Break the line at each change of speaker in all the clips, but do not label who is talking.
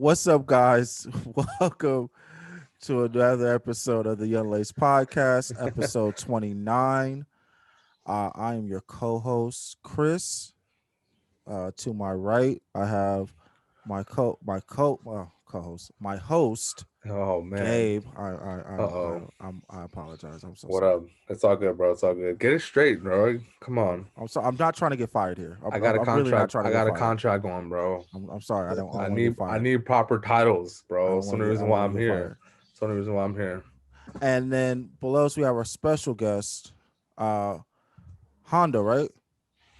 What's up, guys? Welcome to another episode of the Unlaced Podcast, episode 29. I am your co-host, Chris. To my right, I have co-host, my host,
Oh man.
Gabe.
Uh-oh.
I apologize. I'm so
What
sorry.
up? It's all good, bro. It's all good. Get it straight, bro. Come on.
I'm sorry. I'm not trying to get fired here.
I got a
I'm really not
contract.
trying
I
to get
got a
fired.
contract going, bro.
I'm sorry. I don't
I
want to get
need I
fired.
need proper titles,
I
bro.
don't
It's the
want
only
to get. I
reason
don't
why
want
I'm
to get
here.
fired.
It's the only reason why I'm here.
And then below us we have our special guest, Honda, right?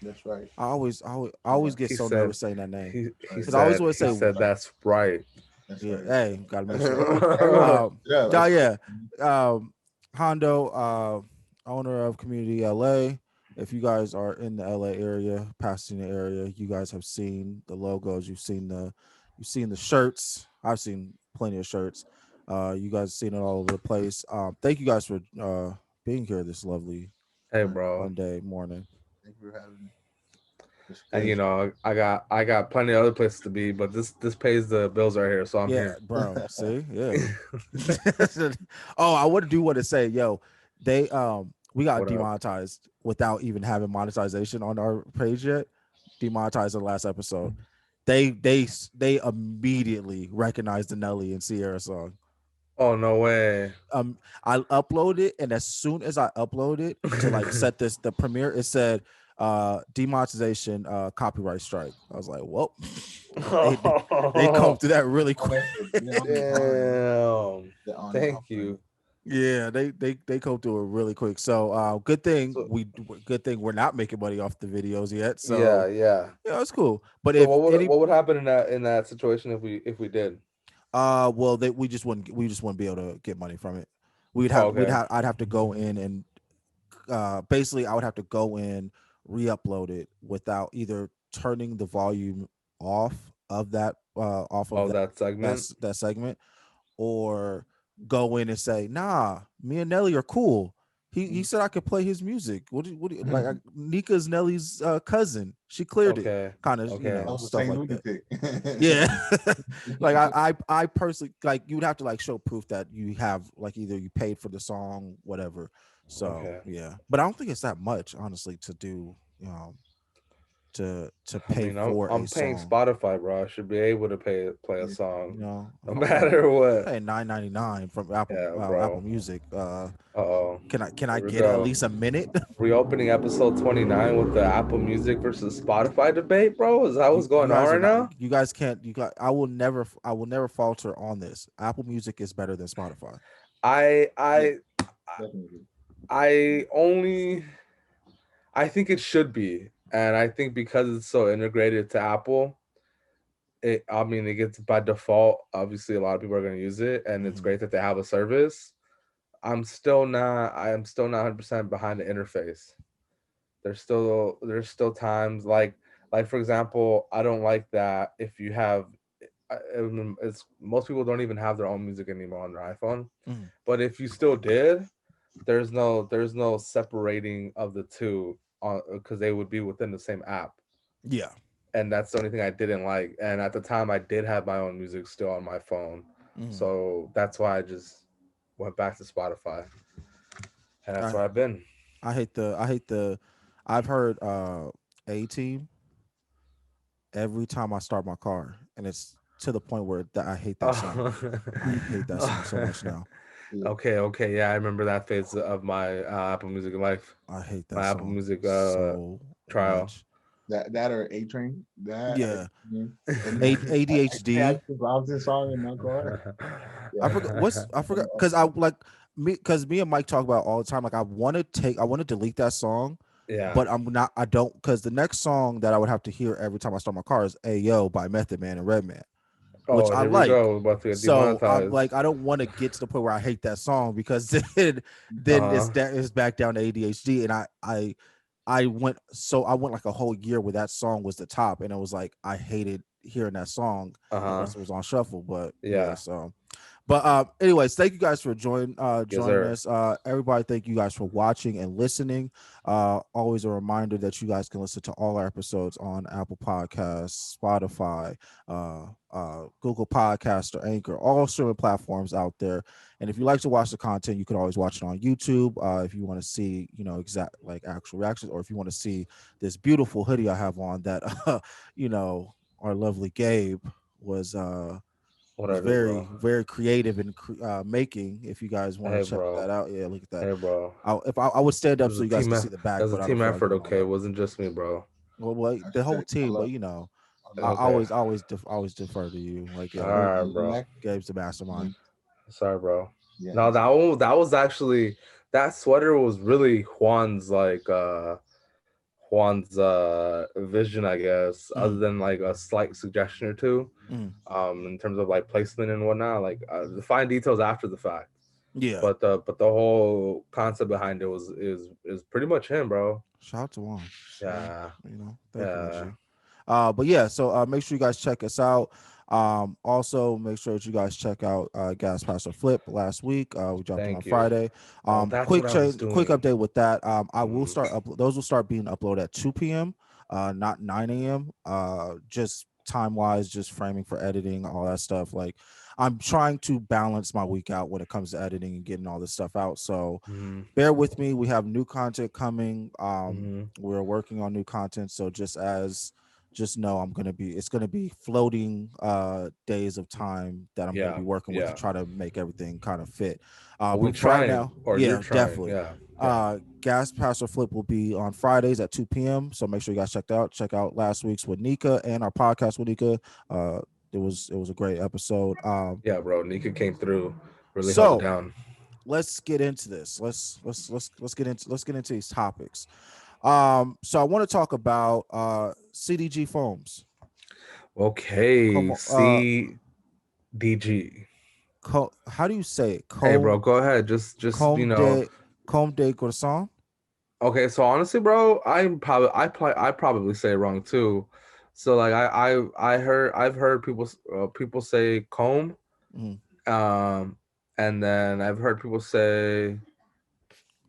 That's right.
I always get
He
so
said
nervous saying that name
he
because I always
said
want to
he
say,
said that's right.
That's
yeah,
right.
hey, gotta make sure.
Yeah.
Yeah. Hondo, owner of Community LA. If you guys are in the LA area, Pasadena area, you guys have seen the logos. You've seen the shirts. I've seen plenty of shirts. You guys have seen it all over the place. Thank you guys for being here this lovely
Hey, bro.
Monday morning.
Thank you for having me. It's
And
good.
I got plenty of other places to be, but this pays the bills right here, so I'm
Yeah,
here.
bro. See, yeah. Oh, I would do want to say, yo, they we got
What up?
demonetized without even having monetization on our page yet. Demonetized in the last episode. They immediately recognized the Nelly and Sierra song.
Oh, no way.
I uploaded it, and as soon as I uploaded to like set the premiere, it said demonetization, copyright strike. I was like, well, they combed through that really quick.
Damn. Thank you.
Yeah, they come through it really quick. So good thing
So,
we're not making money off the videos yet. So
yeah.
yeah, it's cool. But
So
if
what
any
would happen in that situation if we did?
well we just wouldn't be able to get money from it.
Oh, okay.
I'd have to go in and basically I would have to go in, re-upload it without either turning the volume off of that off of
Oh, that segment.
that segment, or go in and say, nah, me and Nelly are cool. He said I could play his music. Like Nika's Nelly's cousin. She cleared it.
Okay.
Kind of,
Okay.
That was the
stuff
same
like that.
lunatic.
Yeah. Like I personally, like, you would have to like show proof that you have like either you paid for the song, whatever. So
Okay.
yeah. But I don't think it's that much, honestly, to do to
I
pay
mean,
for
I'm
a
paying
song.
Spotify, bro. I should be able to play a
You
song
know,
no
I'm paying
matter what.
$9.99 from Apple
Yeah,
Apple
bro.
Music.
Uh-oh.
Can I
Here we
get at
go.
least a minute?
Reopening episode 29 with the Apple Music versus Spotify debate, bro. Is that what's
You
going on
guys are
right
not.
now?
You guys can't. You got. I will never falter on this. Apple Music is better than Spotify.
I
Yeah,
I
definitely.
I only I think it should be. And I think because it's so integrated to Apple, it gets by default. Obviously, a lot of people are going to use it, and it's
Mhm.
great that they have a service. I am still not 100% behind the interface. There's still times like for example, I don't like that if you have it's most people don't even have their own music anymore on their iPhone.
Mhm.
But if you still did, there's no separating of the two on because they would be within the same app.
Yeah.
And that's the only thing I didn't like. And at the time, I did have my own music still on my phone,
Mhm.
so that's why I just went back to Spotify, and that's
I
where I've been.
I hate the. I've heard A Team every time I start my car, and it's to the point where I hate that song. I hate that song so much now.
Yeah.
Okay, yeah, I remember that phase of my Apple Music life,
I hate that
my Apple
song
Music
so
trial.
much.
That or A Train.
Yeah.
And
ADHD.
I Robinson song in my car.
I
Yeah.
forgot I forgot because I like me and Mike talk about it all the time. Like I want to delete that song,
Yeah.
but I don't, because the next song that I would have to hear every time I start my car is Ayo by Method Man and Redman, which
Oh,
I
here we
like.
go. We're about to get
So I'm
demonetized.
like, I don't want to get to the point where I hate that song, because then
Uh-huh.
it's back down to ADHD. And I went like a whole year where that song was the top, and it was like I hated hearing that song
Uh-huh.
once it was on shuffle. But yeah,
Yeah.
so But anyways, thank you guys for
Yes,
joining
sir.
us. Everybody, thank you guys for watching and listening. Always a reminder that you guys can listen to all our episodes on Apple Podcasts, Spotify, Google Podcast, or Anchor, all streaming platforms out there. And if you like to watch the content, you can always watch it on YouTube. If you want to see, exact like actual reactions, or if you want to see this beautiful hoodie I have on that, our lovely Gabe was
Whatever, bro.
very creative in making. If you guys want
Hey,
to check
bro.
that out, yeah, look at that.
Hey, bro.
I would stand
It
up
was
so
a
you guys
team.
can
It
see the back,
was a
but I don't
team
feel like
effort.
doing all
Okay, it
that.
wasn't just me, bro.
Well, the
That's
whole
straight.
team,
Pull
but
up.
I
Okay.
Okay.
always defer to you. Like,
All
yeah,
right,
You
bro.
back?
Gabe's the mastermind.
Sorry, bro.
Yeah.
No, that was actually that sweater was really Juan's vision, I guess, other
Mm,
than like a slight suggestion or two,
mm.
in terms of like placement and whatnot, like the fine details after the fact.
Yeah,
But the whole concept behind it is pretty much him, bro.
shout out to Juan.
Yeah,
Thank you, my
yeah.
G. But yeah, so make sure you guys check us out. Also make sure that you guys check out Gas Passer Flip last week. We dropped it on
Thank you.
Friday.
Oh, that's what
Quick
I was
change, quick
doing.
update with that. I will
Mhm.
start those will start being uploaded at 2 p.m. Not 9 a.m. Just time wise, just framing for editing, all that stuff. Like I'm trying to balance my week out when it comes to editing and getting all this stuff out. So
Mhm.
bear with me. We have new content coming.
Mhm.
We're working on new content. So just know it's gonna be floating days of time that I'm gonna be
Yeah.
working with to
Yeah.
try to make everything kind of fit.
Are we
But for right
trying,
now,
or you're
yeah,
trying?
definitely.
Yeah. Yeah.
Gas Pass or Flip will be on Fridays at 2 p.m. So make sure you guys check that out. Check out last week's with Nika and our podcast with Nika. Uh it was a great episode.
Yeah, bro. Nika came through, really held it
So
down.
let's get into this. Let's get into these topics. So I want to talk about CDG foams.
Okay,
Como, uh,
CDG.
how do you say it?
Hey, bro, go ahead. Just
Combe de Combe de Croissant.
Okay. So honestly, bro, I probably say it wrong too. So like I've heard people say comb,
Mm.
um, and then I've heard people say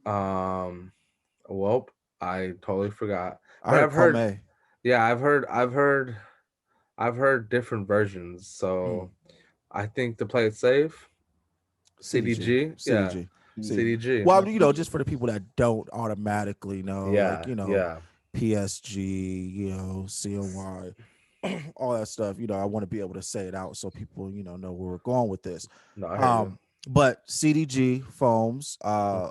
um, well, I totally forgot.
I
But
heard
I've heard,
Combe.
yeah, I've heard different versions.
Mm.
So I think to play it safe,
CDG,
CDG, yeah,
CDG,
Yeah.
CDG.
CDG,
Well, just for the people that don't automatically know, like
yeah, yeah.
PSG, CNY, all that stuff. I want to be able to say it out so people, know where we're going with this.
No, I heard you.
But CDG foams,
Mhm.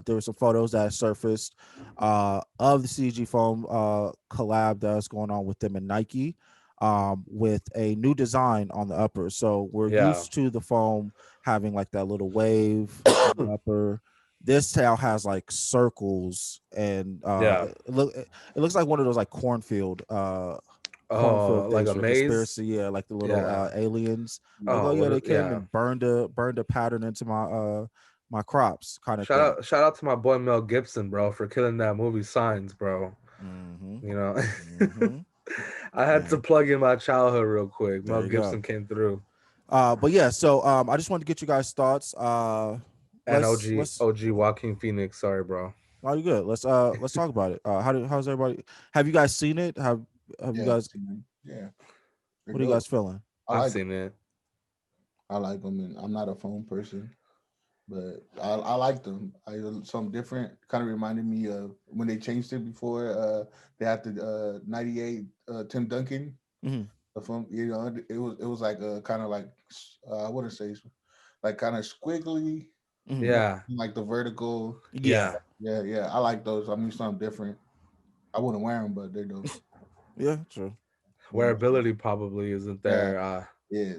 there were some photos that surfaced of the CDG foam collab that's going on with them and Nike, with a new design on the upper. So we're
Yeah.
used to the foam having like that little wave on the upper. This tail has like circles, and
Yeah.
it looks like one of those like cornfield
Like
things
a
for
maze.
conspiracy. Yeah, like the little
Yeah.
aliens. Like, oh
Oh,
yeah,
what?
they came
Yeah.
and burned a pattern into my crops, kind of thing.
Shout out to my boy Mel Gibson, bro, for killing that movie Signs, bro.
Mm-hmm.
You know,
Mm-hmm.
I had
Yeah,
to plug in my childhood real quick.
there
Mel
you go.
Gibson came through.
But yeah, so I just wanted to get you guys' thoughts.
And
Let's
OG Joaquin Phoenix. Sorry, bro.
Oh, you good. Let's talk about it. How's everybody? Have you guys seen it? Have you
Yeah.
guys?
Yeah. They're
What are you
dope.
guys feeling?
I
I've
like 'em.
seen it.
I like them, and I'm not a phone person, but I like them. Something different. Kind of reminded me of when they changed it before. They had the '98 Tim Duncan.
Hmm.
The phone, it was like a kind of like I wouldn't say like kind of squiggly,
Hmm.
Yeah.
like the vertical.
Yeah,
Yeah.
Yeah, yeah, I like those. I mean, something different. I wouldn't wear them, but they're dope.
yeah, true.
Yeah,
Wearability probably isn't
yeah,
there.
yeah.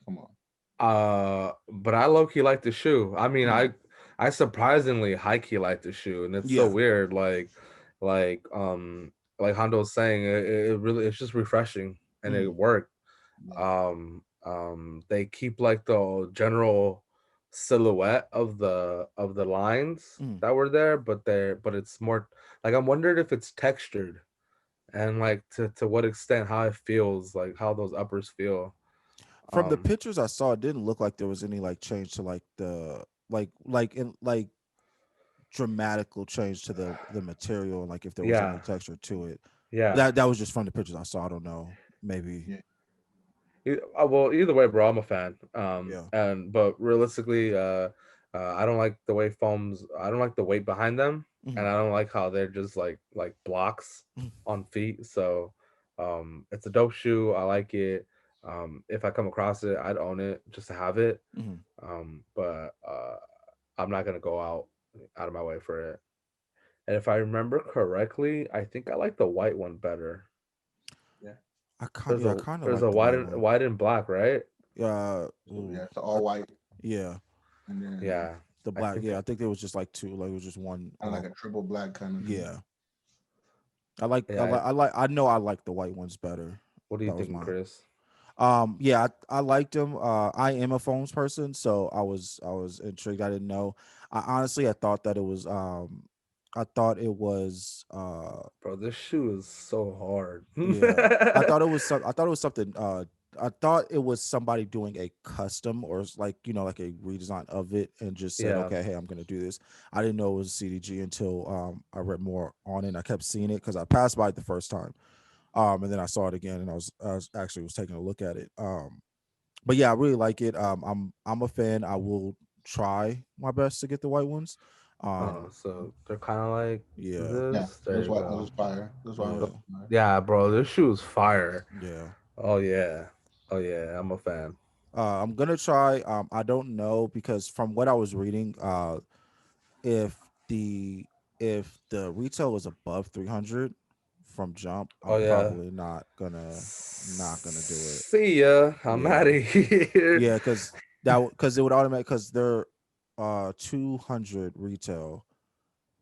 Come on.
But I low key like the shoe. I mean,
Mm.
I surprisingly high key like the shoe, and it's so
Yeah.
weird. Like like Hondo was saying, it really it's just refreshing, and it
Mm.
worked.
Yeah,
They keep like the general silhouette of the lines
Mm.
that were there, but it's more like I'm wondering if it's textured and like to what extent how it feels, like how those uppers feel.
From the pictures I saw, it didn't look like there was any like change to like the like dramatical change to the material and like if there was any
Yeah,
texture to it.
yeah.
That was just from the pictures I saw. I don't know. Maybe.
Yeah.
Well, either way, bro, I'm a fan.
Yeah.
And but realistically, I don't like the way foams. I don't like the weight behind them, and
Mhm.
I don't like how they're just like blocks
Mhm.
on feet. So, it's a dope shoe. I like it. If I come across it, I'd own it just to have it.
Mhm.
But I'm not gonna go out of my way for it. And if I remember correctly, I think I like the white one better.
Yeah.
I kind of
There's
like
a
the white one.
white and black, right?
So
Ooh,
yeah, it's
I,
all white,
yeah,
and then
Yeah,
the
I
black.
think
Yeah, I think there was just like two. Like it was just one.
kind of like a triple black kind of thing.
Yeah, I like. I
yeah.
like. I like. I know I like the white ones better.
What are you
That was
thinking,
mine.
Chris?
Yeah, I liked him. I am a phones person, so I was intrigued. I didn't know. I honestly I thought that it was I thought it was
Bro, this shoe is so hard.
yeah. I thought it was something I thought it was somebody doing a custom or like like a redesign of it and just said,
Yeah.
okay, hey, I'm gonna do this. I didn't know it was CDG until I read more on it and I kept seeing it because I passed by it the first time. And then I saw it again and I was actually was taking a look at it. But yeah, I really like it. I'm a fan. I will try my best to get the white ones.
Oh,
Um,
so they're kind of like
yeah,
Yeah,
this. There
those
you
white ones
go.
was fire. Those white ones
yeah,
was fire.
Yeah, bro, this shoe is fire.
yeah.
Oh yeah. Oh yeah, I'm a fan.
I'm gonna try. I don't know because from what I was reading, if the if the retail was above 300 from jump, I'm
Oh yeah.
probably not gonna do it.
See ya. I'm out
Yeah,
of here.
yeah, because it would automatic because they're 200 retail,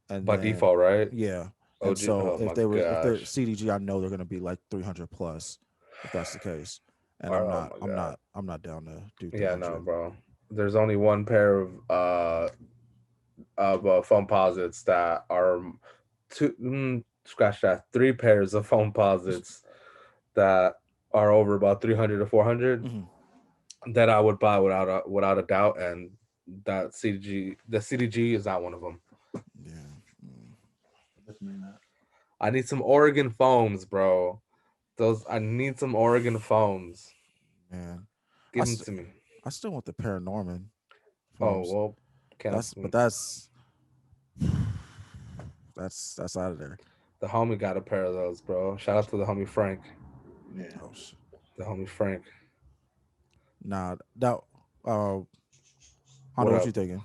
and
By
then
default, right?
yeah,
Oh,
and so
oh my
if they're
gosh.
CDG, I know they're gonna be like 300 plus, if that's the case, and
Oh my god.
I'm not down to do
Yeah, no,
300.
bro. There's only one pair of Foamposites that are scratch that, three pairs of Foamposites that are over about 300 to 400
Hmm.
that I would buy without a doubt, and that CDG is not one of them.
Yeah.
Definitely not.
I need some Oregon foams, bro. Those I need some Oregon foams.
Man, I
Give them
st-
to me.
I still want the Paranorman
Oh
foams.
well, can't.
That's out of there.
The homie got a pair of those, bro. Shout out to the homie Frank.
Yeah.
Oh,
The homie Frank.
nah, that Hondo,
What
what
up?
you thinking?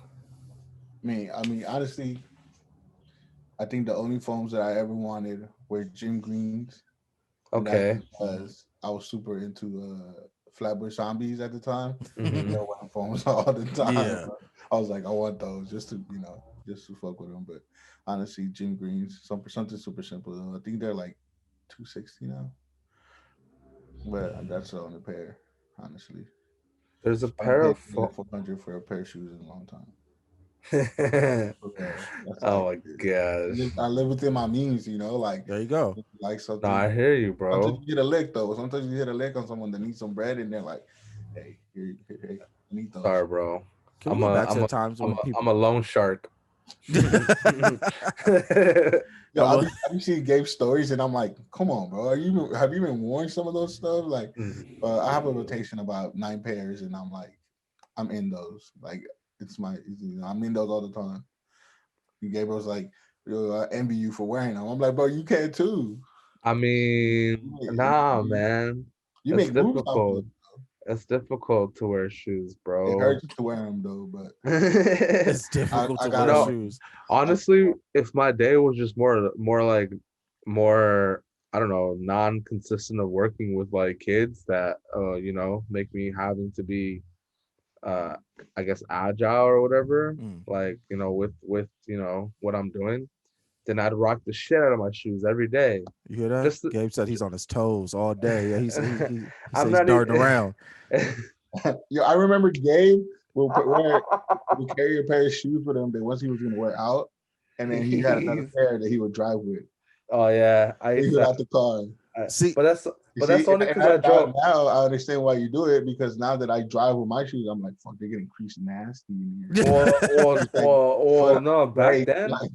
I mean, honestly, I think the only foams that I ever wanted were Jim Greens, and that's
Okay.
because I was super into Flatbush Zombies at the time.
Hmm.
They were wearing foams all the time.
Yeah.
I was like, I want those just to just to fuck with them. But honestly, Jim Greens, something super simple though. I think they're like 260 now, but that's the only pair, honestly.
There's a
I haven't
pair
paid
of.
more than 400 for a pair of shoes in a long time.
Oh
For real. That's like
my gosh.
I live within my means,
There you go.
like
No,
something.
I hear you,
Sometimes
bro.
you get a lick though. Sometimes you hit a lick on someone that needs some bread, and they're like, "Hey, hey, I need those."
Sorry, bro.
Can we go back to the times when
I'm
people
a loan shark.
Yo,
I'm a,
I be seeing Gabe stories, and I'm like, "Come on, bro. Have you been wearing some of those stuff?" Like,
Mhm.
I have a rotation about 9 pairs, and I'm like, I'm in those. Like, I'm in those all the time. And Gabriel's like, "Yo, I envy you for wearing them." I'm like, "Bro, you can too.
I mean, nah,
You,
man.
you
It's
make moves off of
difficult.
them.
It's difficult to wear shoes,
It
bro.
hurts to wear them though, but
it's difficult
I
to
You
wear
gotta
know,
wear.
shoes.
honestly, if my day was just more like more, I don't know, non-consistent of working with like kids that make me having to be uh I guess agile or whatever,
Mm.
like, with what I'm doing, then I'd rock the shit out of my shoes every day.
You hear that?
Just to,
Gabe said he's on his toes all day. Yeah, he said
I'm
he's
not
darting
even
around.
Yeah, I remember Gabe would carry a pair of shoes with him that once he was gonna wear out, and then he had another
He's-
pair that he would drive with.
oh yeah,
He got out the car.
See,
but that's
You
but
see,
that's only
and
because I drove.
now I understand why you do it, because now that I drive with my shoes, I'm like, fuck, they're getting creased nasty in here. It's like foot
No,
brake, like,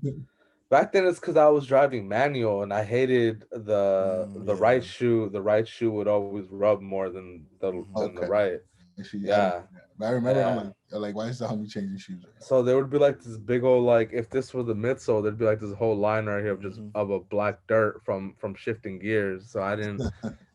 back then it's because I was driving manual and I hated the right
yeah.
shoe. The right shoe would always rub more than the
okay.
right.
See, I didn't
Yeah,
know that. But I remember
yeah.
I'm like, why is the homie changing shoes?
So there would be like this big old, like, if this were the midsole, there'd be like this whole line right here of just
Mhm.
of a black dirt from shifting gears. So I didn't,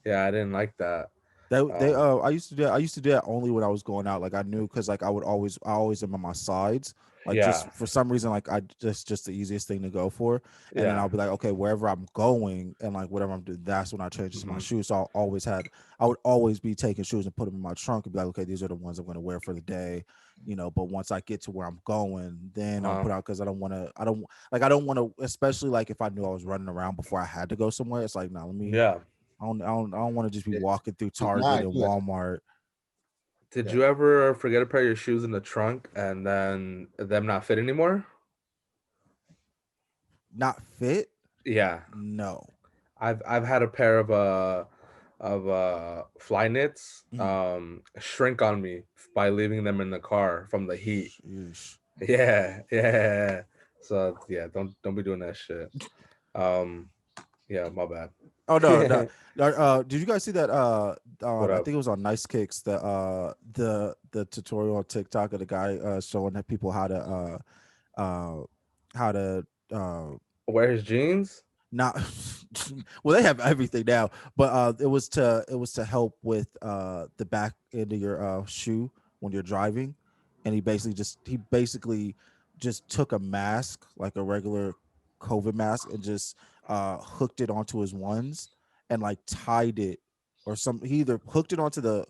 yeah, I didn't like that.
They
Um,
I used to do that only when I was going out. Like I knew because like I always am on my sides. Like
yeah,
just for some reason, like I just the easiest thing to go for. And then
yeah.
I'll be like, okay, wherever I'm going and like whatever I'm doing, that's when I change to my
Hmm.
shoes. So I would always be taking shoes and put them in my trunk and be like, okay, these are the ones I'm gonna wear for the day. But once I get to where I'm going, then I'll
Uh-huh.
put out because I don't want to, especially like if I knew I was running around before I had to go somewhere. It's like, no, let me
Yeah.
I don't want to just be
Yeah.
walking through
Now
Target
I
and
do that.
Walmart,
Did
Yeah.
you ever forget a pair of your shoes in the trunk and then them not fit anymore?
not fit.
Yeah,
No.
I've had a pair of fly knits
Mhm.
shrink on me by leaving them in the car from the heat.
Sheesh.
Yeah, yeah. So yeah, don't be doing that shit. Um, yeah, my
Oh no, no.
bad.
Did you guys see that?
What
I
up?
think it was on Nice Kicks. The tutorial on TikTok of the guy showing that people how to
Wear his jeans?
not well they have everything now, but it was to help with the back end of your shoe when you're driving, and he basically just took a mask like a regular COVID mask and just hooked it onto his ones and like tied it or some he either hooked it onto the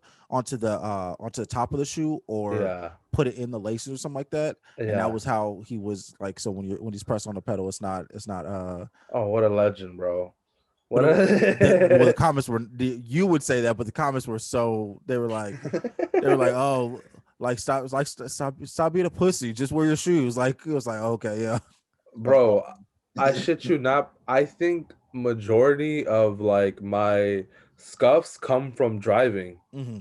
top of the shoe or
Yeah,
put it in the laces or something like that, and that
yeah.
was how he was like, so when he's pressed on the pedal it's not
Oh, what a legend, bro.
but
What
the
a
comments were you would say that, but the comments were so they were like, oh, like stop being a pussy, just wear your shoes. Like it was like, okay, yeah.
bro, I shit you not. I think majority of like my scuffs come from driving.
Hmm.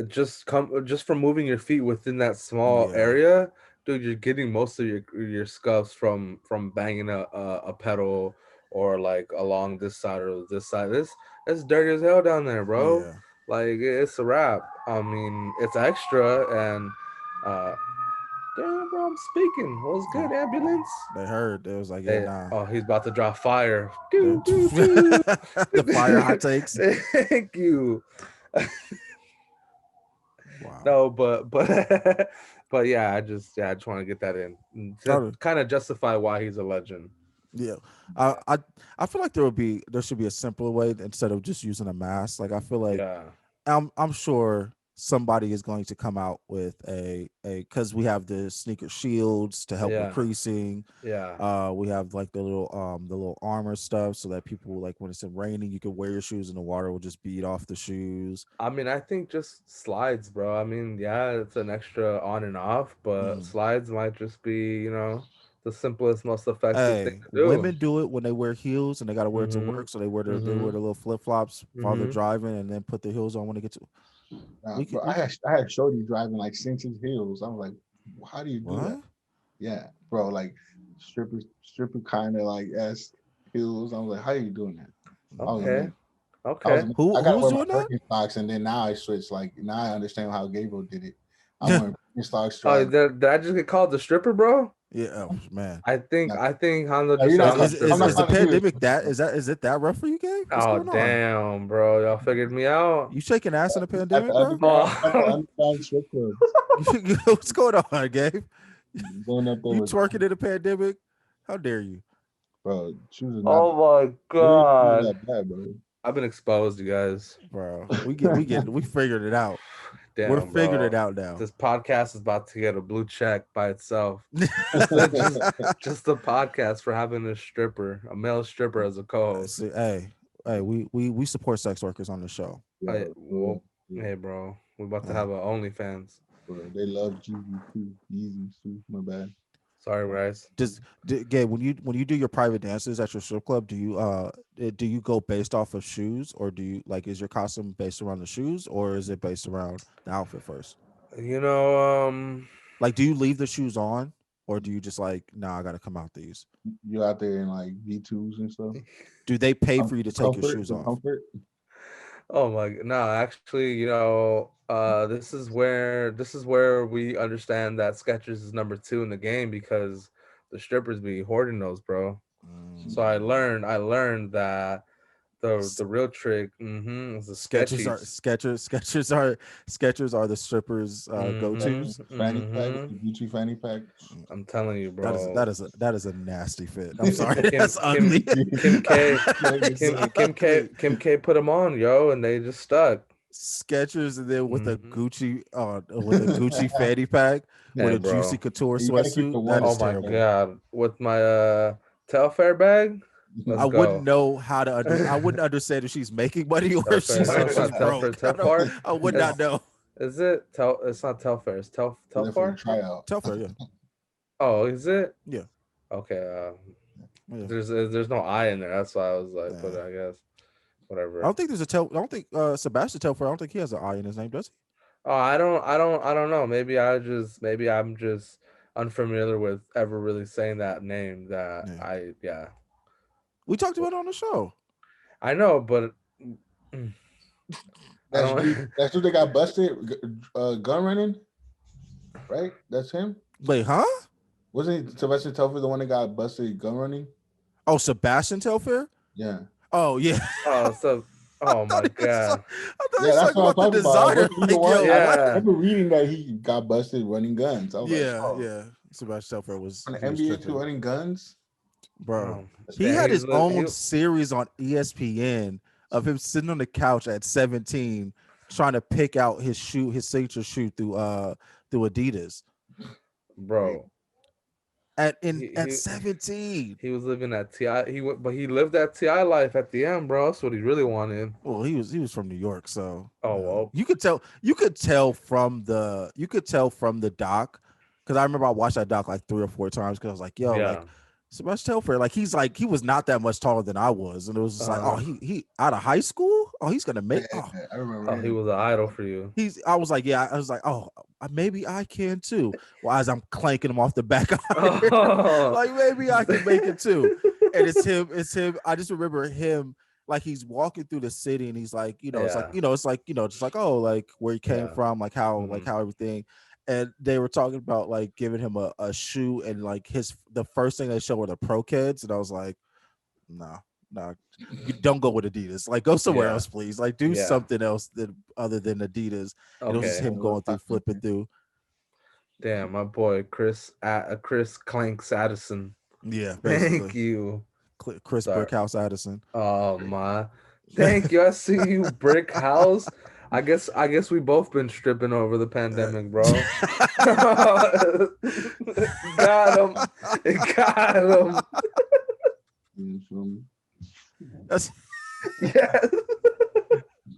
Just from moving your feet within that small
Yeah,
area, dude. You're getting most of your scuffs from banging a pedal or like along this side or this side. It's dirty as hell down there, bro.
yeah.
Like it's a wrap. I mean, it's extra and uh damn, bro. I'm speaking. What's
Oh,
good, ambulance?
they heard it was like, yeah,
Hey,
nah.
oh, he's about to drop fire.
The,
Do do do.
the fire hot takes.
Thank you.
Wow.
No, but but yeah, I just want to get that in to
Oh,
kind of justify why he's a legend.
yeah. I feel like there should be a simpler way instead of just using a mask. Like I feel like
Yeah,
I'm sure somebody is going to come out with a because we have the sneaker shields to help with
yeah,
creasing.
yeah.
We have like the little armor stuff so that people like when it's raining, you can wear your shoes and the water will just beat off the shoes.
I mean, I think just slides, bro. I mean, yeah, it's an extra on and off, but
Mhm.
slides might just be, the simplest, most effective thing
Hey,
to do.
women do it when they wear heels and they got to wear it to
Mhm.
work, so they wear
Mhm.
the little flip flops while they're
Mhm.
driving, and then put the heels on when they get to.
Bro,
We can
I had Shorty driving like cinches heels. I'm like, how do you do that?
what?
Yeah, bro, like stripper kind of like ass heels. I was like, how are you doing that? I was
Okay.
amazed. I was
Okay.
amazed. I
Who
gotta
was
wear my
doing that?
Birkenstocks, and then now I switched. Like now I understand how Gabriel did it. I'm wearing Birkenstocks
Oh,
driving.
did I just get called the stripper, bro?
Yeah, oh, man.
I think Hondo
No,
just
you're
said
not
I'm a
calling. I'm not
stripper.
Is the
calling you.
pandemic that is it that rough for you, Gabe? What's
Oh
going on?
damn, bro, y'all figured me out.
You shaking ass in the
At the
pandemic, bro?
underground, at the
Oh,
underground strip clubs,
What's going on, Gabe?
going up there
You
with,
twerking in the pandemic? How dare you?
bro. Shoes is not.
oh my
It ain't even
god.
that bad, bro.
I've been exposed, you guys.
Bro, we figured it out. We're
Damn,
figured it
bro.
out now.
This podcast is about to get a blue check by itself. Just the podcast for having a male stripper as a co-host.
See, hey, we support sex workers on the show.
I
Yo,
well, hey, bro, we're about to
Hey,
have a OnlyFans.
bro, they love Jeezy too. Yeezys too. My bad.
Sorry, guys.
Gabe, when you do your private dances at your strip club, do you go based off of shoes, or do you like is your costume based around the shoes, or is it based around the outfit first?
You know,
Like, do you leave the shoes on, or do you just like, nah, I gotta come out these?
You out there in like V2s and stuff.
Do they pay for you to take your shoes
For
off?
comfort.
oh my, no, actually, this is where we understand that Skechers is number 2 in the game because the strippers be hoarding those, bro. So I learned that the real trick is the
Sketchers are
Skechers.
Sketchers are the strippers go tos.
Fanny pack,
Mhm.
the Gucci fanny pack.
I'm telling you,
That is
bro.
that is a nasty fit. I'm sorry,
Kim
that's
Kim
ugly.
Kim K
It's ugly.
Kim K put them on, yo, and they just stuck.
Skechers, and then with a
Mhm.
Gucci fanny pack
Hey,
with a
bro.
juicy couture
You gotta keep the
sweatsuit. That
one-
is
Oh my
terrible.
god, with my Telfair bag. Let's
I wouldn't
go.
know how to I wouldn't understand if she's making money or if
Telfair.
she's,
No,
if
it's
she's
not Telfair.
broke. I would not
It's
know.
Is it It's not Telfair. It's
There for the
Telfar.
tryout.
Telfair, yeah.
Oh, is it?
Yeah.
Okay.
Yeah.
There's no I in there. That's why I was like,
Yeah.
but I guess whatever.
I don't think I don't think Sebastian Telfair. I don't think he has an I in his name, does he?
Oh, I don't know. Maybe I'm just unfamiliar with ever really saying that name.
Yeah. We talked about it on the show.
I know, but I don't.
That's who they got busted. Gun running, right? That's him.
Wait, huh?
Wasn't Sebastian Telfair the one that got busted gun running?
Oh, Sebastian Telfair?
Yeah.
Oh, yeah.
Oh, so. Oh my god.
I thought he
Yeah,
was
that's
talking
what I'm
about the
talking about.
designer.
Wasn't he the one?
Yeah.
I remember reading that he got busted running guns. I was
Yeah,
like, oh,
yeah. Sebastian Telfair was,
on the
he was
NBA
tripping.
to running guns.
Bro.
Oh,
He
damn,
had
he
his
was-
own
he-
series on ESPN of him sitting on the couch at 17 trying to pick out his signature shoe through Adidas.
bro.
At
He-
17.
He was living that Ti. But he lived that Ti life at the end, bro. That's what he really wanted.
Well, he was from New York, so
Oh, well.
you could tell from the doc, because I remember I watched that doc like 3 or 4 times because I was like, yo,
Yeah.
like Sebastian Telfair, like he was not that much taller than I was, and it was just like, oh, he out of high school, oh, he's gonna make,
Yeah, I remember.
Oh, he was an idol for you.
I was like, oh, maybe I can too. Well, as I'm clanking him off the back iron, like maybe I can make it too. And it's him. I just remember him, like he's walking through the city and he's like, it's like, just like, oh, like where he came
Yeah.
from, like how,
Mhm.
how everything. And they were talking about like giving him a shoe, and like the first thing they showed were the Pro Kids, and I was like, nah, you don't go with Adidas. Like go somewhere
Yeah.
else, please. Like do
Yeah.
something else other than Adidas. And it was just
Okay.
him going through, flipping through.
Damn, my boy Chris Clanks Addison.
Yeah,
Thank
basically.
you.
Chris
Sorry.
Brickhouse Addison.
Oh my. Thank you. I see you, Brick House. I guess we both been stripping over the pandemic, bro. Got him. Got him.
You feel me?
That's
Yes.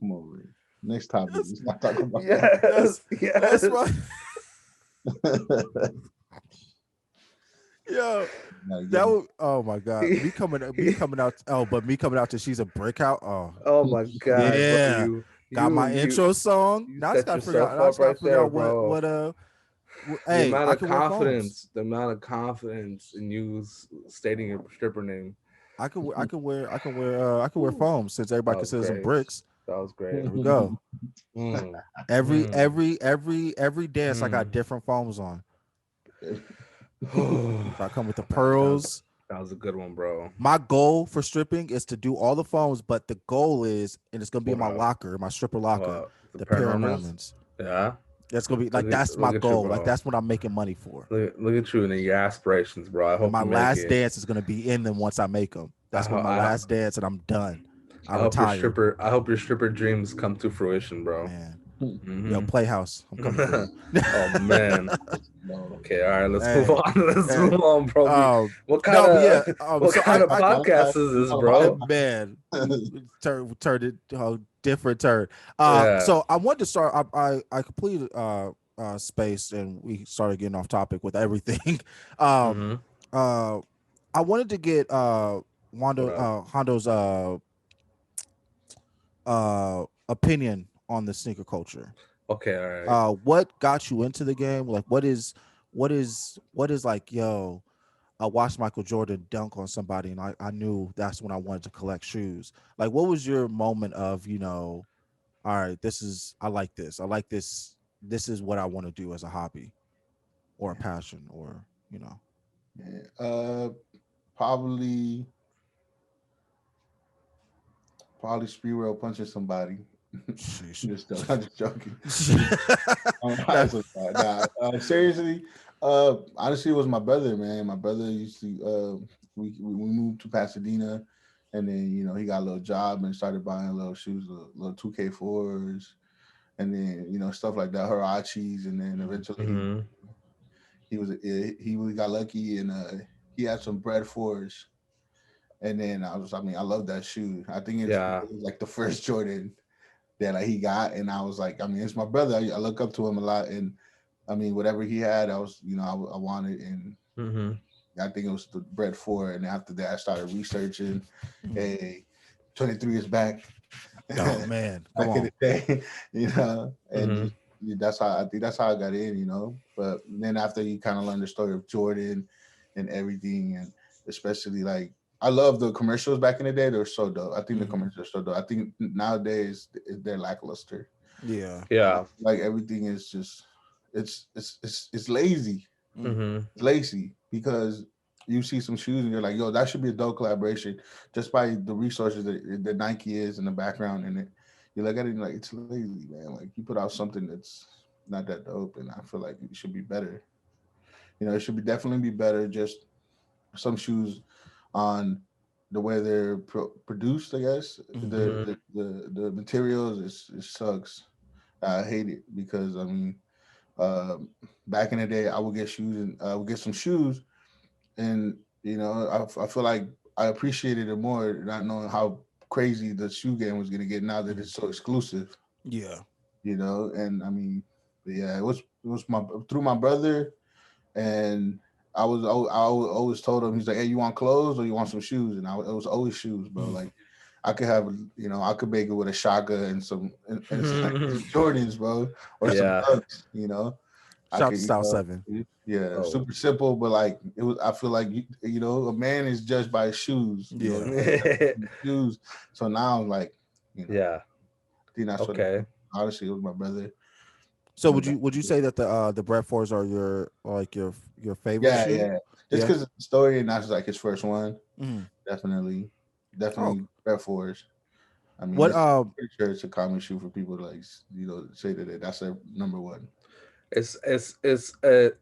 Come over here. Next topic. Let's not talk about
Yes. Yes.
that's right.
that.
Yo,
Gotta get
that
him.
would, oh my god, me coming out. Oh, but me coming out to she's a brick house. Oh,
Oh my god. bro,
Yeah. got my
you-
intro song.
you
Now I just
set
gotta figure
yourself
out. I just
up right
gotta figure
there,
out
bro.
what
The
hey,
amount
I
of
can wear phones.
confidence, the amount of confidence in you stating your stripper name.
I can wear foams since everybody
That was
considers them
great.
bricks.
That was great.
There we go.
Mm.
Every dance I got
Mm.
different foams on.
that
If I come with the pearls.
was a good one, bro.
My goal for stripping is to do all the foams, but the goal is, and it's gonna be in my
What?
locker, my stripper locker,
What,
the
Paranormals?
Paramormons.
Yeah.
That's gonna be like
Look at-
that's my
look at you,
goal. Like
bro.
that's what I'm making money for.
Look at you and your aspirations, bro. I hope
My
you make
last
it.
dance is gonna be in them once I make them. That's my
I-
last dance, and I'm done. I
hope your
retire.
I hope your stripper dreams come to fruition, bro.
Man,
Mhm.
yo, Playhouse, I'm coming through.
Oh man.
No.
Okay, all right, let's
Hey.
move on. Let's
Hey.
move on, bro. What kind
no,
of
but yeah,
what
so
kind of
I-
podcast is this, bro?
man, turned it different turn.
Yeah.
So I wanted to start. I completed space and we started getting off topic with everything. um,
Mm-hmm.
uh, I wanted to get
What up?
Hondo's opinion on the sneaker culture.
Okay, all right.
What got you into the game? Like, what is like, yo, I watched Michael Jordan dunk on somebody, and I knew that's when I wanted to collect shoes. Like, what was your moment of, all right, I like this. I like this. This is what I want to do as a hobby or a passion, or
Yeah. Probably Speedwell punching somebody.
sheesh.
I'm just joking.
That-
Seriously, honestly, it was my brother, man. My brother used to. We moved to Pasadena, and then he got a little job and started buying little shoes, little 2K4s, and then stuff like that, Hirachis, and then eventually
Mm-hmm.
he got lucky and he had some bread fours, and then I love that shoe. I think
Yeah.
it was like the first Jordan that like, he got, and I was like, it's my brother. I look up to him a lot, and whatever he had, I was I wanted, and
Mm-hmm.
I think it was the bread four, and after that I started researching.
Mhm.
Hey, 23 is back.
Oh man, come
Back in
on.
the day, and
Mm-hmm.
just that's how I think that's how I got in. But then after you kind of learn the story of Jordan and everything, and especially like I love the commercials back in the day. They were so dope. I think the
Mhm.
commercials are so dope. I think nowadays they're lackluster.
Yeah.
Yeah.
Like everything is just it's lazy.
Mm.
Mm-hmm.
It's lazy because you see some shoes and you're like, yo, that should be a dope collaboration just by the resources that Nike is in the background, and you look at it and like it's lazy, man. Like you put out something that's not that dope, and I feel like it should be better. It should be definitely be better. Just some shoes on the way they're produced. I guess
Mhm.
the
Mm-hmm.
the the materials it sucks. I hate it because um, back in the day I would get shoes and I would get some shoes, and I feel like I appreciated it more not knowing how crazy the shoe game was gonna get now that
Mhm.
it's so exclusive.
Yeah.
And yeah, it was my through my brother, and I always told him, he's like, hey, you want clothes or you want some shoes? And it was always shoes, bro.
Mhm.
Like I could have, I could make it with a shaka and some Jordans, bro, or some
Yeah.
Dunks. I
Shout out
could,
to Style Seven.
yeah,
Oh.
super simple, but like it was. I feel like a man is judged by his shoes.
Yeah.
Shoes. So now, like,
Yeah.
I think that's what.
Okay.
Honestly, it was my brother.
So
But
would you say that the Brett Fours are your favorite
yeah,
shoe?
yeah, just
Yeah.
because of the story and that's like his first one.
Mhm.
Definitely,
Oh,
definitely Red Force.
what
It's pretty sure it's a common shoe for people to like say that that's their number one.
It's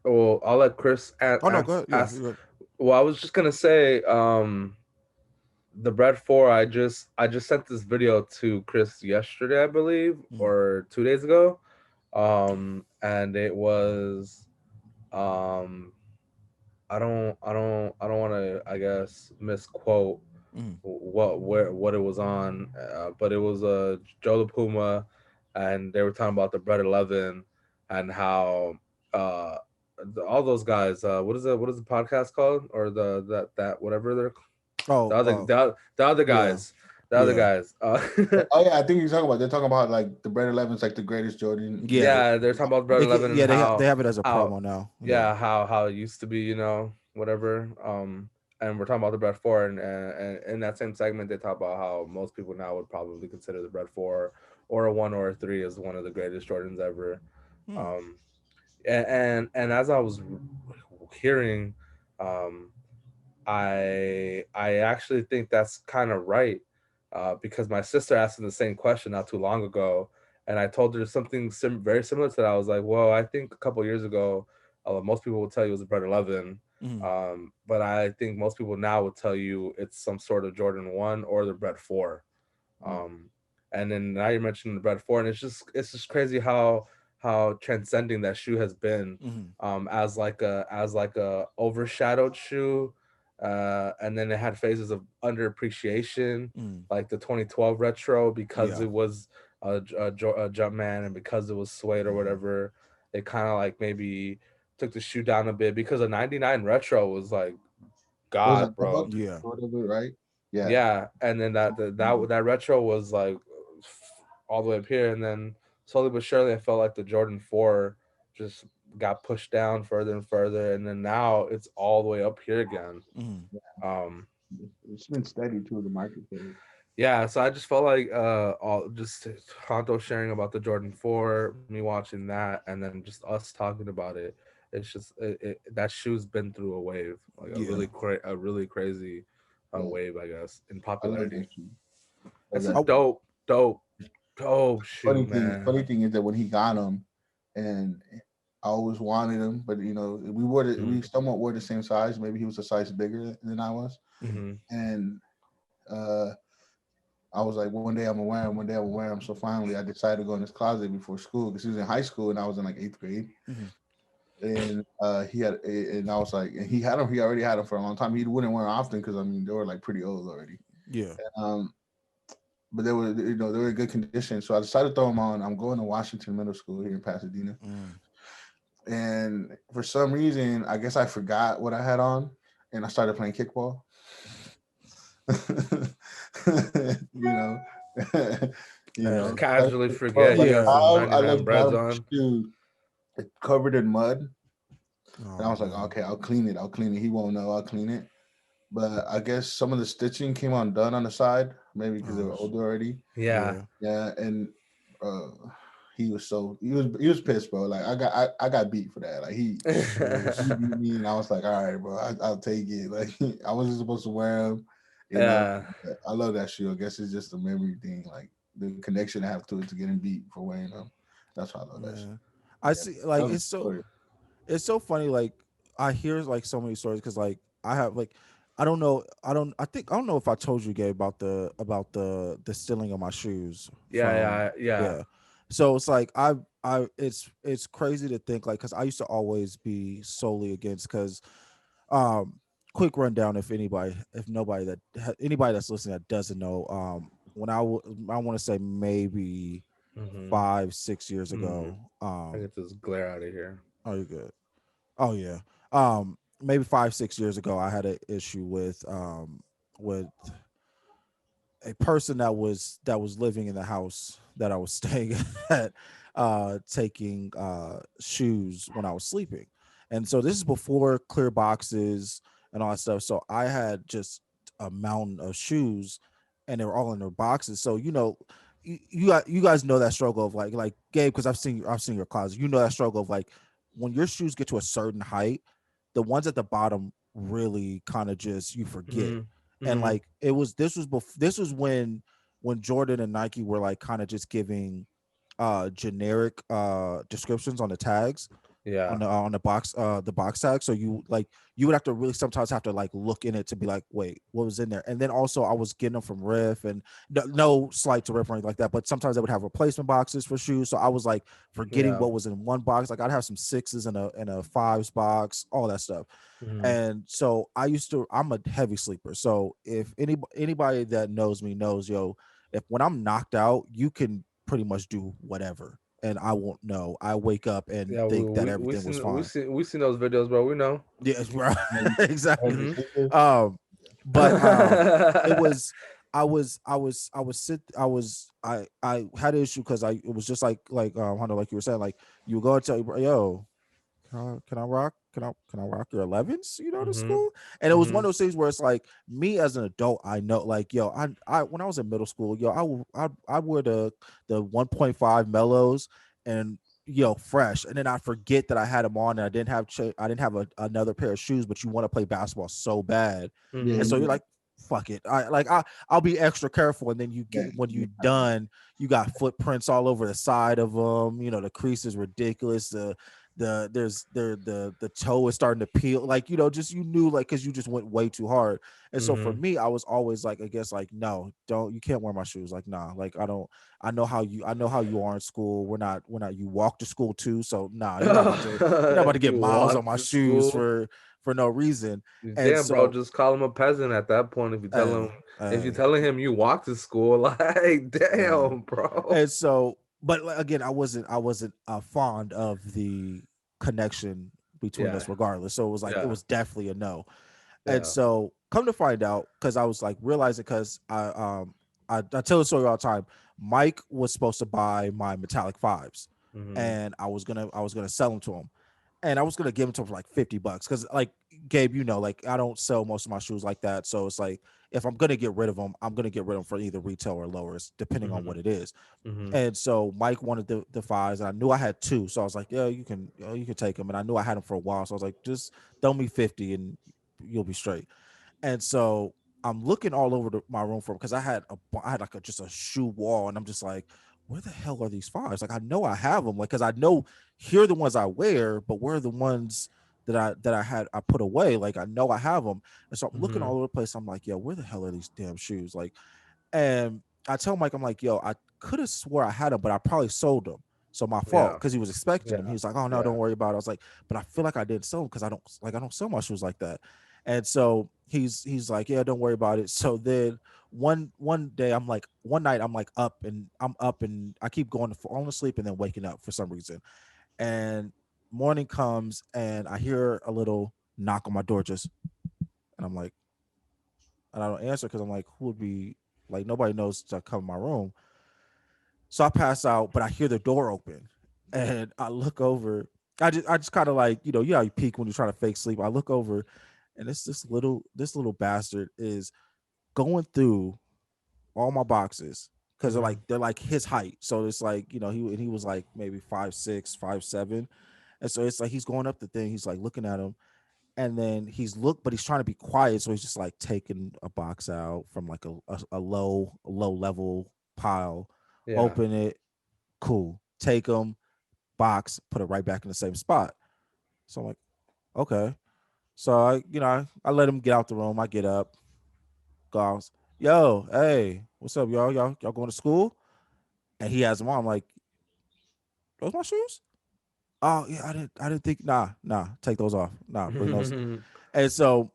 well, I'll let Chris
Oh no, go ahead. Yeah,
ask.
you're good.
Well, I was just gonna say, the bread four. I just sent this video to Chris yesterday, I believe,
Mhm.
or 2 days ago. And it was, um, I don't want to, I guess, misquote
Mhm.
what it was on, but it was Joe the Puma, and they were talking about the Bread 11 and how uh all those guys, what is the podcast called, or that whatever they're,
Oh,
the other
yeah,
guys, the other
yeah,
guys.
Oh yeah, I think they're talking about like the Bread 11's like the greatest Jordan.
yeah.
Yeah, they're talking about Bread 11 and
Yeah, they
how
have it as a
how
promo now. Yeah.
yeah, how it used to be, whatever. And we're talking about the Bread Four, and in that same segment, they talk about how most people now would probably consider the Bread Four or a one or a three as one of the greatest Jordans ever.
Hmm.
Um, and as I was hearing, um, I actually think that's kind of right, because my sister asked me the same question not too long ago, and I told her something very similar to that. I was like, well, I think a couple years ago, most people would tell you it was a Bread 11,
Mhm.
but I think most people now would tell you it's some sort of Jordan 1 or the Bread 4.
Mm.
Um, and then now you're mentioning the Bread 4, and it's just crazy how transcending that shoe has been,
Mhm.
as like a overshadowed shoe, and then it had phases of underappreciation,
Mhm.
like the 2012 retro, because
Yeah.
it was a Jumpman, and because it was suede or
Mhm.
whatever. it kind of like maybe took the shoe down a bit because a 99 retro was like
It was a
God, bro.
dog,
Yeah.
sort of it, right? Yeah.
Yeah, and then that retro was like all the way up here, and then slowly but surely, I felt like the Jordan 4 just got pushed down further and further, and then now it's all the way up here again.
Mhm.
Um,
It's been steady too, the marketplace.
yeah, so I just felt like all just Honto sharing about the Jordan 4, me watching that, and then just us talking about it. It's just that shoe's been through a wave, like
Yeah.
a really crazy
Yeah,
wave, I guess, in
I love
popularity.
that shoe. Love
It's a
that.
I,
dope shoe,
Funny
man.
thing is that when he got them, and I always wanted them, but you know, we
Mm-hmm.
somewhat wore the same size. Maybe he was a size bigger than I was,
Mm-hmm.
and uh, I was like, one day I'm gonna wear them. One day I'm gonna wear them. So finally, I decided to go in his closet before school because he was in high school and I was in like eighth grade.
mhm.
And and I was like, and he had them. He already had them for a long time. He wouldn't wear them often because I mean they were like pretty old already.
Yeah.
But they were, you know, they were in good condition. So I decided to throw them on. I'm going to Washington Middle School here in Pasadena,
Mm.
and for some reason, I guess I forgot what I had on, and I started playing kickball. you know, you
Just
know,
casually
but
forget you
like
got
Yeah.
some
I
99
left
breads
bottom of
on.
the shoe covered in mud, and I
Oh
was like,
man.
okay, I'll clean it. I'll clean it. He won't know. I'll clean it. But I guess some of the stitching came undone on the side, maybe because they
Oh
were older already.
Yeah.
yeah.
Yeah, and uh, he was pissed, bro. Like I got beat for that. Like he
Jeez.
beat me, and I was like, all right, bro, I'll take it. Like I wasn't supposed to wear them, you know.
Yeah.
But I love that shoe. I guess it's just a memory thing, like the connection I have to it to getting beat for wearing them. That's why I love that shoe.
Man. I
Yeah,
see
that
like
was a story.
it's so funny like I hear like so many stories cuz like I have like I don't know if I told you Gabe about the stealing of my shoes from
Yeah.
yeah. So it's like I it's crazy to think like cuz I used to always be solely against cuz um quick rundown if nobody anybody that's listening that doesn't know when I want to say maybe
Mm-hmm.
5 6 years
Mm-hmm.
ago
I get this glare out of here.
oh you good. Oh yeah. Maybe 5 6 years ago, I had an issue with a person that was living in the house that I was staying at, taking shoes when I was sleeping, and so this is before clear boxes and all that stuff. So I had just a mountain of shoes, and they were all in their boxes. So you know. You guys know that struggle of like Gabe because I've seen your closet. You know that struggle of like when your shoes get to a certain height, the ones at the bottom really kind of just you forget.
Mm-hmm.
And
Mm-hmm.
like this was when Jordan and Nike were like kind of just giving generic descriptions on the tags
Yeah.
on the box tag. So you would have to really sometimes have to like look in it to be like, wait, what was in there? And then also I was getting them from Riff and no slight to Riff or anything like that, but sometimes they would have replacement boxes for shoes. So I was like forgetting
Yeah.
what was in one box. Like I'd have some sixes and a fives box, all that stuff.
Mm-hmm.
And so I'm a heavy sleeper. So if anybody that knows me knows, yo, if when I'm knocked out, you can pretty much do whatever. And I won't know. I wake up and
Yeah,
think that everything was fine.
we seen those videos, bro. We know.
Yes, right.
Heavy,
Exactly.
heavy
Mm-hmm.
sleeper.
But it was I had an issue because it was just like Hunter, like you were saying, like you go and tell you, yo, can I rock your 11s, you know, to
Mm-hmm.
school? And it was
Mm-hmm.
one of those things where it's like me as an adult, I know, like, yo, I when I was in middle school, yo, I wear the 1.5 mellows and fresh, and then I forget that I had them on and I didn't have another pair of shoes, but you want to play basketball so bad,
Yeah,
and
Mm-hmm.
so you're like, fuck it, I'll be extra careful, and then you
yeah,
get when
yeah.
you done, you got footprints all over the side of them, the crease is ridiculous, the toe is starting to peel, like, just you knew, like, because you just went way too hard. And so for
Mm-hmm.
me, I was always like, I guess, like, no, don't, you can't wear my shoes, like, nah, like, I know how you are in school. We're not you walk to school too, so nah, you're not about to get
You
miles on
walk
my
to
shoes
school.
for no reason. And
Damn, bro,
so
just call him a peasant at that point. If you
hey,
telling him you walk to school, like,
hey.
damn, bro.
And so but like, again, I wasn't fond of the connection between
Yeah,
us, regardless. So it was like it
yeah,
was definitely a no. And
yeah.
so come to find out, because I was like realizing, because I tell the story all the time. Mike was supposed to buy my metallic fives,
Hmm.
and I was gonna sell them to him, and I was gonna give them to him for like $50, because like Gabe, like I don't sell most of my shoes like that, so it's like if I'm gonna get rid of them, I'm gonna get rid of them for either retail or lowers, depending on what
Hmm.
it is.
Hmm.
And so Mike wanted the fives, and I knew I had two, so I was like, yeah, you can take them, and I knew I had them for a while, so I was like, just throw me 50 and you'll be straight. And so I'm looking all over my room for, because I had like just a shoe wall, and I'm just like, where the hell are these fives? Like I know I have them, like because I know here are the ones I wear, but where are the ones that I put away? Like I know I have them, and so I'm looking
Hmm.
all over the place. I'm like, yo, where the hell are these damn shoes? Like, and I tell Mike, I'm like, yo, I could have swore I had them, but I probably sold them. So my fault,
Yeah,
because he was expecting them. He
yeah,
was like, "Oh no,
yeah.
don't worry about it." I was like, "But I feel like I didn't sell them, because I don't sell my shoes like that." And so he's like, "Yeah, don't worry about it." So then one day one night I'm up and I keep going to falling asleep and then waking up for some reason. And morning comes and I hear a little knock on my door, just, and I'm like, and I don't answer, because I'm like, who would be, like, nobody knows to come in my room. So I pass out, but I hear the door open, and I look over. I just kind of like, how you peek when you're trying to fake sleep. I look over, and it's this little bastard is going through all my boxes, because they're
Hmm.
like they're like his height. So it's like, he was like maybe 5'6", 5'7", and so it's like he's going up the thing. He's like looking at him, and then but he's trying to be quiet, so he's just like taking a box out from like a low level pile,
Yeah.
open it, cool, take them, box, put it right back in the same spot. So I'm like, okay. So I let him get out the room. I get up, goes, yo, hey, what's up, y'all? Y'all going to school? And he has them on. I'm like, those my shoes? Oh yeah, I didn't think. Nah, take those off. Nah, bring those. And so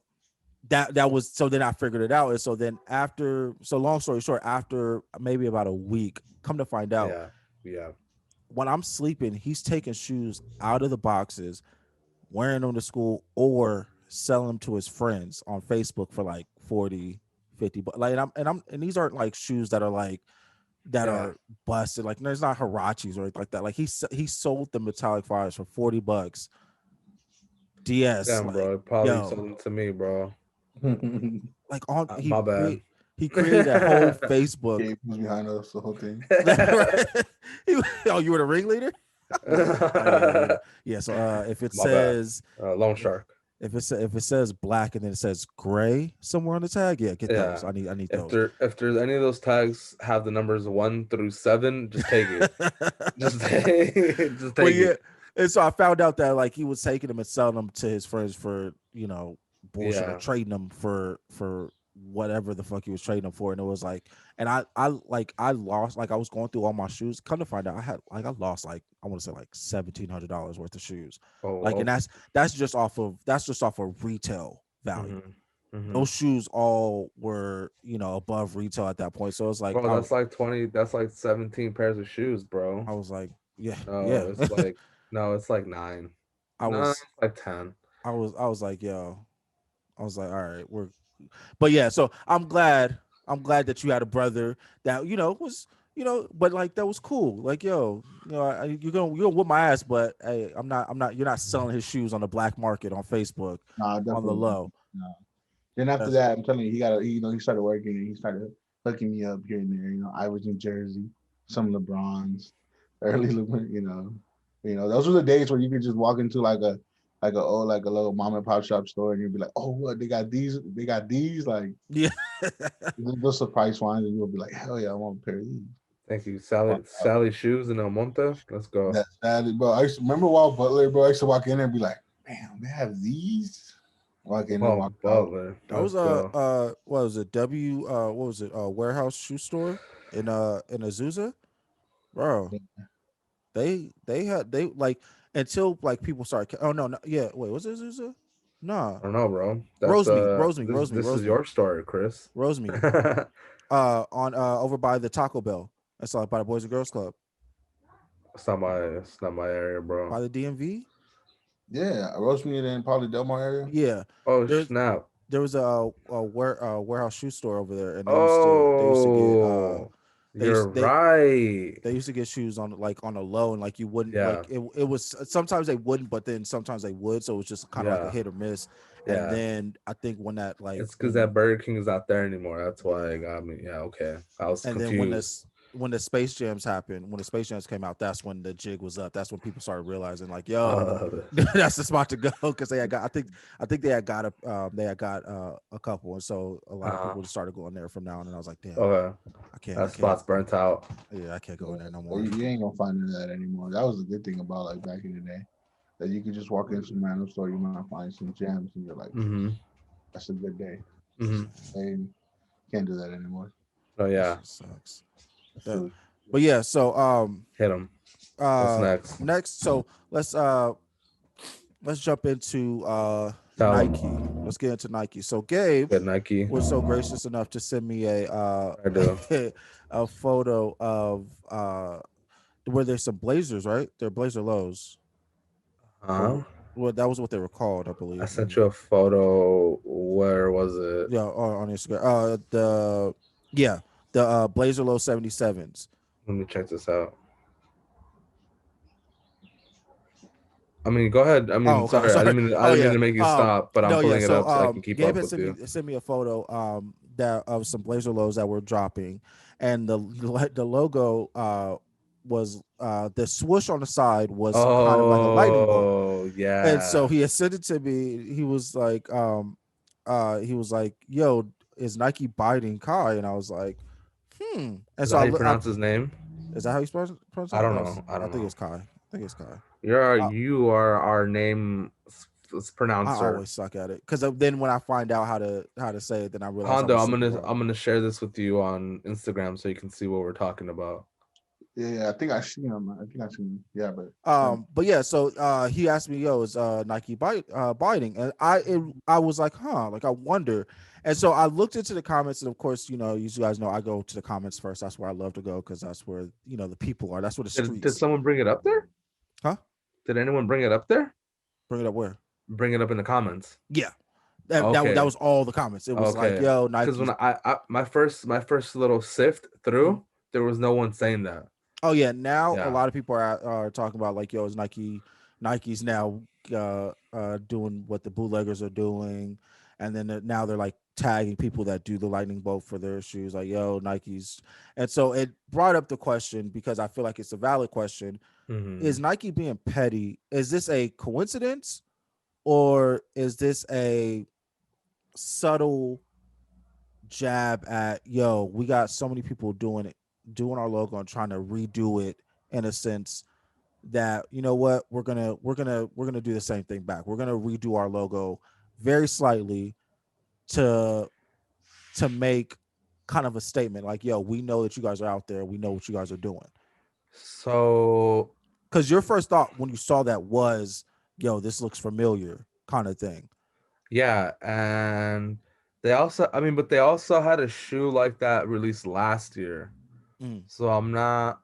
that was, so then I figured it out. And so then so long story short, after maybe about a week, come to find out,
Yeah, yeah,
when I'm sleeping, he's taking shoes out of the boxes, wearing them to school, or selling them to his friends on Facebook for like 40, 50 bucks. Like, and these aren't like shoes that are like, that
yeah.
are busted. Like, there's not Hirachis or anything like that. Like, he sold the metallic fires for 40 bucks. DS,
Damn,
like,
bro. Probably
yo,
sold them to me, bro.
like, on
My bad.
he created a whole Facebook.
Gabe was behind us the whole thing.
Right? Oh, you were the ringleader? Oh yeah. So if it
My bad.
says,
Loan shark.
if it says black and then it says gray somewhere on the tag, yeah, get those.
Yeah.
I need
If
those.
there's any of those tags have the numbers 1 through 7, just take it. Just just
Well,
take
yeah.
it.
And so I found out that like he was taking them and selling them to his friends for, bullshit, or
Yeah.
trading them for whatever the fuck he was trading them for. And it was like, and I lost, like, I was going through all my shoes. Come to find out, I lost, like, I want to say like $1,700 worth of shoes.
Oh,
Like, and
oh.
that's just off of retail value.
Mm-hmm. Mm-hmm.
Those shoes all were, above retail at that point. So it's like,
Bro, that's like 20. That's like 17 pairs of shoes, bro.
I was like, yeah,
No,
yeah.
it's like no, it's like 9.
I
No, it's
was
like 10.
I was like, yo, I was like, all right, but yeah, so I'm glad that you had a brother that, was, but like that was cool. Like, yo, you're gonna whip my ass, but hey, I'm not, you're not selling his shoes on the black market on Facebook
Nah,
on the
definitely not.
low.
No. Then after
That's
that, I'm telling you, he started working and he started hooking me up here and there. I was in Jersey, some LeBrons, early LeBron. Those were the days where you could just walk into like a little mom and pop shop store and you'd be like, oh, what they got these, like
yeah.
those surprise finds, and you'll be like, hell yeah, I want a pair of these.
Thank you, Sally. Sally Shoes in El Monte. Let's go.
That's sad, bro. I used to remember Walt Butler, bro. I used to walk in there and be like, damn, they have these. Walk in and
Well,
walk out.
Butler.
That was
Let's go.
what was it, what was it, warehouse shoe store in Azusa, bro. They like, until like people started, oh no, no, yeah, wait, was it Azusa? Nah.
I don't know, bro. That's
Rosemead, Rosemead, Rosemead,
this is
Rosemead,
your story, Chris.
Rosemead. On over by the Taco Bell. That's like by the Boys and Girls Club.
It's not my area, bro.
by the DMV.
Yeah, Rosemead and probably Delmar area.
Yeah,
Oh
there's
snap!
there was a warehouse shoe store over there, and they used to get
Oh,
they
you're
used they
right.
they used to get shoes on like on a low, and like you wouldn't
Yeah,
like it was sometimes they wouldn't, but then sometimes they would, so it was just kind of like a
yeah,
hit or miss. And
yeah.
then I think when that like
It's because that Burger King is not there anymore. That's why it got me. Yeah, okay. I was
and then when
confused.
this when the Space Jams happened, when the Space Jams came out, that's when the jig was up. That's when people started realizing like, yo,
Uh,
that's the spot to go, because they had got I think they had got a couple, and so a lot of
uh,
people just started going there from now on. And I was like, damn,
okay.
I
That
can't,
spot's burnt out.
yeah, I can't go in there no
Yeah,
more.
you ain't gonna find none of that anymore. That was the good thing about like back in the day, that you could just walk into some random store, you might find some gems, and you're like,
Mm-hmm.
that's a good day.
Mm-hmm.
And can't do that anymore.
Oh
That
yeah.
shit sucks.
So
But yeah, so
Hit him. What's
uh
next?
next, so let's jump into
Tell
Nike.
him.
Let's get into Nike. So Gabe
Good Nike.
was so gracious enough to send me
I do.
a photo of where there's some blazers, right? They're blazer lows.
Huh?
Well, that was what they were called, I
I
believe.
sent you a photo. Where was it?
Yeah, on Instagram. The blazer low 77s.
Let me check this out. I mean, go ahead. I
Oh,
mean,
okay.
sorry.
Sorry.
I
Oh
didn't mean
yeah.
to make you stop, but I'm
No, yeah.
pulling it
So
up so I can keep
Gabe
up
had
with you.
sent me a photo that of some blazer lows that were dropping, and the logo was the swoosh on the side was kind of like a lightning bolt.
Oh,
And so
yeah.
he had sent it to me. He was like, yo, is Nike biting Kai? And I was like, and
Is
so
that how you pronounce his name?
is that how you pronounce
I
it?
don't know. I
I
don't
think
know.
it's Kai. I think it's Kai. Uh,
You are our name
I
pronouncer.
always suck at it, because then when I find out how to say it, then I realize I'm
Hondo,
a super wrong.
I'm gonna share this with you on Instagram so you can see what we're talking about.
yeah, I think I seen him. I think I seen him. Yeah, but
But yeah, so he asked me, yo, is Nike biting? And I was like, huh, like I wonder. And so I looked into the comments, and of course, you guys know I go to the comments first. That's where I love to go, because that's where the people are. That's where the
Did
streets.
someone bring it up there?
Huh?
Did anyone bring it up there?
Bring it up where?
Bring it up in the comments.
Yeah. That
Okay.
was all the comments. It was like,
Okay.
yo,
Because
Nike's.
when my first little sift through, there was no one saying that.
Oh yeah, now a
Yeah.
lot of people are talking about like, yo, is Nike's now doing what the bootleggers are doing, and then now they're like tagging people that do the lightning bolt for their shoes, like, yo, Nike's. And so it brought up the question, because I feel like it's a valid question:
Mm-hmm.
is Nike being petty? Is this a coincidence, or is this a subtle jab at, yo, we got so many people doing our logo and trying to redo it, in a sense that, you know what, we're gonna do the same thing back. We're gonna redo our logo very slightly to make kind of a statement, like, yo, we know that you guys are out there, we know what you guys are doing.
So
Because your first thought when you saw that was, yo, this looks familiar, kind of thing.
yeah, and but they also had a shoe like that released last year.
Mm.
So I'm not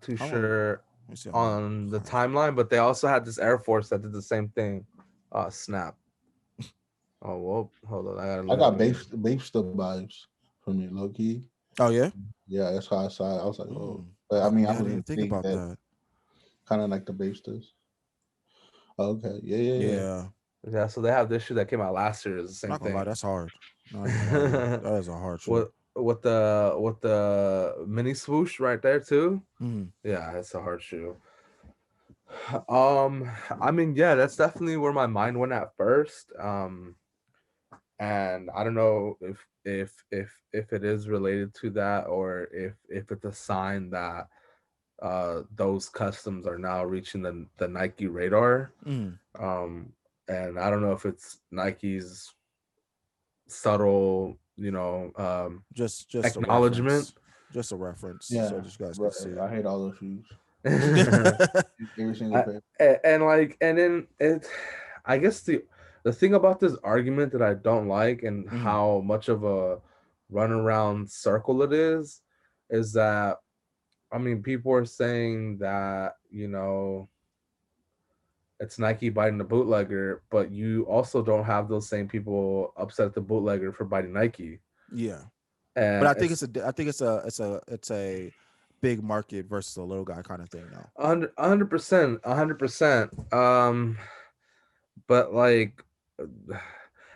too
How long?
sure
Let me see how long.
on the timeline, but they also had this Air Force that did the same thing. Snap. Oh, well, hold on. I gotta
I
look.
got Babester vibes from it, low key.
Oh yeah.
Yeah, that's how I saw it. I was like, oh,
Mm.
but I mean,
Yeah,
I
I
don't
didn't
even
even think
think
about
that
that.
kind of like the Babesters. Okay, yeah.
Yeah.
Yeah, so they have this shoe that came out last year. Is the
I'm
same
not gonna lie,
thing.
that's hard. No, I ain't gonna lie to you. That is a hard shoe.
With the mini swoosh right there too.
Mm.
Yeah, it's a hard shoe. I mean, yeah, that's definitely where my mind went at first. And I don't know if it is related to that, or if it's a sign that those customs are now reaching the Nike radar.
Mm.
And I don't know if it's Nike's subtle,
Just a
acknowledgement.
reference. Just a reference,
Yeah,
so that you guys can
right.
see.
I hate all those shoes.
and
Every single pair.
then I guess the thing about this argument that I don't like, and
Mhm.
how much of a runaround circle it is that I mean, people are saying that, it's Nike biting the bootlegger, but you also don't have those same people upset at the bootlegger for biting Nike.
Yeah, but
And
I think
it's
I think it's a big market versus a little guy kind of thing now.
100%, 100%. But like,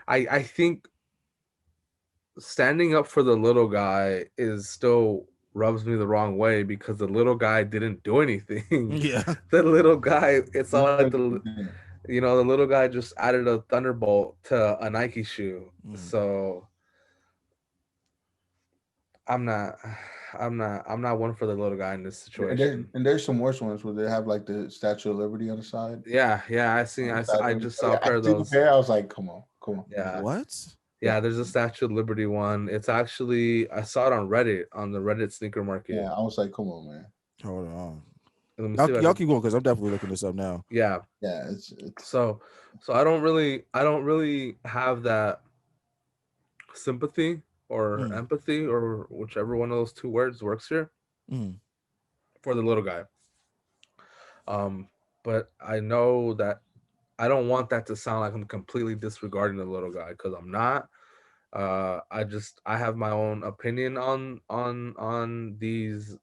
I think standing up for the little guy is still rubs me the wrong way because the little guy didn't do anything.
Yeah.
The little guy, it's
He
not like
really
the
didn't.
the little guy just added a thunderbolt to a Nike shoe.
Mm.
So I'm not, I'm not one for the little guy in this situation.
And there's some worse ones where they have like the Statue of Liberty on the side.
Yeah, yeah,
On the side
I
of
just
it.
saw a
Yeah, I
pair of
seen the
those.
pair. I was like, come on, come on.
Yeah,
What?
yeah.
Yeah,
There's a Statue of Liberty one. It's actually I saw it on Reddit on the Reddit sneaker market.
yeah. I was like, come on, man.
Hold on.
Let me see if I
Y'all
can.
keep going because I'm definitely looking this up now.
Yeah.
Yeah, it's
So I don't really have that sympathy or
Mm.
empathy or whichever one of those two words works here
Mm.
for the little guy. Um, but I know that I don't want that to sound like I'm completely disregarding the little guy because I'm not. I have my own opinion on these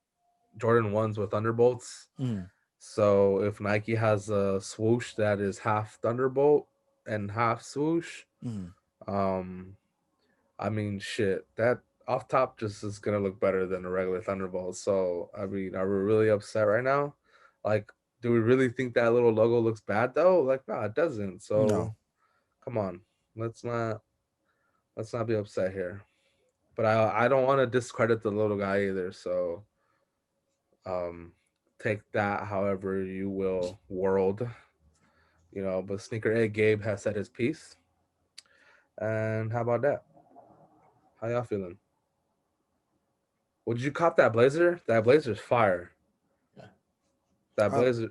Jordan ones with Thunderbolts.
Mm.
So if Nike has a swoosh that is half Thunderbolt and half swoosh,
Mm.
um, I mean, shit, that off top just is gonna look better than a regular Thunderbolt. So I mean, are we really upset right now? Like, do we really think that little logo looks bad though? Like, no, it doesn't.
No.
So come on, let's not let's not be upset here. But I don't want to discredit the little guy either. So um, take that however you will, world. But Sneaker Egg Gabe has said his piece. And how about that? How y'all feeling? Would you cop that blazer? That blazer's fire.
yeah.
That
I,
blazer,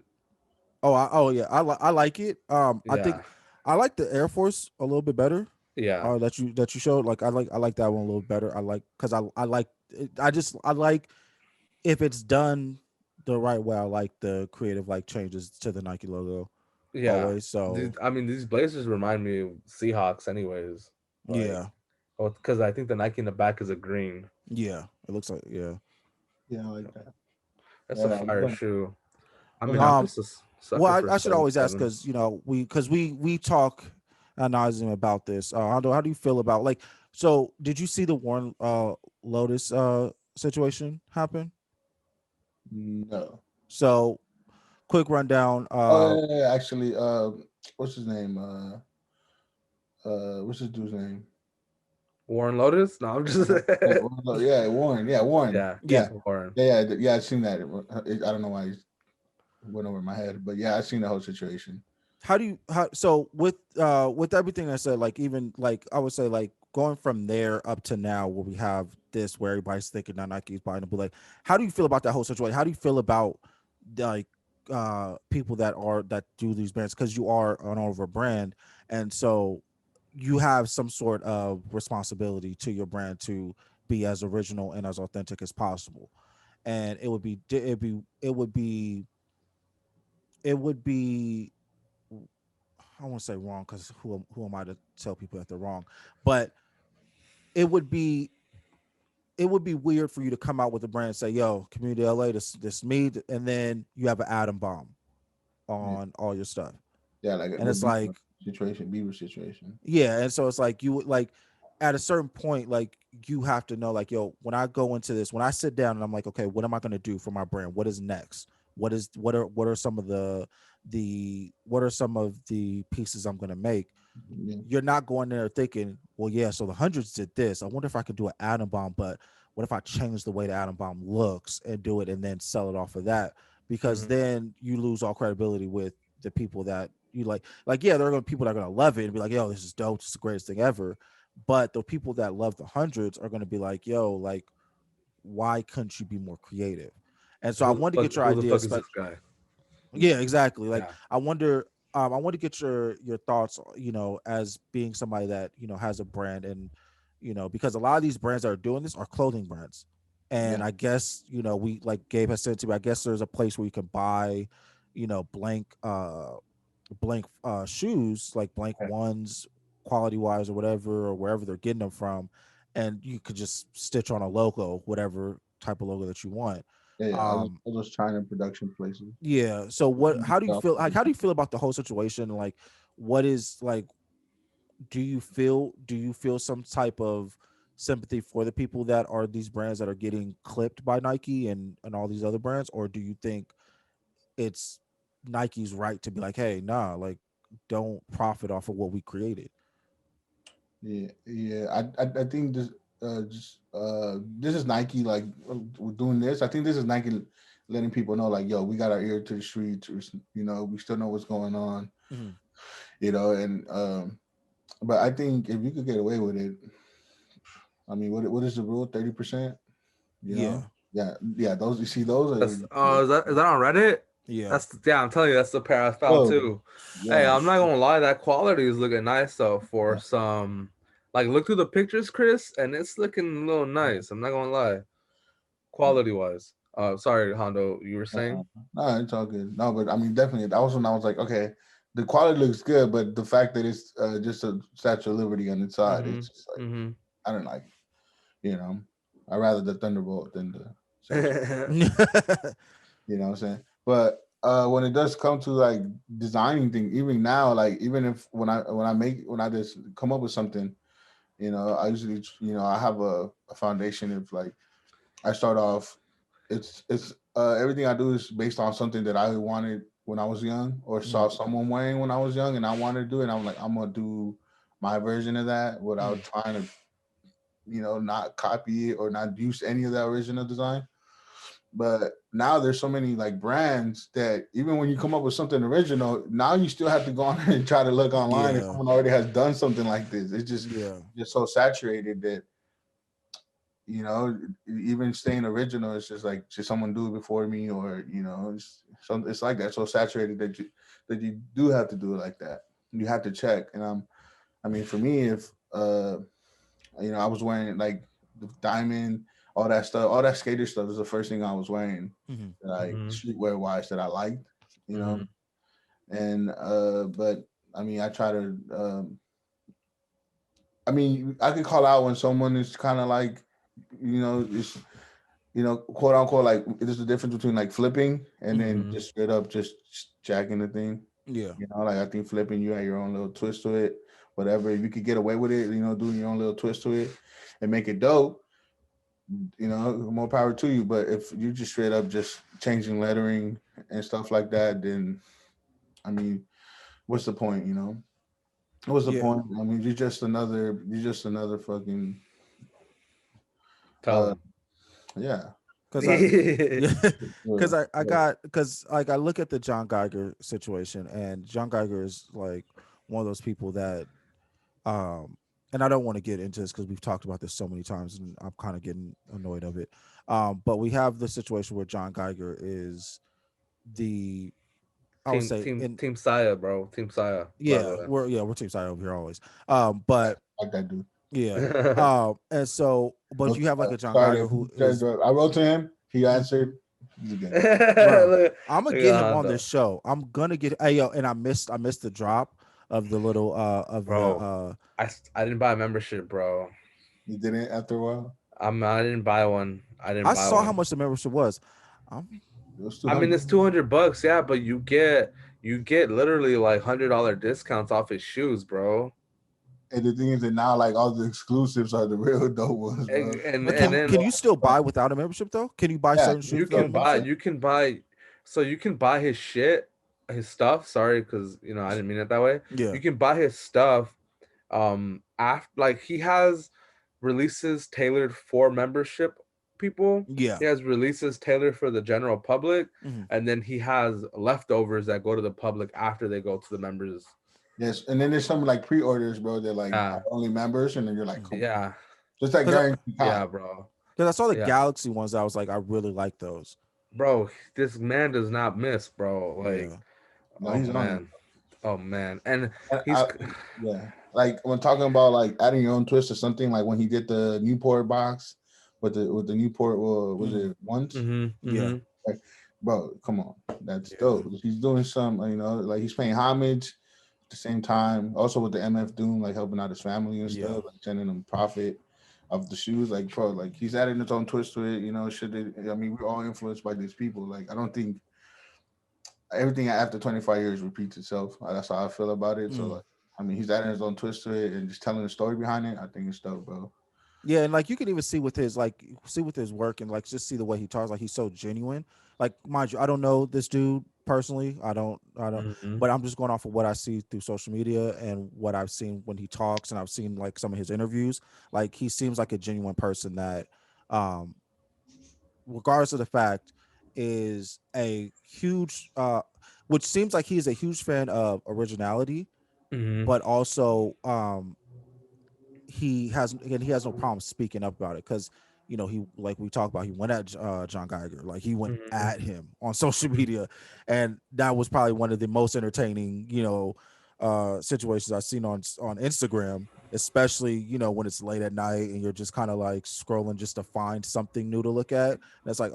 oh yeah. I like it. I think
yeah,
I like the Air Force a little bit better.
yeah,
That you showed. Like I like that one a little better. I like because I like I like if it's done the right way. I like the creative like changes to the Nike logo
yeah.
always. So
I mean, these blazers remind me of Seahawks, anyways. Like,
yeah,
oh, because I think the Nike in the back is a green.
yeah. It looks like yeah.
Yeah, I like that.
That's a
Yeah,
fire shoe. I
we're
mean,
gonna
I'm
Um.
just a
Well,
sucker for
I should always ask
7-7.
because we talk ad nauseam about this. How do you feel about like? So did you see the Warren Lotus situation happen?
no.
So quick rundown.
Oh yeah, actually, what's his name? What's this dude's name?
Warren Lotus? No, I'm just
Yeah, Warren. Yeah, Warren.
yeah,
Yeah,
Yeah.
Warren.
yeah. I seen that. I don't know why it went over my head, but yeah, I seen the whole situation.
How so with everything I said, like even like I would say like going from there up to now where we have this where everybody's thinking that Nike's buying the bootleg. How do you feel about that whole situation? How do you feel about like people that do these brands because you are an over brand and so you have some sort of responsibility to your brand to be as original and as authentic as possible. And it would be I won't say wrong because who am I to tell people that they're wrong? But it would be it would be weird for you to come out with a brand and say, "Yo, Community LA, this me," and then you have an atom bomb
Yeah,
on all your stuff,
yeah, like
and
with
it's like,
Bieber situation.
yeah, and so it's like you would like at a certain point, like you have to know, like, yo, when I go into this, when I sit down and I'm like, okay, what am I gonna do for my brand? What is next? What are some of the what are some of the pieces I'm gonna make?
Yeah,
You're not going there thinking, well, yeah, so the hundreds did this. I wonder if I could do an atom bomb, but what if I change the way the atom bomb looks and do it and then sell it off of that? Because
Hmm.
then you lose all credibility with the people that you like. Like, yeah, there are gonna be people that are gonna love it and be like, yo, this is dope, this is the greatest thing ever. But the people that love the hundreds are gonna be like, yo, like, why couldn't you be more creative? And so I wanted to get your
Who the fuck
ideas,
is this guy?
yeah, exactly. Like
Yeah.
I want to get your thoughts, as being somebody that, has a brand and because a lot of these brands that are doing this are clothing brands. And
Yeah.
I guess, we, like Gabe has said to me, I guess there's a place where you can buy, blank shoes, like blank
Yeah.
ones, quality wise or whatever, or wherever they're getting them from, and you could just stitch on a logo, whatever type of logo that you want.
Yeah.
um
All those China production places.
yeah, so how do you feel, like, how do you feel about the whole situation? Like, what is, like, do you feel some type of sympathy for the people that are these brands that are getting clipped by Nike and all these other brands, or do you think it's Nike's right to be like, hey, nah, like, don't profit off of what we created?
Yeah, yeah. I think this is Nike, like, we're doing this. I think this is Nike letting people know, like, yo, we got our ear to the streets, or, we still know what's going on,
Mhm.
and but I think if you could get away with it, I mean, what is the rule? 30%,
Yeah,
Yeah, yeah. Those, you see, those are,
That's is that on Reddit?
yeah,
Yeah, I'm telling you, that's the pair I found
oh,
too. Hey,
yeah,
I'm not gonna lie, that quality is looking nice though for some. Like, look through the pictures, Chris, and it's looking a little nice. I'm not gonna lie, quality wise. Sorry, Hondo, you were saying?
no, it's all good. No, but I mean, definitely, that was when I was like, okay, the quality looks good, but the fact that it's just a Statue of Liberty on the side,
Mm-hmm.
it's just like,
Mm-hmm.
I don't like, you know, I rather the Thunderbolt than the Statue. You know what I'm saying? But when it does come to like designing things, even now, like, even if when I just come up with something, I usually, I have a foundation of, like, I start off, it's everything I do is based on something that I wanted when I was young, or saw someone wearing when I was young, and I wanted to do it. I'm like, I'm gonna do my version of that without trying to, not copy it or not use any of the original design. But now there's so many, like, brands that even when you come up with something original, now you still have to go on and try to look online if
yeah,
someone already has done something like this. It's
yeah,
just so saturated that, even staying original, it's just like, should someone do it before me, or, it's like that, so saturated that you do have to do it like that. You have to check. And I mean, for me, if I was wearing, like, the diamond, all that stuff, all that skater stuff is the first thing I was wearing,
hmm
like,
Mm-hmm.
streetwear wise, that I liked, you
Mm-hmm.
know. And but I mean, I try to I mean, I could call out when someone is kind of like, it's, quote unquote, like, there's a difference between, like, flipping and then
Mm-hmm.
just straight up just jacking the thing.
yeah,
Like, I think flipping, you have your own little twist to it. Whatever, if you could get away with it, doing your own little twist to it and make it dope, more power to you. But if you just straight up just changing lettering and stuff like that, then I mean, what's the point? What's the
yeah.
point? I mean, you're just another fucking
Tell
uh
them.
yeah.
Because I, yeah,
Yeah.
because, like, I look at the John Geiger situation, and John Geiger is like one of those people that, um, and I don't want to get into this because we've talked about this so many times, and I'm kind of getting annoyed of it. But we have the situation where John Geiger is the, I would
team
say,
team
in,
team Saya, bro. Team Saya, by
yeah,
the
we're team side over here always. But
Like that dude.
yeah,
way.
and so, but
Oh,
you have like a John
sorry
Geiger who
to
is,
interrupt. I wrote to him. He answered. He's a good guy.
bro.
look,
I'm gonna
look
get
at
him on
Honda,
this show. I'm gonna get, hey, yo, and I missed the drop of the little of the
bro. I didn't buy a membership, bro.
He didn't after a while.
I didn't buy one. I didn't
I
buy
saw how
one.
much the membership was.
It was
I mean,
200.
it's $200, yeah, but you get literally like $100 discounts off his shoes, bro.
And the thing is that now, like, all the exclusives are the real dope ones,
And
bro.
and,
But
and
can
then
you still buy without a membership though? Can you buy
Yeah,
certain
you
shoes
you
without a
can buy
membership?
you can buy so you can buy his shit, his stuff. Sorry, because I didn't mean it that way.
Yeah,
You can buy his stuff after, like, he has releases tailored for membership people.
yeah,
He has releases tailored for the general public,
hmm
and then he has leftovers that go to the public after they go to the members.
yes. And then there's some, like, pre-orders, bro. They're like
Yeah,
only members, and then you're like, come on,
yeah,
just like
because
guaranteed
yeah,
time.
bro.
I saw the
Yeah,
Galaxy ones. I was like, I really like those.
bro. This man does not miss, bro. Like,
Yeah,
No,
oh
he's on it.
man, oh man, and
And
he's
yeah, like, when talking about, like, adding your own twist or something, like when he did the Newport box with the Newport. Was
Mhm.
it once?
Mm-hmm.
Yeah.
Mm-hmm.
Like, bro, come on, that's
Yeah.
dope. He's doing some, like he's paying homage at the same time. Also with the MF Doom, like helping out his family and
Yeah.
stuff, like sending him profit of the shoes. Like, bro, like he's adding his own twist to it. Should they? I mean, we're all influenced by these people. Like, I don't think everything after 25 years repeats itself. That's how I feel about it. So,
Mm.
like, I mean, he's adding his own twist to it and just telling the story behind it. I think it's dope, bro.
Yeah, and like you can even see with his work and like just see the way he talks, like he's so genuine. Like mind you, I don't know this dude personally. I don't
Mm-hmm.
but I'm just going off of what I see through social media and what I've seen when he talks and I've seen like some of his interviews. Like he seems like a genuine person that um regardless of the fact is a huge which seems like he is a huge fan of originality,
Mm-hmm.
but also he has no problem speaking up about it because he like we talked about he went at John Geiger, like he went
Mm-hmm.
at him on social media, and that was probably one of the most entertaining situations I've seen on Instagram, especially when it's late at night and you're just kind of like scrolling just to find something new to look at, and it's like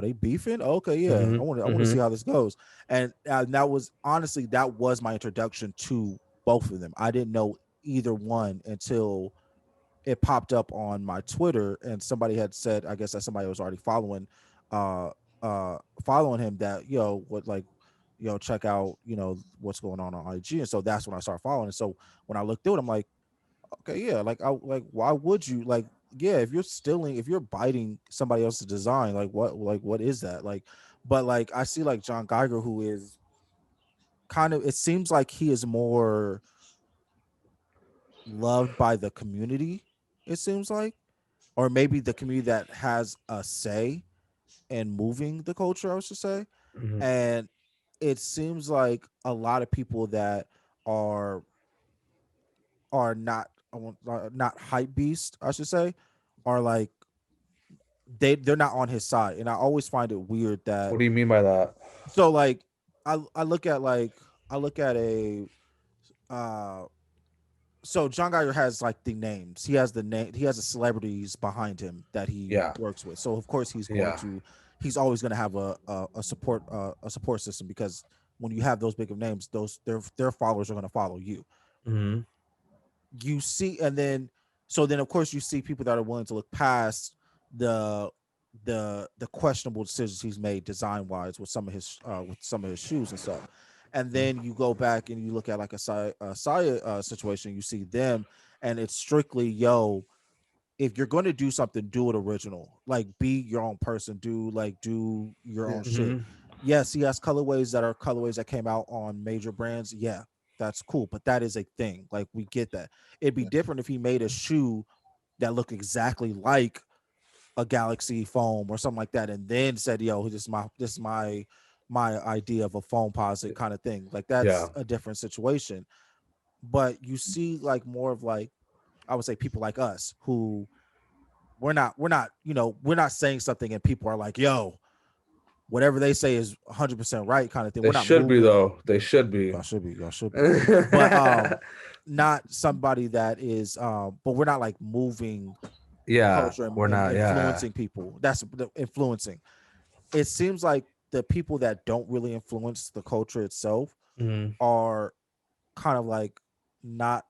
they beefing? Okay, yeah.
Mm-hmm.
I want to
Mm-hmm.
see how this goes. And that was honestly that was my introduction to both of them. I didn't know either one until it popped up on my Twitter, and somebody had said, I guess that somebody was already uh, following him that what like check out what's going on IG, and so that's when I started following. And so when I looked through it, I'm like, okay, yeah, like I like why would you like yeah, if you're biting somebody else's design, like what is that? Like but like I see like John Geiger who is kind of it seems like he is more loved by the community, it seems like. Or maybe the community that has a say in moving the culture, I should say.
Mm-hmm.
And it seems like a lot of people that are not not hype beast, I should say, are like they're not on his side. And I always find it weird that
What do you mean by that?
so like I look at a uh so John Geiger has like the names. He has the celebrities behind him that he
Yeah.
works with. So of course
Yeah.
he's always going to have a support system because when you have those big of names, those their followers are going to follow you.
Mm-hmm.
You see, and then so then of course you see people that are willing to look past the the questionable decisions he's made design wise with some of his shoes and stuff. And then you go back and you look at like Saya situation, you see them, and it's strictly if you're going to do something, do it original. Like be your own person. Do your
Yeah,
own shit.
Mm-hmm.
Yes, he has colorways that came out on major brands. Yeah, that's cool. But that is a thing. Like we get that. It'd be
yeah,
different if he made a shoe that looked exactly like a Galaxy foam or something like that, and then said, "Yo, this is my idea of a foam posit kind of thing." Like
Yeah.
that's a different situation. But you see, like more of like I would say people like us who we're not saying something and people are like, "Yo, whatever they say is 100% right," kind of thing.
They
We're not
should be
moving.
though. They should be.
Y'all should be, but not somebody that is but we're not like moving the
Yeah.
culture
We're
and
not. Yeah.
influencing people. That's the influencing. It seems like the people that don't really influence the culture itself
Mm-hmm.
are kind of like not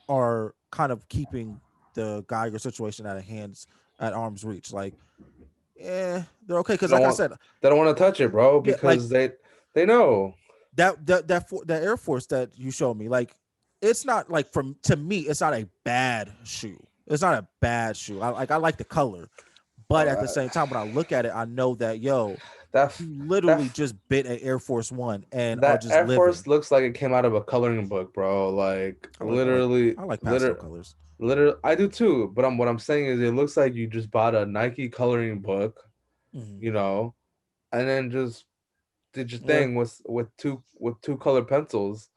are kind of keeping the Geiger situation at arm's reach. Like, they're okay
They
because,
don't
like I
want.
said,
They don't want to touch it, bro,
yeah, like
because they know.
that Air Force that you showed me, like, it's not like from to me, it's not a bad shoe. It's not a bad shoe. I like the color, but at the
Uh,
same time, when I look at it, I know that
that
he
that
literally just bit an Air Force One and are
that
just
Air
living.
Force looks like it came out of a coloring book, bro. Like literally,
I like pastel
literally,
colors.
literally. I do too. But what I'm saying is, it looks like you just bought a Nike coloring book,
Mhm.
you know, and then just did your
Yeah,
thing with two color pencils,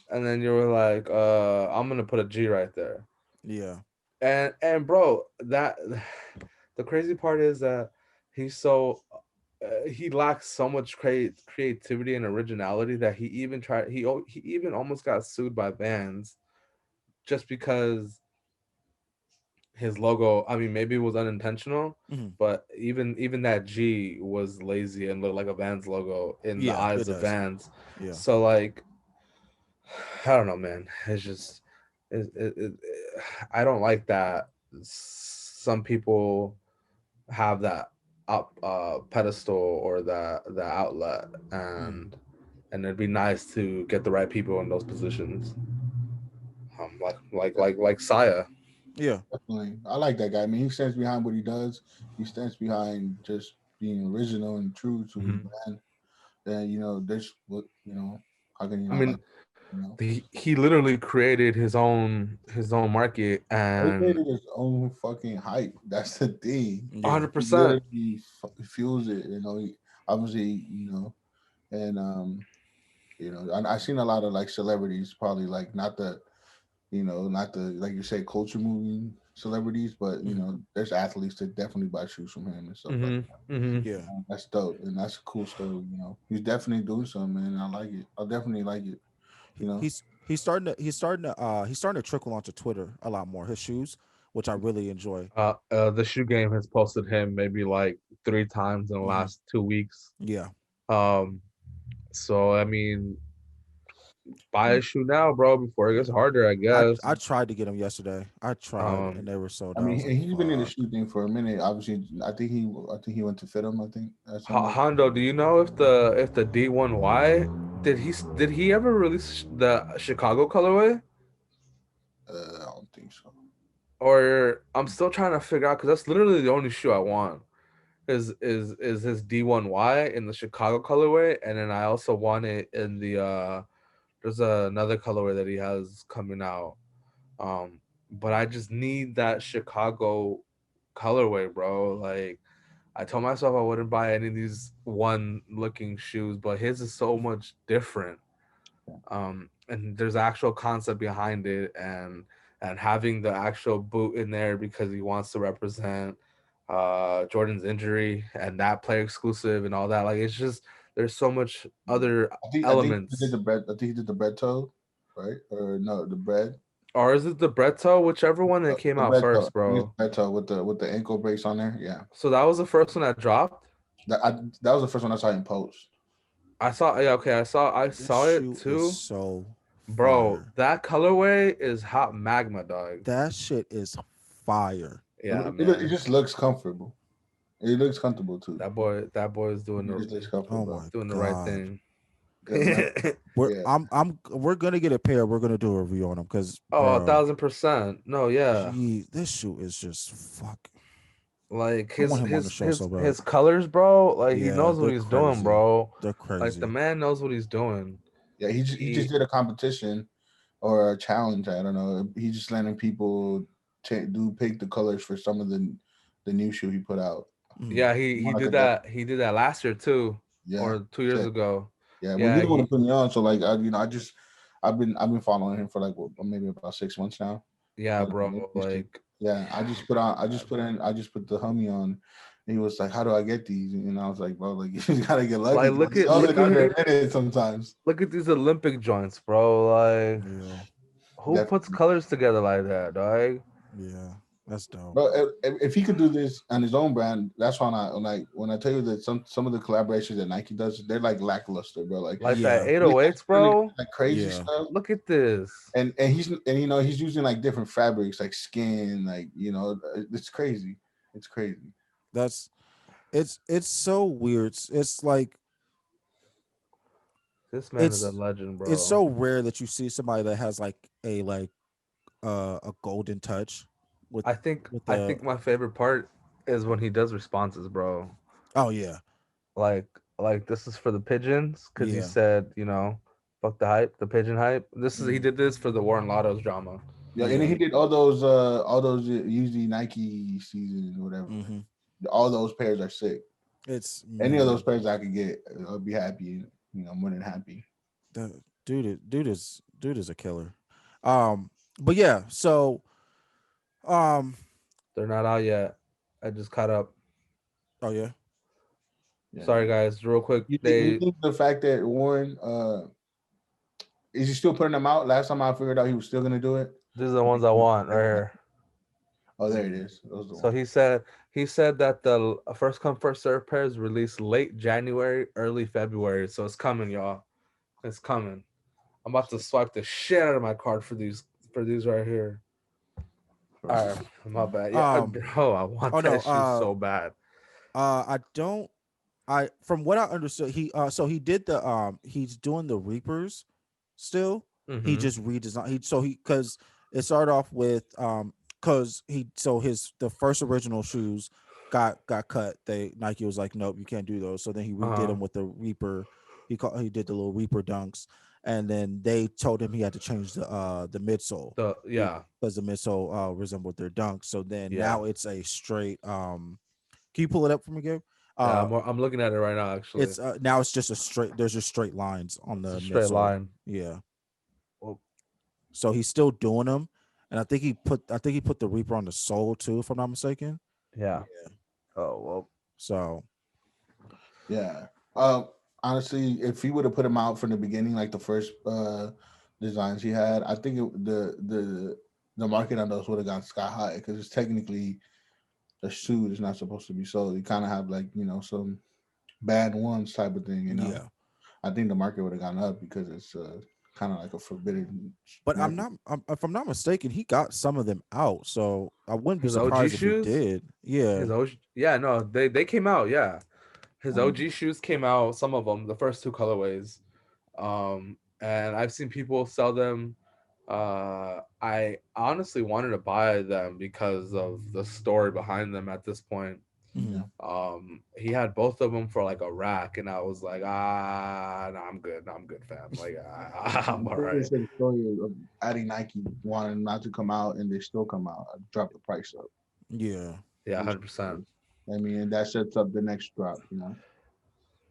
and then you were like, I'm gonna put a G right there.
yeah,
And bro, that the crazy part is that he's so he lacks so much creativity and originality that he even almost got sued by Vans just because his logo. I mean, maybe it was unintentional,
Mhm.
but even that G was lazy and looked like a Vans logo in the
Yeah, it
eyes of
does.
Vans.
Yeah.
So like, I don't know, man. It's just, it, I don't like that. Some people have that up pedestal or the outlet,
Mhm.
and it'd be nice to get the right people in those positions. Like Saya.
Yeah.
Definitely. I like that guy. I mean, he stands behind what he does. He stands behind just being original and true to his
Mhm.
brand. And there's what how can you
I
not
mean,
like you know?
he literally created his own market
He
and
created his own fucking hype. That's the thing.
Yeah.
100.
He
percent
literally fuels it. Obviously, and I seen a lot of like celebrities, probably like not the like you say culture moving celebrities, but
Mhm.
there's athletes that definitely buy shoes from him and stuff like
Mm-hmm. Mm-hmm.
Yeah.
that. That's dope, and that's a cool story. He's definitely doing something, man. I like it. I definitely like it.
He, he's starting to trickle onto Twitter a lot more. His shoes, which I really enjoy.
The shoe game has posted him maybe like 3 times in the
Hmm.
last 2 weeks.
Yeah.
Um, so I mean, buy a shoe now, bro, before it gets harder, I guess.
I tried to get them yesterday. I tried and
Um,
they were sold
I
out. I
mean,
was like,
and he's been in the
fuck.
shoe thing for a minute. Obviously, I think he went to fit him. I think or something like
Hondo, do you know if the D1Y did he ever release the Chicago colorway?
that. I don't think so.
Or I'm still trying to figure out because that's literally the only shoe I want. Is his D1Y in the Chicago colorway, and then I also want it in the there's another colorway that he has coming out. But I just need that Chicago colorway, bro. Like I told myself I wouldn't buy any of these one looking shoes, but his is so much different. And there's actual concept behind it, and having the actual boot in there because he wants to represent Jordan's injury and that player exclusive and all that. Like it's just there's so much other
I think he did
elements.
the bread. I think he did the bread toe, right? Or no, the bread.
Or is it the Bretto? Whichever one that came
The
out
bread toe.
first,
I think it's
bro.
the bread toe with the ankle brace on there. Yeah,
So that was the first one that dropped.
that was the first one I saw him post.
I saw, yeah, okay, I
This
saw it
shoe is
too.
so
Bro,
fire.
that colorway is hot magma, dog.
That shit is fire.
Yeah,
It
man.
just looks comfortable. It looks comfortable too.
That boy is
It just looks comfortable,
Oh
bro.
my
doing the right
god.
thing.
Yeah, man. Yeah.
We're gonna get a pair. We're gonna do a review on them because,
Oh, a
bro,
1000%. No, yeah.
gee, this shoe is just fuck.
Like
I want
his
him on the
his
show so
his
bad.
his colors, bro. Like he
Yeah,
knows what
they're
he's doing,
crazy.
bro.
They're
Like the
crazy.
man knows what he's doing.
Yeah, he just
He
did a competition or a challenge. I don't know. He just letting people pick the colors for some of the new shoe he put out.
Mm.
Yeah, he
I
did
could def-
that. He did that last year too,
yeah,
or 2 years
sick.
ago.
Yeah. Well, you're
Yeah,
the one who
he.
put me on, so like I've been following him for like maybe about 6 months now.
Yeah,
And
bro. Like,
yeah, I just put the homie on. And he was like, "How do I get these?" And I was like, "Bro, like you just gotta get lucky.
like
'Cause
look
It's
at
only
look at
under
him.
a minute sometimes."
Look at these Olympic joints, bro. Like,
Yeah,
who puts
Definitely.
colors together like that, dog?
yeah, that's dope.
But if he could do this on his own brand, that's why I like when I tell you that some of the collaborations that Nike does, they're like lackluster, bro. Like
Like that
Yeah,
when it comes
808s,
to doing
bro.
like crazy
yeah,
stuff,
Look at this.
and he's using like different fabrics, like skin, like it's crazy. It's crazy.
that's it's so weird. It's like
This man is a
it's
legend,
it's
bro.
so rare that you see somebody that has like a golden touch with
I think
with
I
the
think my favorite part is when he does responses, bro.
oh yeah,
Like like this is for the pigeons because he
yeah,
said, fuck the hype, the pigeon hype. This is he
mm,
did this for the Warren Lotto's drama.
Yeah, and then
yeah,
he did all those usually Nike seasons or whatever.
hmm,
All those pairs are sick.
it's
Any of those
man,
pairs I could get, I'll be happy. I'm more than happy.
the dude is a killer. Um, but yeah, so um,
They're not out yet. I just caught up.
oh yeah,
Yeah.
Sorry guys, real quick.
You
They
think the fact that Warren is he still putting them out? Last time I figured out he was still gonna do it.
these are the ones I want right here.
Oh, there it is. That was the
So
one.
he said that the first come first serve pairs released late January, early February. So it's coming, y'all. It's coming. I'm about to swipe the shit out of my card for these right here. All right, my bad. Yeah,
Um.
bro, I want
Oh no.
that shoe so bad.
I don't. I from what I understood, so he did the he's doing the Reapers still. He
Mm-hmm.
just redesigned. Because it started off with because his the first original shoes got cut. Nike was like, nope, you can't do those. So then he redid
Uh-huh.
them with the Reaper. He did the little Reaper dunks, and then they told him he had to change the midsole
Yeah,
because the midsole resembled their dunks. So then
yeah,
now it's a straight. Can you pull it up for me, Gabe?
yeah.
Uh,
I'm looking at it right now. Actually,
it's now it's just a straight. There's just straight lines on
it's a
the
straight
midsole.
line.
Yeah.
Well,
So he's still doing them, and I think he put the Reaper on the sole too, if I'm not mistaken.
yeah.
Yeah.
Oh well.
So
Yeah. Honestly, if he would have put him out from the beginning, like the first designs he had, I think the market on those would have gone sky high because it's technically a shoe that's not supposed to be sold. You kind of have like some bad ones type of thing.
yeah,
I think the market would have gone up because it's kind of like a forbidden
but
market.
if I'm not mistaken, he got some of them out. So I wouldn't be
His OG
surprised if he
shoes.
did. Yeah.
His OG. Yeah, no, they came out. Yeah, his
Um,
OG shoes came out. Some of them, the first two colorways. And I've seen people sell them. I honestly wanted to buy them because of the story behind them at this point.
Mhm.
yeah.
He had both of them for like a rack, and I was like, no, I'm good. No, I'm good, fam. Like, I'm
I
all
think they
right.
said the story of adding Nike wanting not to come out and they still come out, drop the price up.
Yeah.
Yeah,
Which
100%.
I mean, and that sets up the next drop.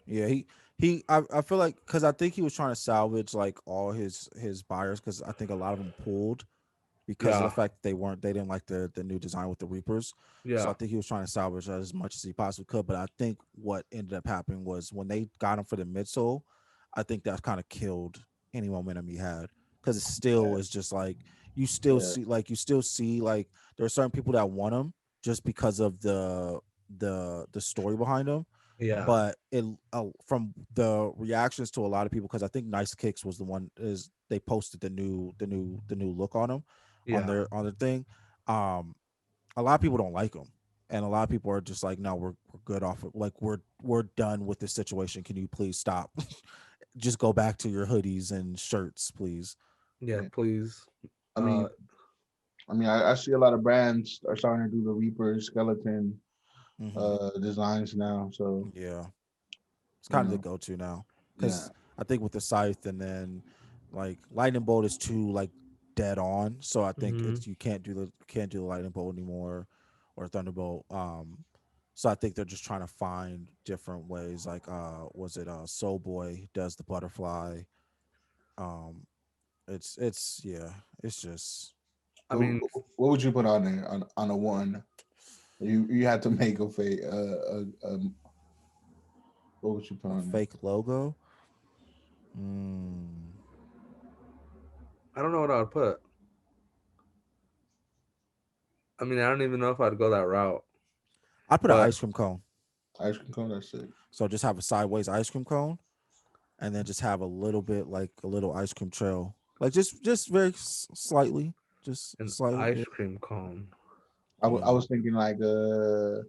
Yeah, I feel like because I think he was trying to salvage like all his buyers because I think a lot of them pulled because of the
Yeah,
fact that they didn't like the new design with the Reapers. So I
yeah,
think he was trying to salvage that as much as he possibly could. But I think what ended up happening was when they got him for the midsole, I think that kind of killed any momentum he had because it still
Yeah,
is just like
yeah,
you still see like there are certain people that want him just because of the story behind him,
yeah,
but from the reactions to a lot of people because I think Nice Kicks was the one is they posted the new look on him
yeah,
on their thing. Um, a lot of people don't like him, and a lot of people are just like, no, we're good off of like we're done with this situation. Can you please stop? Just go back to your hoodies and shirts, please.
yeah.
yeah.
Please.
I
Uh,
mean, I see a lot of brands are starting to do the Reaper skeleton
Hmm.
designs now. So
Yeah, it's
you
kind of the
know,
go-to now
yeah,
because I think with the scythe and then like lightning bolt is too like dead on, so I think
hmm
it's you can't do the lightning bolt anymore or thunderbolt. So I think they're just trying to find different ways. Like was it Soul Boy does the butterfly? Um, it's yeah, it's just
I mean,
what would you put on there on a one? You had to make a fake. What would you put
a
on there?
fake logo. Mm.
I don't know what I would put. I mean, I don't even know if I'd go that route.
I put an
But
ice cream cone.
Ice cream cone. That's it.
So just have a sideways ice cream cone and then just have a little bit like a little ice cream trail, like just very slightly, just
an
slightly.
ice cream cone.
I
Yeah.
was thinking like a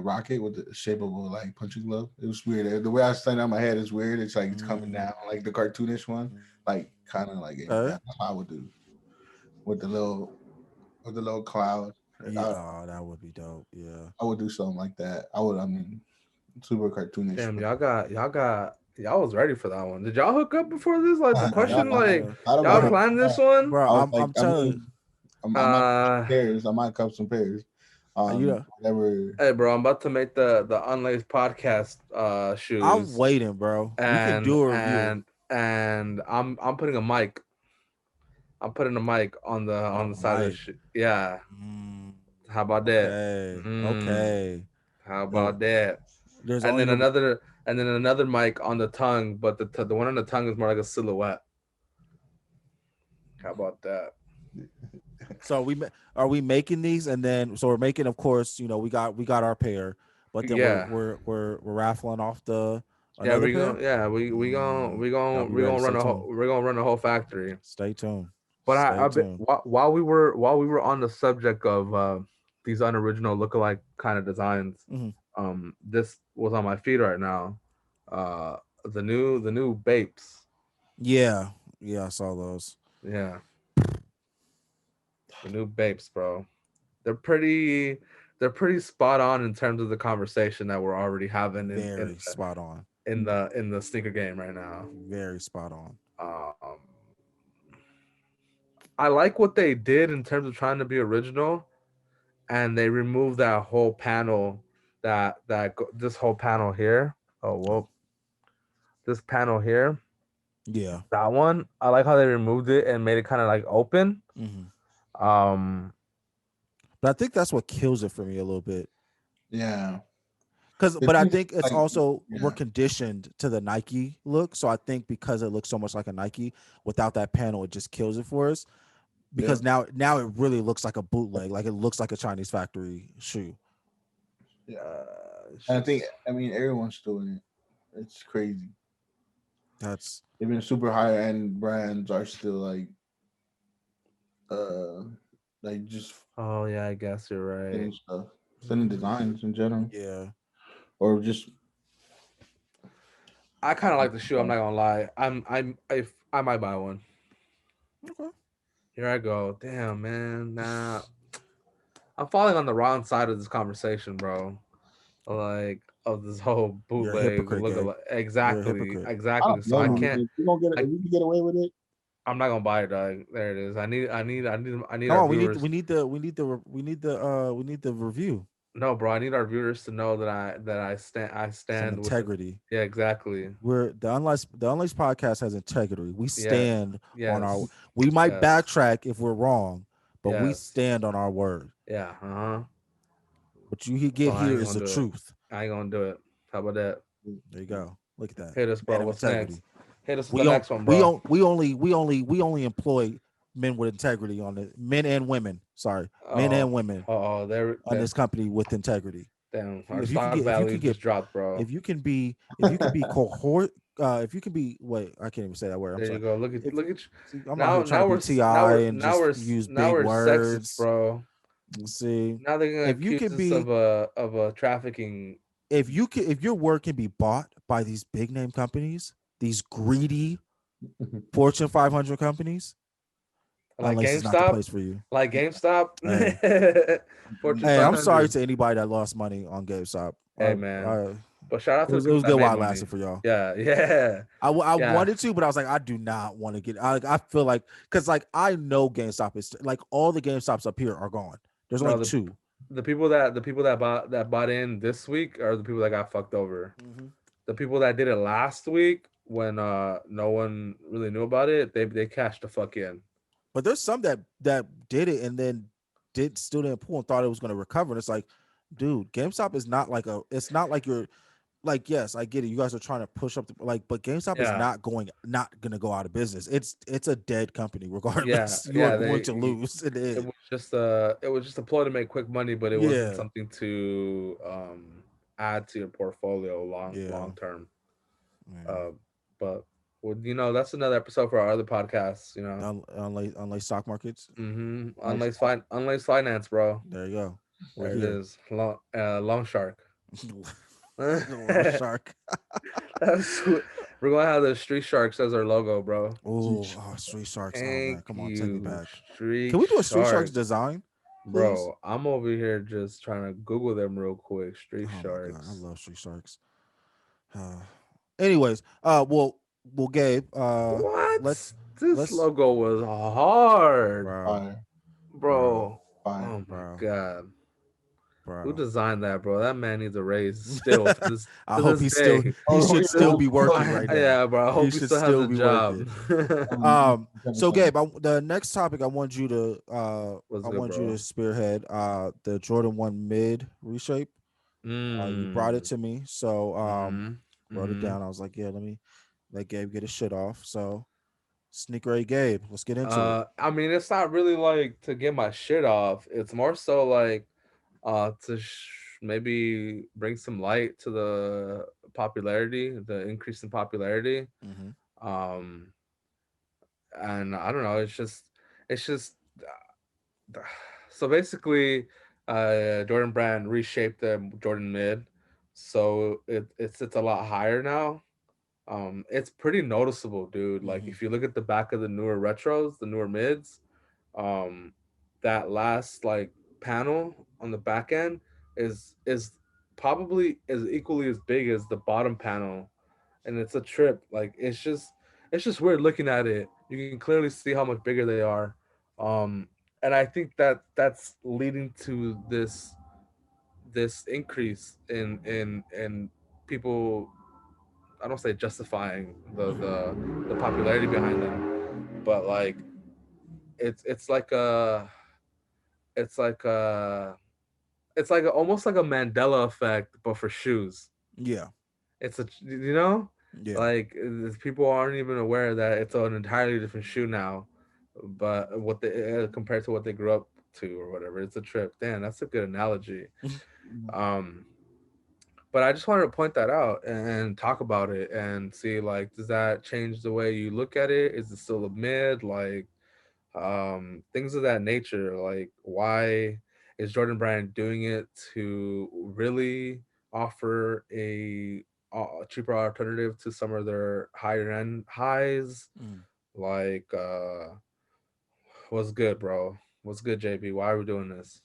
rocket with the shape of a like punching glove. It was weird. The way I stand on my head is weird. It's like it's coming
Mm,
down like the cartoonish one, like kind of like
okay.
that's how I would do with the little cloud.
Yeah.
I,
Oh, that would be dope. Yeah.
I would do something like that. I would. I mean, super cartoonish.
Damn,
But
y'all was ready for that one. Did y'all hook up before this? Like the
I,
question,
I,
like
Yeah.
thought
y'all
about it.
Bro,
planned this
Yeah.
one?
bro,
I was like,
I'm
I
telling
mean,
you,
I might cup some
Uh,
pairs. I might cup some pairs.
you know,
Whatever.
hey, bro, I'm about to make the Unlaced Podcast
I'm
shoes,
waiting, bro. We can
and
do a review.
and and I'm putting a mic. I'm putting a mic on
Oh,
the side of the
Mike.
shoe. Yeah,
Mm,
how about that?
okay.
Mm,
Okay.
how
Yo,
about that?
there's
And
only
then
gonna be
another mic on the tongue, but the one on the tongue is more like a silhouette. How about that?
So are we making these, and then so we're making, of course, we got our pair, but then we're
Yeah.
we're we're, we're raffling off the
Yeah,
another pair. Y'all be
we
ready.
gonna
Stay tuned.
run a whole factory.
Stay tuned.
But
Stay
I been,
tuned.
while we were on the subject of these unoriginal lookalike kind of designs,
Mhm.
this was on my feed right now. Uh, the new Bapes.
Yeah, yeah, I saw those.
Yeah, the new Bapes, bro. They're pretty they're pretty spot on in terms of the conversation that we're already having
Very spot on.
in the sneaker game right now.
Very spot on.
Um, I like what they did in terms of trying to be original, and they removed that whole panel this whole panel here. Oh
Oh,
well, this panel here,
yeah.
that one. I like how they removed it and made it kind of like open.
Hmm.
Um,
But I think that's what kills it for me a little bit.
Yeah.
But
It
I
seems
think it's
like
also we're
yeah,
conditioned to the Nike look. So I think because it looks so much like a Nike, without that panel, it just kills it for us.
yep.
Because now it really looks like a bootleg, like it looks like a Chinese factory shoe.
Yeah.
it's
And I think
just
everyone's doing it. It's crazy.
That's
Even super high end brands are still uh just
oh yeah, I guess you're right.
sending stuff, sending designs in general,
yeah.
or just
I kind of like the shoe. I'm not gonna lie. If I might buy one.
Okay.
Here I go. Damn man, nah. I'm falling on the wrong side of this conversation, bro. Like of this whole
You're a
bootleg
hypocrite,
look
Gabe.
alike.
You're a
Exactly,
hypocrite.
I
exactly.
don't
So I
blame them.
can't.
If you don't get
I
if you can get away with it,
I'm not gonna buy it, dog. There it is. I need
Come
our
on,
viewers.
we need the review.
No, bro. I need our viewers to know that I
Some
stand with the.
integrity.
Yeah, exactly.
We're the Unlaced podcast has integrity. We
Yes,
stand on our.
yes,
We might
yes,
backtrack if we're wrong, but we
yes.
stand on our word.
Yeah. Uh huh.
What you
So
get
I
here
ain't
is
gonna
the
do it.
truth.
I ain't gonna do it. How about that?
There you go. Look at that,
Hit us,
man
bro.
of
What's next?
integrity.
Hit us with the
We on
next one,
we
bro.
on we only employ men with integrity on it. Men and women. Sorry, men
Oh,
and women
there,
on this company with integrity.
damn. Our
If you can
stock
get if you
value
can get
just dropped, bro.
if you can be cohort if you can be wait, I can't even say that word. I'm
There you
sorry.
go.
If
Look at
see, I'm out here trying to be Ti and just use
now
big
we're sexist,
words.
bro.
See,
Now they're gonna
if you
accuse
can
us
be
of a trafficking.
if your work can be bought by these big name companies, these greedy Fortune 500 companies,
Like
Unlaced is not the
GameStop,
place for you.
like GameStop,
Hey,
Fortune
hey, I'm sorry
500.
to anybody that lost money on GameStop.
Hey man,
I
but shout out
it
to the
was it
people
was
that
good
made
while it
money.
lasted for y'all.
Yeah, yeah,
I
yeah.
wanted to, but I was like, I do not want to get. I feel like because like I know GameStop is like all the GameStops up here are gone. There's only
No,
two.
the people that bought in this week are the people that got fucked over.
Mm-hmm.
The people that did it last week when no one really knew about it, they cashed the fuck in.
But there's some that did it and then did still didn't pull and thought it was going to recover. And it's like, dude, GameStop is not like a. It's not like you're like yes, I get it. You guys are trying to push up the like, but GameStop is
Yeah,
not going to go out of business. It's a dead company
yeah,
regardless. You are
yeah.
going to lose in the
It
end.
was just a ploy to make quick money, but it wasn't
Yeah,
something to add to your portfolio
yeah,
long term.
yeah.
Uh, but well, that's another episode for our other podcasts.
Unless stock markets.
nice.
Unlaced finance, bro.
There you go. We're
There it
here.
is. Long shark.
Little
That's
shark.
we're gonna have the street sharks as our logo, bro.
Oh, street sharks. Oh man,
Thank
come on, take me
you,
back. Can
street
we do a street sharks
sharks,
design, please?
bro. I'm over here just trying to Google them real quick. Street
Oh my god, I
sharks.
love street sharks. Anyways, Gabe,
What?
let's
This
let's
logo was hard,
bro,
Fire,
bro,
bro.
fire.
Oh my
bro,
god. Who
bro.
designed that, bro? That man needs a raise still
I
to
hope
this day.
he
Oh,
should still be working
I,
right now.
yeah, bro. I
He
hope he
should
still has
still
a
be
job.
working. So Gabe, the next topic
What's
I
good,
want you
bro?
to spearhead the Jordan 1 mid reshape. You brought it
Mm.
to me, so
Mm-hmm.
wrote it
Mm-hmm.
down. I was like, yeah, let me let Gabe get his shit off. So Sneaker A Gabe, let's get into it.
I mean, it's not really like to get my shit off. It's more so like to maybe bring some light to the popularity, the increase in popularity.
Mm-hmm.
Um, and I don't know. It's just so basically, Jordan Brand reshaped the Jordan Mid, so it sits a lot higher now. It's pretty noticeable, dude. Like
Mm-hmm.
if you look at the back of the newer retros, the newer mids, um, that last like panel on the back end is probably is equally as big as the bottom panel, and it's a trip. Like it's just weird looking at it. You can clearly see how much bigger they are, um, and I think that that's leading to this increase in people. I don't say justifying the popularity behind them, but like it's like a it's like a it's like almost like a Mandela effect, but for shoes.
Yeah.
It's a you know,
Yeah.
like people aren't even aware that it's an entirely different shoe now, but what they compared to what they grew up to or whatever. It's a trip. Damn, that's a good analogy. Um, but I just wanted to point that out and talk about it and see like, does that change the way you look at it? Is it still a mid? Like, things of that nature. Like, why is Jordan Brand doing it to really offer a cheaper alternative to some of their higher end highs?
Mm.
Like, what's good, bro? What's good, JB? Why are we doing this?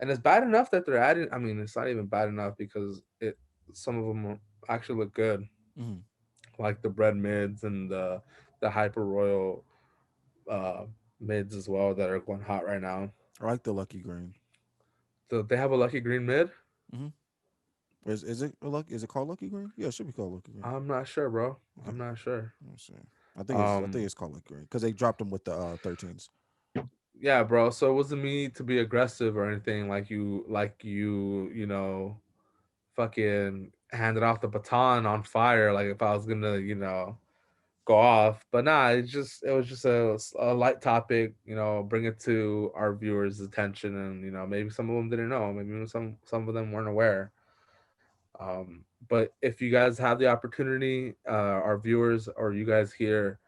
And it's bad enough that they're adding. I mean, it's not even bad enough because it some of them actually look good,
Mm-hmm.
like the bread mids and the hyper royal uh, mids as well that are going hot right now.
I like the Lucky Green.
So they have a lucky green mid.
Mm-hmm. Is it a lucky? Is it called Lucky Green? Yeah, it should be called Lucky Green.
I'm not sure, bro.
Okay,
I'm not sure.
let me see. I think
Um,
it's called Lucky Green because they dropped them with the 13s.
yeah, bro. So it wasn't me to be aggressive or anything you know, fucking handed off the baton on fire. Like if I was gonna, you know, go off. But nah, it was just a light topic, you know, bring it to our viewers' attention, and you know maybe some of them didn't know, maybe some of them weren't aware. But if you guys have the opportunity, our viewers or you guys here,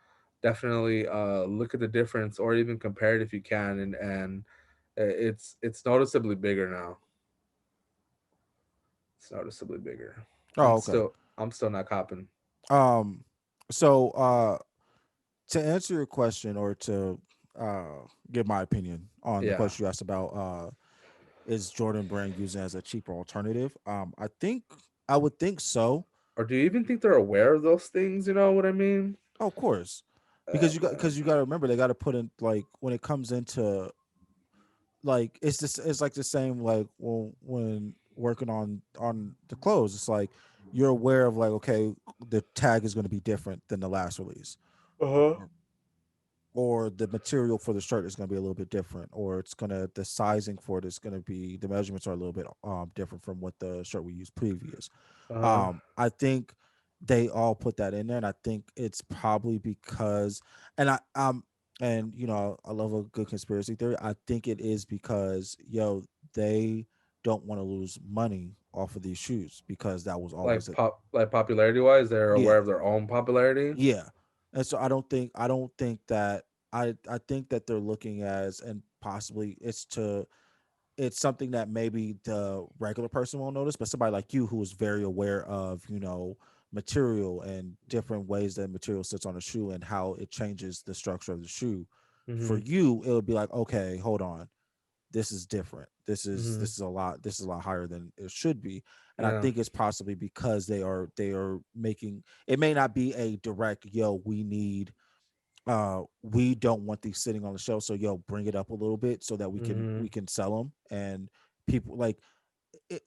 definitely look at the difference or even compare it if you can, and it's noticeably bigger now. It's noticeably bigger.
Oh, okay.
I'm still not copping.
Um, so to answer your question or to give my opinion on the
Yeah.
question you asked about is Jordan Brand using as a cheaper alternative? I would think so.
Or do you even think they're aware of those things? You know what I mean?
Oh, of course,
Man.
because you got to remember they got to put in like when it comes into like it's like the same like when working on the clothes. It's like you're aware of like okay the tag is going to be different than the last release
Uh huh.
or the material for the shirt is going to be a little bit different or it's going to the sizing for it is going to be the measurements are a little bit different from what the shirt we used previous.
Uh huh.
I think they all put that in there and I think it's probably because and and you know I love a good conspiracy theory. I think it is because they don't want to lose money off of these shoes because that was always a
Like popularity wise, they're
yeah.
aware of their own popularity.
Yeah. And so I don't think that I think that they're looking as and possibly it's something that maybe the regular person won't notice, but somebody like you who is very aware of, you know, material and different ways that material sits on a shoe and how it changes the structure of the shoe. For
Mm-hmm.
you, it would be like, okay, hold on, this is different.
Mm-hmm.
This is a lot higher than it should be. And I
Yeah.
think it's possibly because they are making it may not be a direct we don't want these sitting on the shelf so bring it up a little bit so that
Mm-hmm.
we can sell them and people like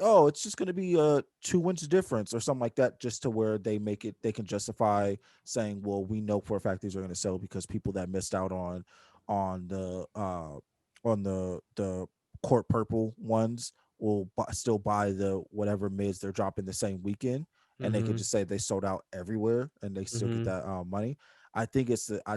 oh, it's just going to be a 2 inch difference or something like that, just to where they can justify saying, well, we know for a fact these are going to sell because people that missed out on the the court purple ones will still buy the whatever mids they're dropping the same weekend, and they could
Mm-hmm.
just say they sold out everywhere and they still get
Mm-hmm.
that money. I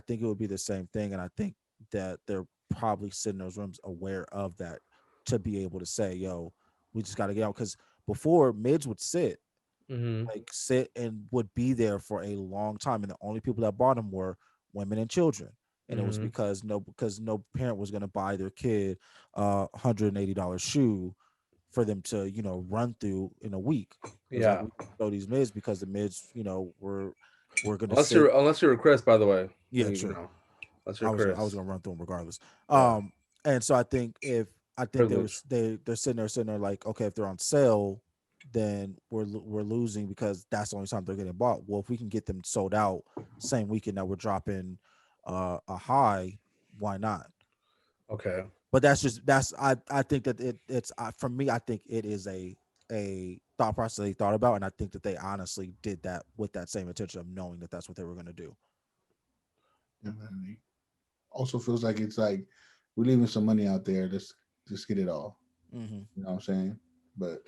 think it would be the same thing, and I think that they're probably sitting in those rooms aware of that to be able to say, "Yo, we just got to get out." Because before mids would
Mm-hmm.
sit and would be there for a long time, and the only people that bought them were women and children, and it was
Mm-hmm.
because no parent was going to buy their kid $180 shoe for them to run through in a week. It was like
Yeah.
we throw these mids because the mids were going to
Unless
sit.
you're Chris, by the way.
Yeah, true.
Unless you're
I was
Chris.
gonna run through them regardless.
Yeah.
And so I think
Privilege.
they're sitting there like, okay, if they're on sale, then we're losing because that's the only time they're getting bought. Well, if we can get them sold out same weekend that we're dropping a high, why not?
Okay.
But I think that it's for me. I think it is a thought process they thought about, and I think that they honestly did that with that same intention of knowing that that's what they were gonna do.
Definitely. Also feels like it's like we're leaving some money out there. Let's just get it all.
Mm-hmm.
You know what I'm saying? But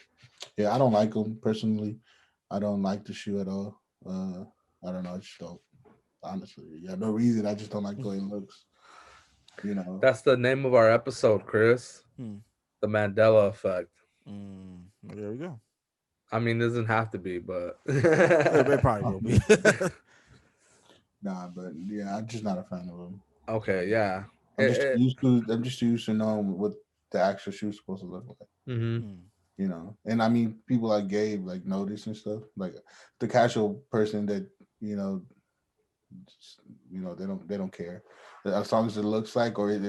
yeah, I don't like them personally. I don't like the shoe at all. I don't know. I just don't. Honestly, yeah, no reason. I just don't like the way it looks. You know.
That's the name of our episode, Chris.
Hmm.
The Mandela effect.
There we go.
I mean, it doesn't have to be, but
It probably will be.
Nah, but yeah, I'm just not a fan of them.
okay, yeah. It,
I'm just used to knowing what the actual shoe's supposed to look like.
mm-hmm.
Mm,
You know, and I mean, people like Gabe like notice and stuff. Like the casual person that you know, just, they don't care as long as it looks like or it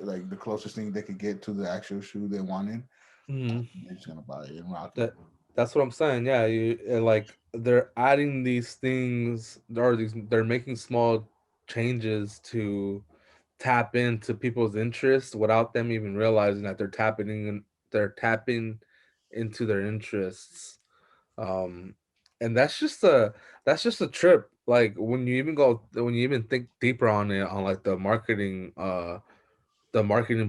like the closest thing they could get to the actual shoe they wanted.
Mm-hmm.
They're just gonna buy it and rock it.
That's what I'm saying. Yeah, like they're adding these things, or they're making small changes to tap into people's interests without them even realizing that they're tapping into their interests. Um, and that's just a trip. Like when you even think deeper on it, on like the marketing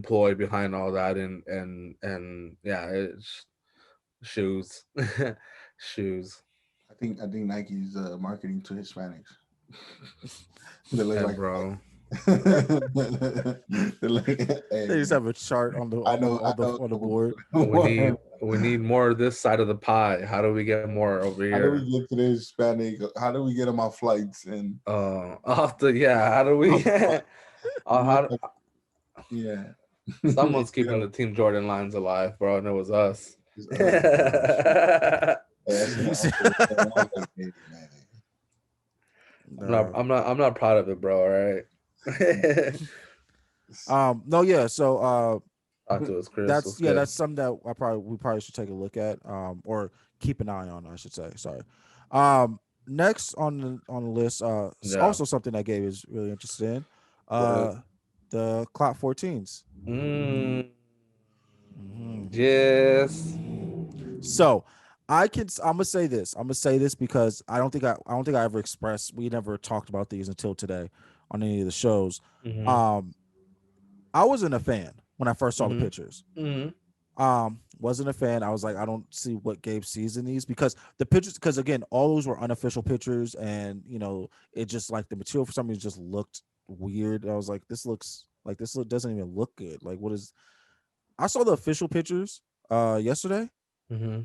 ploy behind all that, and yeah, it's shoes. Shoes.
I think Nike's marketing to Hispanics. They look
Yeah,
like
bro.
they look, hey,
they just
man,
have a chart on the
I
on the
know, I
on the
know.
on the board.
We need more of this side of the pie. How do we get more over
How do we
here?
get to the Hispanic? How do we get them on flights and
Off the yeah. How do we? How
yeah.
someone's
You
keeping
know,
the Team Jordan lines alive, bro, and it was us.
just us. Oh, shoot. Yeah, I seen an article with that, and I was like, hey, man.
Nah.
I'm not proud of it, bro. All right.
No, yeah. So
Talk to us, Chris. What's good?
that's something that we probably should take a look at, or keep an eye on, I should say. Sorry. Next on the list,
Yeah.
also something that Gabe is really interested in,
What is?
the Clot 14s.
Mm,
Mhm.
yes.
So I'm gonna say this. I'm gonna say this because I don't think I ever expressed. We never talked about these until today on any of the shows.
Mm-hmm.
Um, I wasn't a fan when I first saw the
Mm-hmm.
pictures.
Mm-hmm.
Wasn't a fan. I was like, I don't see what Gabe sees in these because the pictures, because again, all those were unofficial pictures, and it just like the material for some reason just looked weird. I was like, doesn't even look good. Like, what is? I saw the official pictures yesterday.
Mm-hmm.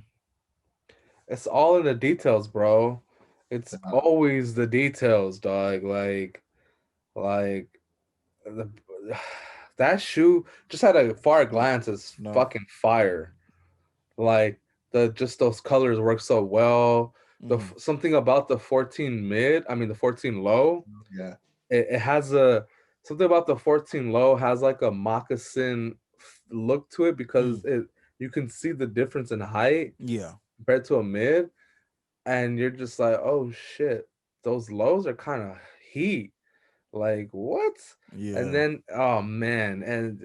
It's all in the details, bro. It's always the details, dog. Like the that shoe just at a far glance is
No.
fucking fire. Like the just those colors work so well.
Mhm.
Something about the 14 mid, I mean the 14 low,
Yeah.
it has a something about the 14 low has like a moccasin look to it because it you can see the difference in height
Yeah.
compared to a mid, and you're just like, oh shit, those lows are kind of heat. Like what? And
Yeah.
then oh man, and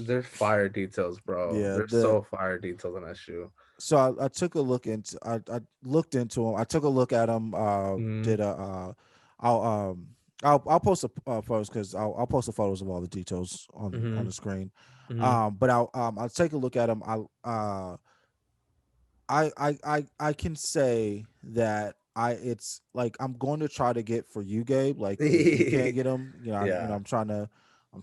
they're fire details, bro.
Yeah.
They're so fire details on that shoe.
So I took a look into I looked into them. I took a look at them.
Mm-hmm.
Did a I'll I'll post the photos because I'll post the photos of all the details on
Mm-hmm.
the screen.
Mm-hmm.
But I'll take a look at them. I can say that it's like I'm going to try to get for you, Gabe. Like if you can't get them,
Yeah.
I'm trying to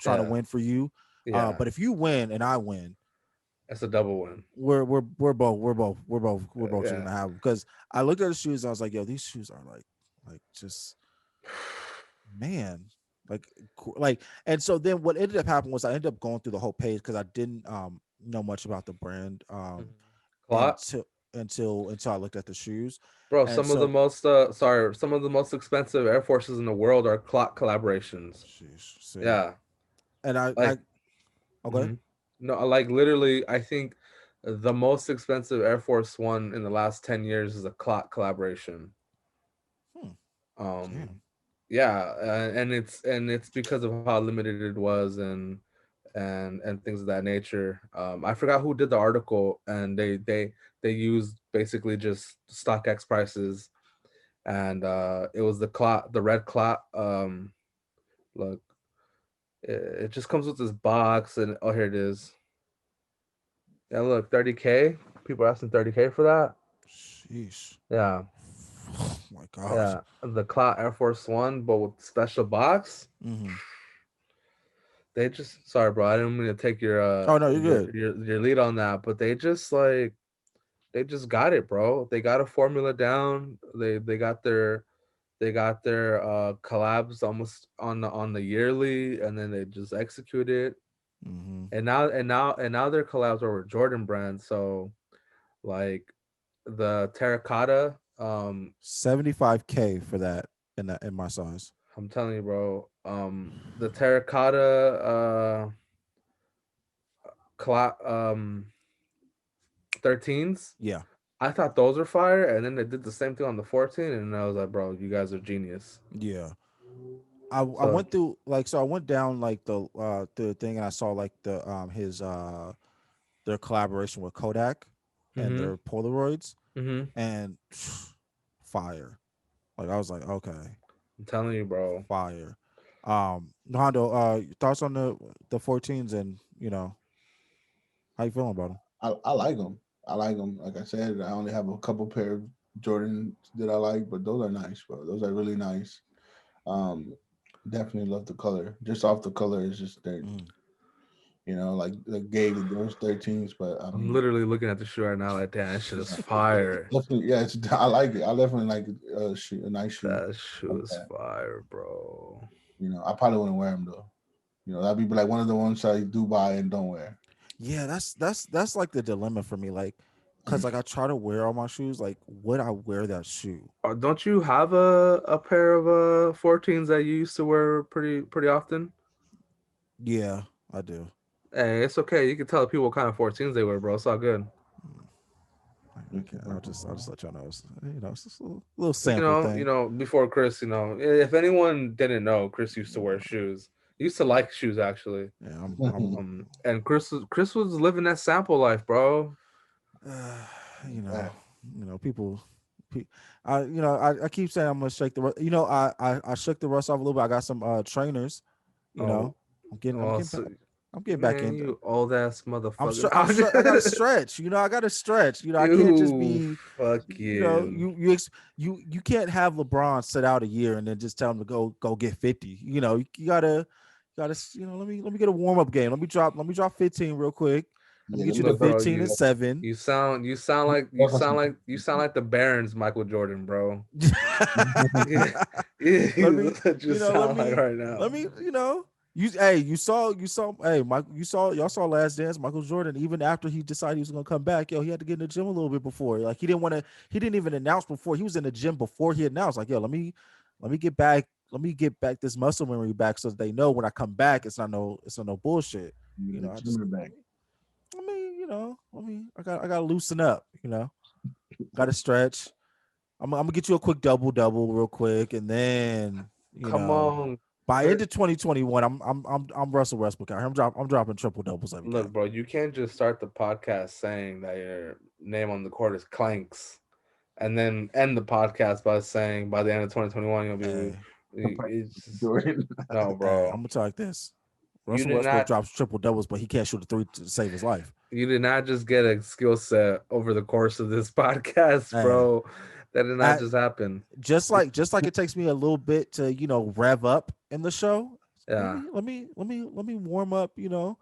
Yeah.
win for you.
Yeah.
But if you win and I win,
That's a double win.
we're both just
Yeah.
gonna have them. Because I looked at the shoes and I was like, yo, these shoes are like just man, like and so then what ended up happening was I ended up going through the whole page because I didn't know much about the brand
Mhm. Clot.
until until I looked at the shoes.
Bro,
And
some of the
so
most some of the most expensive Air Forces in the world are Clot collaborations.
sheesh, see.
Yeah.
And I
Like
okay.
mhm. No, like literally I think the most expensive Air Force One in the last 10 years is a Clot collaboration.
Hmm,
Um
damn.
yeah, and it's because of how limited it was and things of that nature. I forgot who did the article, and they used basically just StockX prices, and it was the red clot. Look, it just comes with this box, and oh, here it is. Yeah, look, 30K. People are asking 30K for that.
Sheesh.
Yeah,
Oh my gosh.
yeah, the Clot Air Force One, but with special box.
Mm-hmm.
They just sorry, bro. I didn't mean to take
Oh no, you're good.
your lead on that, but they just like they just got it, bro. They got a formula down. They got their collabs almost on the yearly, and then they just execute it.
Mm-hmm.
And now their collabs are with Jordan brand. So like the terracotta,
75K for that in my size.
I'm telling you, bro. The terracotta collab 13s.
Yeah.
I thought those were fire, and then they did the same thing on the 14, and I was like, bro, you guys are genius.
Yeah. I
So
went through like so I went down like the thing and I saw like his their collaboration with Kodak and
mm-hmm,
their Polaroids
mm-hmm.
and fire. Like I was like, okay,
I'm telling you, bro.
fire. Hondo, thoughts on the 14s and how you feeling about them?
I like them. I like them. Like I said, I only have a couple pair of Jordans that I like, but those are nice, bro. Those are really nice. Um, Definitely love the color. Just off the color is just there.
Mm.
Like Gabe, those 13s, but I
I'm
mean,
literally looking at the shoe right now, like, damn, that shit is
yeah,
fire.
definitely, yeah, I like it. I definitely like a shoe, a nice shoe
That shoe
like
is
that.
fire, bro.
I probably wouldn't wear them though. That'd be like one of the ones I do buy and don't wear.
Yeah, that's like the dilemma for me. Like, cause like I try to wear all my shoes. Like, would I wear that shoe?
Don't you have a pair of 14s that you used to wear pretty often?
Yeah, I do.
Hey, it's okay. You can tell people what kind of 14s they wear, bro. It's all good.
Mm. Okay, I'll just let y'all know. It's just a little
You
sample
know,
thing.
before Chris, if anyone didn't know, Chris used to wear shoes. He used to like shoes actually.
Yeah, I'm
And Chris was living that sample life, bro.
you know,
Yeah.
people. I keep saying I'm gonna shake the. I shook the rust off a little bit. I got some trainers. You
Oh,
know, I'm getting, I'm
oh,
getting,
so,
I'm getting back
man,
in.
you old ass motherfucker.
I gotta stretch. I gotta stretch. I can't just
You
be.
fucking.
You can't have LeBron sit out a year and then just tell him to go get 50. You gotta. Let me get a warm up game. Let me drop 15 real quick. Let me
Yeah,
get
let
you
me
to
Look, bro,
15 and
you
7.
you sound you sound like you
work on
sound
some
like you sound like the Barons, Michael Jordan, bro.
let me,
That's what you
let
sound like
me,
right now.
Mike, y'all saw Last Dance. Michael Jordan, even after he decided he was gonna come back, he had to get in the gym a little bit before. Like he didn't even announce before. He was in the gym before he announced. Like, let me get back this muscle memory back so that they know when I come back, it's not no bullshit.
the
I just,
gym back.
I gotta loosen up. Gotta stretch. I'm gonna get you a quick double real quick, and then
Come on,
by
Chris.
into 2021, I'm Russell Westbrook out here. I'm dropping triple doubles every
Look,
game.
bro, you can't just start the podcast saying that your name on the court is Clanks, and then end the podcast by saying by the end of 2021 you'll be.
Hey,
It's just,
Jordan.
no,
I'm
bro.
gonna tell you like this.
You
Russell
did
Westbrook
not.
drops triple doubles, but he can't shoot a three to save his life.
You did not just get a skill set over the course of this podcast,
Hey,
bro. That did not
I,
just happen.
just like it takes me a little bit to rev up in the show. Let
Yeah.
me warm up.
With the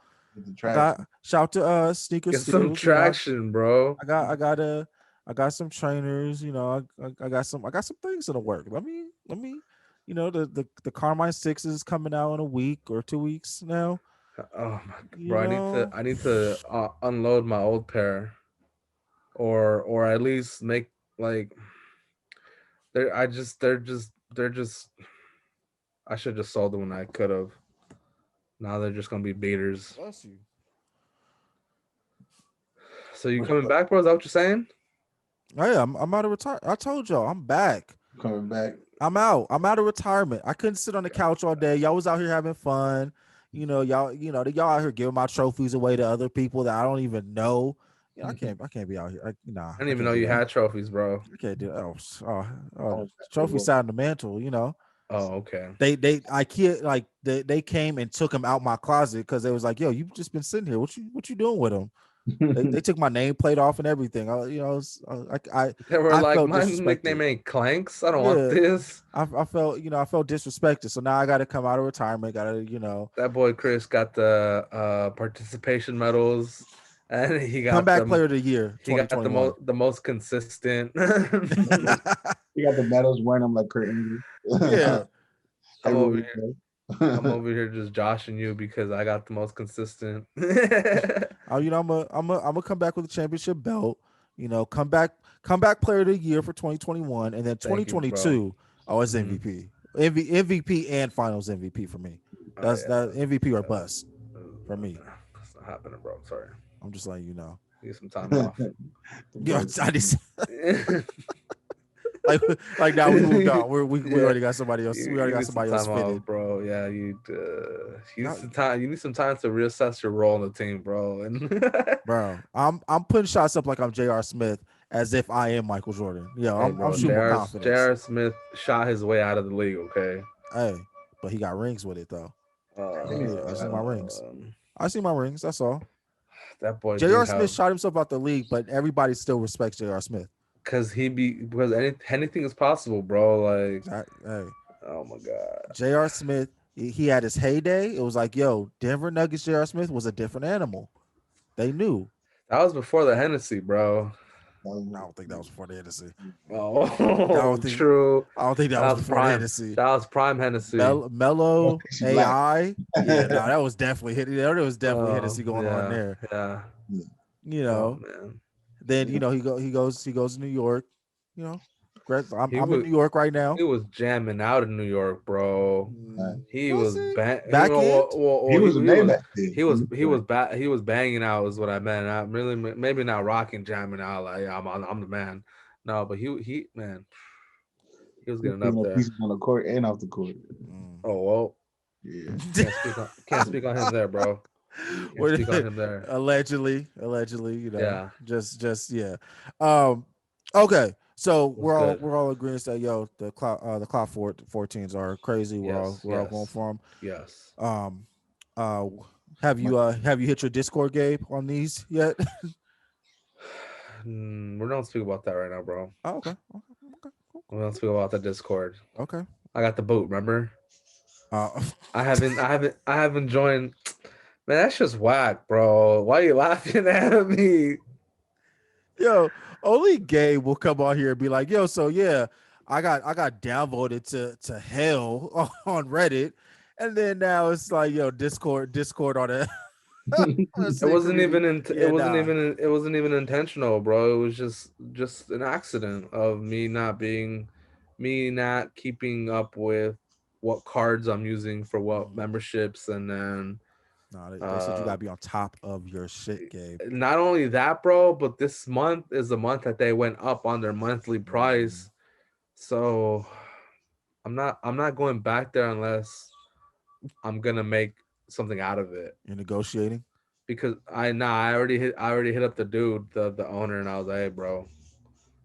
I got
traction.
shout to Sneaker
Get some
Steals.
traction, bro.
I got some trainers. I got some things in the work. Let me. The Carmine Six is coming out in a week or 2 weeks now.
Oh my
You
bro,
know,
I need to unload my old pair, or at least make like they're just I should just sold them when I could have. Now they're just gonna be beaters.
bless you.
So you coming back, bro? Is that what you're saying?
Oh yeah, I'm out of retire. I told y'all I'm back.
Coming back.
I'm out. I'm out of retirement. I couldn't sit on the couch all day. Y'all was out here having fun. Y'all out here giving my trophies away to other people that I don't even know. I can't be out here.
I didn't
I
even
can't
know
do
you
that.
had trophies, bro.
I can't do that.
Oh,
Trophy sat on the mantle.
Oh, okay.
They came and took them out my closet because they was like, "Yo, you've just been sitting here. What you doing with them?" They took my nameplate off and everything.
They were
I
like,
felt
my nickname
disrespected.
ain't Clanks. I don't want
Yeah,
this.
I felt disrespected. So now I got to come out of retirement. Got to
That boy Chris got the participation medals, and
comeback player of the year
he got
2021.
the most consistent.
You got the medals wearing them like Kurt Angle.
Yeah.
I'm
Every
over
week,
here.
bro.
I'm over here just joshing you because I got the most consistent.
I'm gonna come back with a championship belt. Come back player of the year for 2021, and then
Thank you, bro.
2022. Oh, it's
Mhm.
MVP, MVP and Finals MVP for me.
Oh
That's
yeah,
that MVP or
uh,
bust for me.
that's not happening, bro. Sorry,
I'm just letting you know.
need some time off.
Yeah,
Bro,
I just
you,
like now we moved on. We
yeah,
already got somebody else. We already
you
got
need some
somebody else
time
fitted.
off, bro. Yeah, you need
Now,
some time. You need some time to reassess your role in the team, bro. And
bro, I'm putting shots up like I'm J.R. Smith as if I am Michael Jordan. Yeah,
hey,
I'm
bro,
shooting with confidence.
J.R. Smith shot his way out of the league. Okay.
Hey, but he got rings with it though. I see my rings.
Um,
I see my rings. That's all.
that boy do
J.R. Smith
have
shot himself out the league, but everybody still respects J.R. Smith.
because anything is possible, bro. Like,
Hey,
oh my god,
J.R. Smith, he had his heyday. It was like, yo, Denver Nuggets J.R. Smith was a different animal. They knew.
that was before the Hennessy, bro.
I don't think that was before the Hennessy. I
Oh,
don't think.
true.
I don't think that
That
was
was
before the
prime.
Hennessy.
That was prime Hennessy.
Mellow
She black.
AI. Yeah, no, that was definitely hit. There was definitely Hennessy going on
Yeah,
there.
yeah.
You
Oh
know.
man,
Then
Yeah.
he goes to New York. You know,
he
I'm in
was
New York right now.
he was jamming out in New York, bro. He
Was
was
he
you
back
know,
end?
He was a man back then.
he was banging out is what I meant. I really maybe not rocking jamming out like yeah, I'm the man. No, but he man, he was
He
getting
putting
up
up
there.
pieces on the court and off the court.
Mm.
Oh well,
Yeah.
can't speak on him there, bro. Can't speak on him there.
Allegedly,
Yeah,
just yeah. Um, okay, so
was good.
we're all agreeing that the cloud 14s are crazy.
Yes,
We're all going
yes,
for them.
yes.
Um, uh, have
My-
you hit your Discord, Gabe, on these yet?
We don't speak about that right now, bro.
Oh, okay,
We don't speak about the Discord.
okay.
I got the boot. Remember?
Uh,
I haven't joined. Man, that's just whack, bro. Why you laughing at me?
yo, only Gabe will come on here and be like, yo, so yeah, I got downvoted to hell on Reddit, and then now it's like, yo, Discord on a on a
It
sick
wasn't
community.
even
Yeah, nah,
it wasn't even intentional, bro. It was just an accident of me not keeping up with what cards I'm using for what
mm,
memberships, and then
nah. They said you
uh
gotta be on top of your shit, Gabe.
not only that, bro, but this month is the month that they went up on their monthly
Mm,
price. So I'm not going back there unless I'm gonna make something out of it.
you're negotiating.
Because I already hit up the dude, the owner, and I was like, hey bro,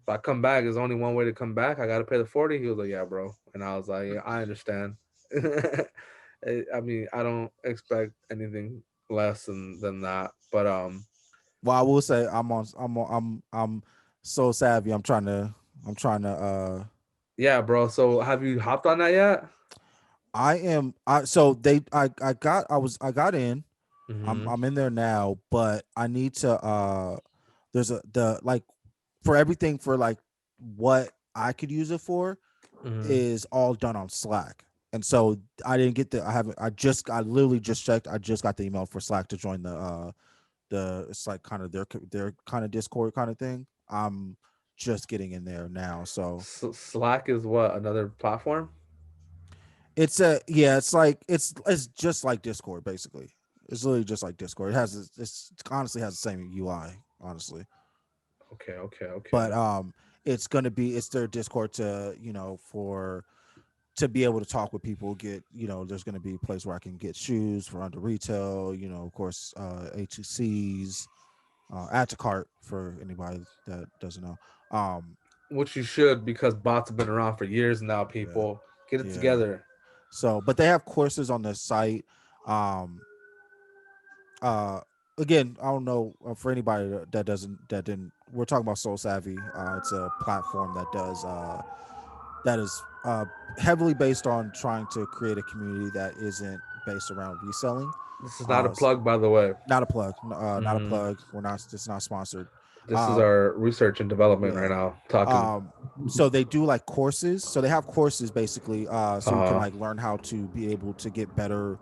if I come back, there's only one way to come back. I gotta pay the 40. He was like, yeah, bro. And I was like, yeah, I understand. I mean, I don't expect anything less than that. But
Well, I will say I'm so savvy. I'm trying to I'm trying to
Yeah, bro. So have you hopped on that yet?
I am I so they I got I got in.
Mm-hmm.
I'm in there now, but I need to there's a the like for everything for like what I could use it for
Mm-hmm.
is all done on Slack. And so I didn't get the I haven't I literally just checked. I just got the email for Slack to join the it's like kind of their kind of Discord kind of thing. I'm just getting in there now. So
Slack is what, another platform?
it's a yeah, it's like it's just like Discord basically. It's literally just like Discord. It has it honestly has the same UI, honestly.
Okay, okay,
But
okay.
it's gonna be it's their Discord to, for to be able to talk with people, get, there's gonna be a place where I can get shoes for under retail, of course, HCs, add to cart for anybody that doesn't know. Um
Which you should, because bots have been around for years now.
yeah,
People, get it
yeah.
together.
So but they have courses on the site. Um uh Again, I don't know, for anybody that doesn't that didn't we're talking about Soul Savvy. It's a platform that is heavily based on trying to create a community that isn't based around reselling.
This is not a
S-
plug, by the way.
Not a plug, not a
Hmm.
plug. We're not, it's not sponsored.
This is
uh
our research and development right
yeah.
now. Talking.
So they do like courses, so they have courses basically, so you can
Uh huh.
like learn how to be able to get better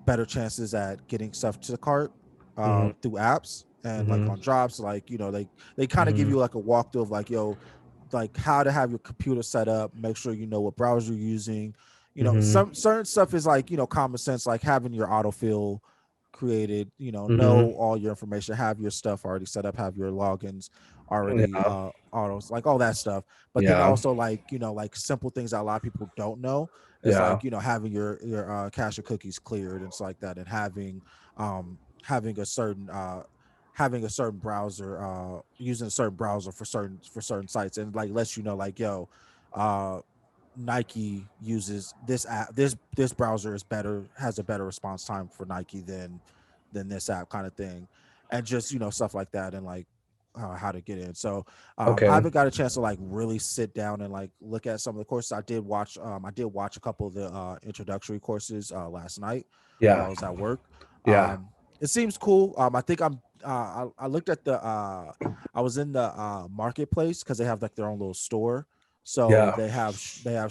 better chances at getting stuff to the cart
Hmm.
through apps and like
Hmm.
on drops. Like, they kind of give
Hmm.
you like a walkthrough of like, like how to have your computer set up, make sure you know what browser you're using.
Hmm.
Some certain stuff is like, common sense, like having your autofill created,
Hmm.
know all your information, have your stuff already set up, have your logins already
Yeah.
autos, like all that stuff. But then
Yeah.
also like, like simple things that a lot of people don't know is
Yeah.
like, having your cache of cookies cleared and stuff like that, and having a certain having a certain browser, using a certain browser for certain sites, and like lets you know like, uh Nike uses this app, this browser is better, has a better response time for Nike than this app, kind of thing. And just, stuff like that, and like how to get in. So I
Okay.
haven't got a chance to like really sit down and like look at some of the courses. I did watch a couple of the introductory courses last night while
Yeah.
I was at work.
Yeah.
It seems cool. I think I looked at the I was in the marketplace, because they have like their own little store. So
Yeah.
they have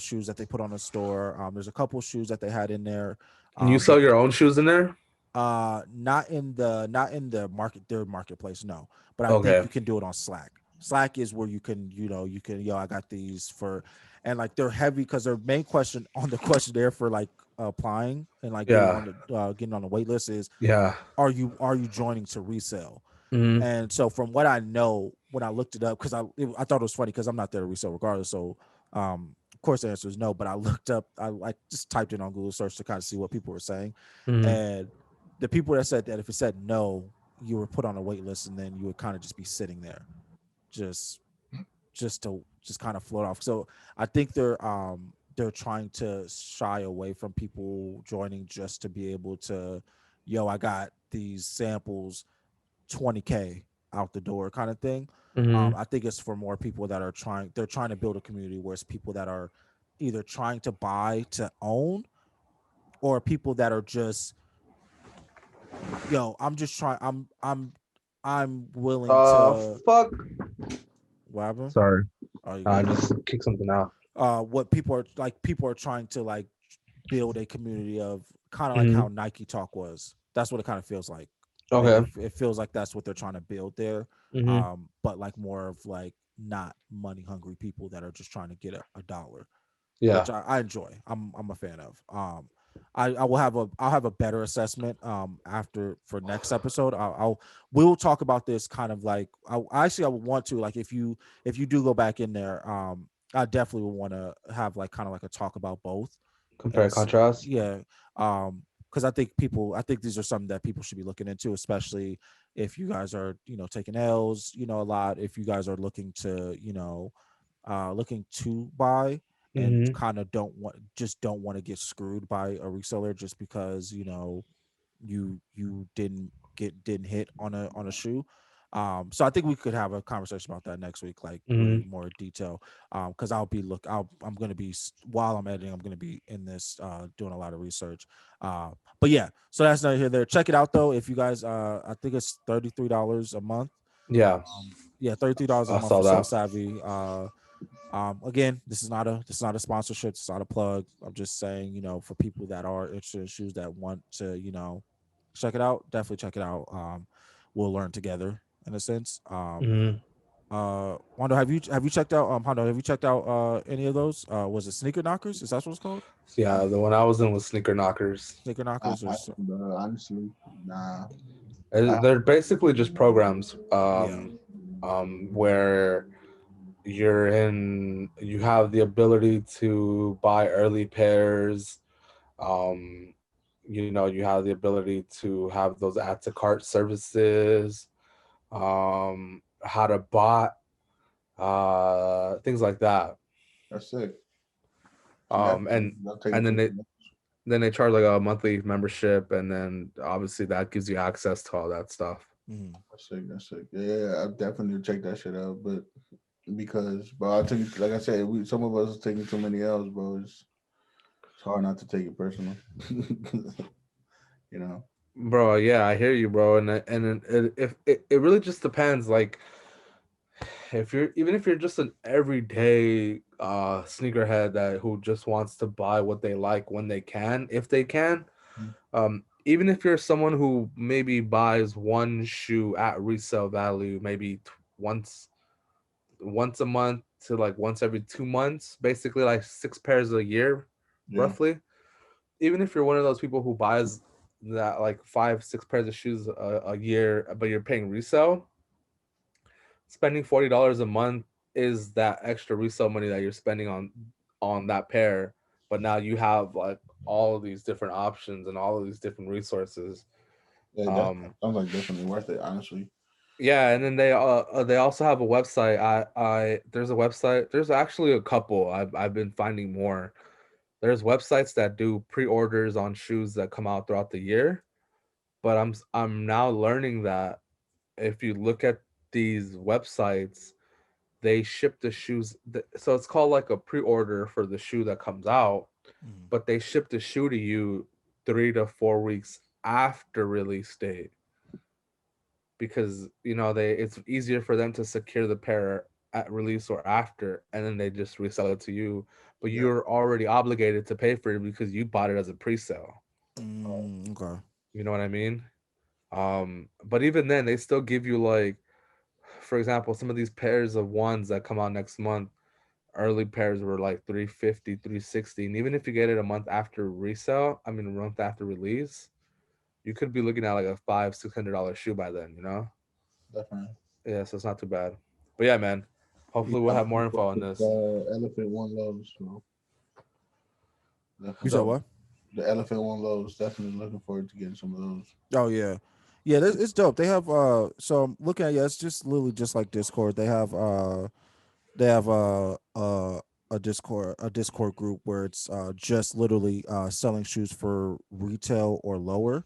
shoes that they put on the store. There's a couple shoes that they had in there.
Can you
They
sell your own shoes in there?
not in the their marketplace, no. But I think
Okay.
you can do it on Slack. Slack is where you can, you can, I got these for, and like they're heavy, because their main question on the questionnaire for like applying and like
Yeah.
getting on the wait list is,
Yeah.
are you joining to resell?
Hmm.
And so from what I know, when I looked it up, because I thought it was funny, because I'm not there to resell regardless. So of course the answer is no. But I looked up, I like just typed in on Google search to kind of see what people were saying.
Hmm.
And the people that said that if it said no, you were put on a wait list, and then you would kind of just be sitting there, just to just kind of float off. So I think they're trying to shy away from people joining just to be able to, I got these samples, 20K out the door kind of thing.
Hmm.
I think it's for more people that are they're trying to build a community where it's people that are either trying to buy to own, or people that are just, I'm just trying, I'm willing to,
Fuck.
what happened?
Sorry.
Oh, you
I
good.
just kicked something out.
What people are like, people are trying to like build a community of, kind of like
Hmm.
how Nike Talk was. That's what it kind of feels like.
Okay.
It feels like that's what they're trying to build there.
Hmm.
But like more of like not money hungry people that are just trying to get a dollar,
Yeah.
which I enjoy. I'm a fan of. I will have I'll have a better assessment after for next episode. We'll talk about this kind of like, I would want to, like, if you do go back in there, I definitely would want to have like kind of like a talk about both,
Compare
and
and contrast.
yeah, because I think these are something that people should be looking into, especially if you guys are, taking L's, a lot, if you guys are looking to, looking to buy, and
Hmm.
kind of don't want to get screwed by a reseller just because, you didn't hit on a shoe. So I think we could have a conversation about that next week, like really
Mhm.
more detail. Because I'm gonna be while I'm editing, I'm gonna be in this doing a lot of research. But yeah, so that's not here there. Check it out though. If you guys, I think it's $33 a month.
Yeah,
Yeah, $33 a
I
month
saw
for Sell
that.
Savvy. Again, this is not a sponsorship. It's not a plug. I'm just saying, for people that are interested in shoes that want to, check it out, definitely check it out. We'll learn together in a sense.
Mhm.
Wando, have you checked out Hondo, have you checked out any of those? Was it Sneaker Knockers? Is that what it's called?
Yeah, the one I was in was Sneaker Knockers.
Sneaker
I,
Knockers or
I, bro, honestly, nah. I,
They're basically just programs,
yeah.
where you have the ability to buy early pairs. Um, you have the ability to have those add to cart services, how to bot, things like that.
that's sick. I'm
Um,
definitely
and
I'll take
and
it
then
to
they
the
then they charge like a monthly membership, and then obviously that gives you access to all that stuff.
Mhm.
That's sick. That's sick. Yeah, I definitely check that shit out. But because, bro, I think, like I said, some of us are taking too many L's, bro. It's hard not to take it personal. you know.
Bro, yeah, I hear you, bro, if it really just depends. Like, if you're just an everyday sneakerhead that who just wants to buy what they like when they can, if they can, even if you're someone who maybe buys one shoe at resale value, maybe once a month to like once every 2 months, basically like 6 pairs a year,
Yeah.
roughly. Even if you're one of those people who buys that like 5 6 pairs of shoes a year, but you're paying resale, spending $40 a month is that extra resale money that you're spending on that pair. But now you have like all of these different options and all of these different resources.
Yeah, that
um
sounds like definitely worth it, honestly.
yeah, and then they also have a website. I There's a website, there's actually a couple. I've been finding more. There's websites that do pre-orders on shoes that come out throughout the year, but I'm now learning that if you look at these websites, they ship the shoes. So it's called like a pre-order for the shoe that comes out,
Mhm.
but they ship the shoe to you 3 to 4 weeks after release date, because they it's easier for them to secure the pair at release or after, and then they just resell it to you. But
Yeah.
you're already obligated to pay for it because you bought it as a pre-sale.
Okay.
You know what I mean? But even then, they still give you like, for example, some of these pairs of ones that come out next month, early pairs were like 350, 360, and even if you get it a month after resale, I mean a month after release, you could be looking at like a $500-600 shoe by then.
Definitely.
Yeah, so it's not too bad. But yeah, man,
Yeah,
hopefully we'll
I'm
have more
looking
info
forward
on
to
this.
the Elephant One Lows, so
You
definitely.
said
So
what?
The Elephant One Lows, definitely looking forward to getting some of those.
Oh yeah, yeah. It's dope. They have So I'm looking at, yeah, it's just literally just like Discord. They have a Discord group where it's just literally selling shoes for retail or lower.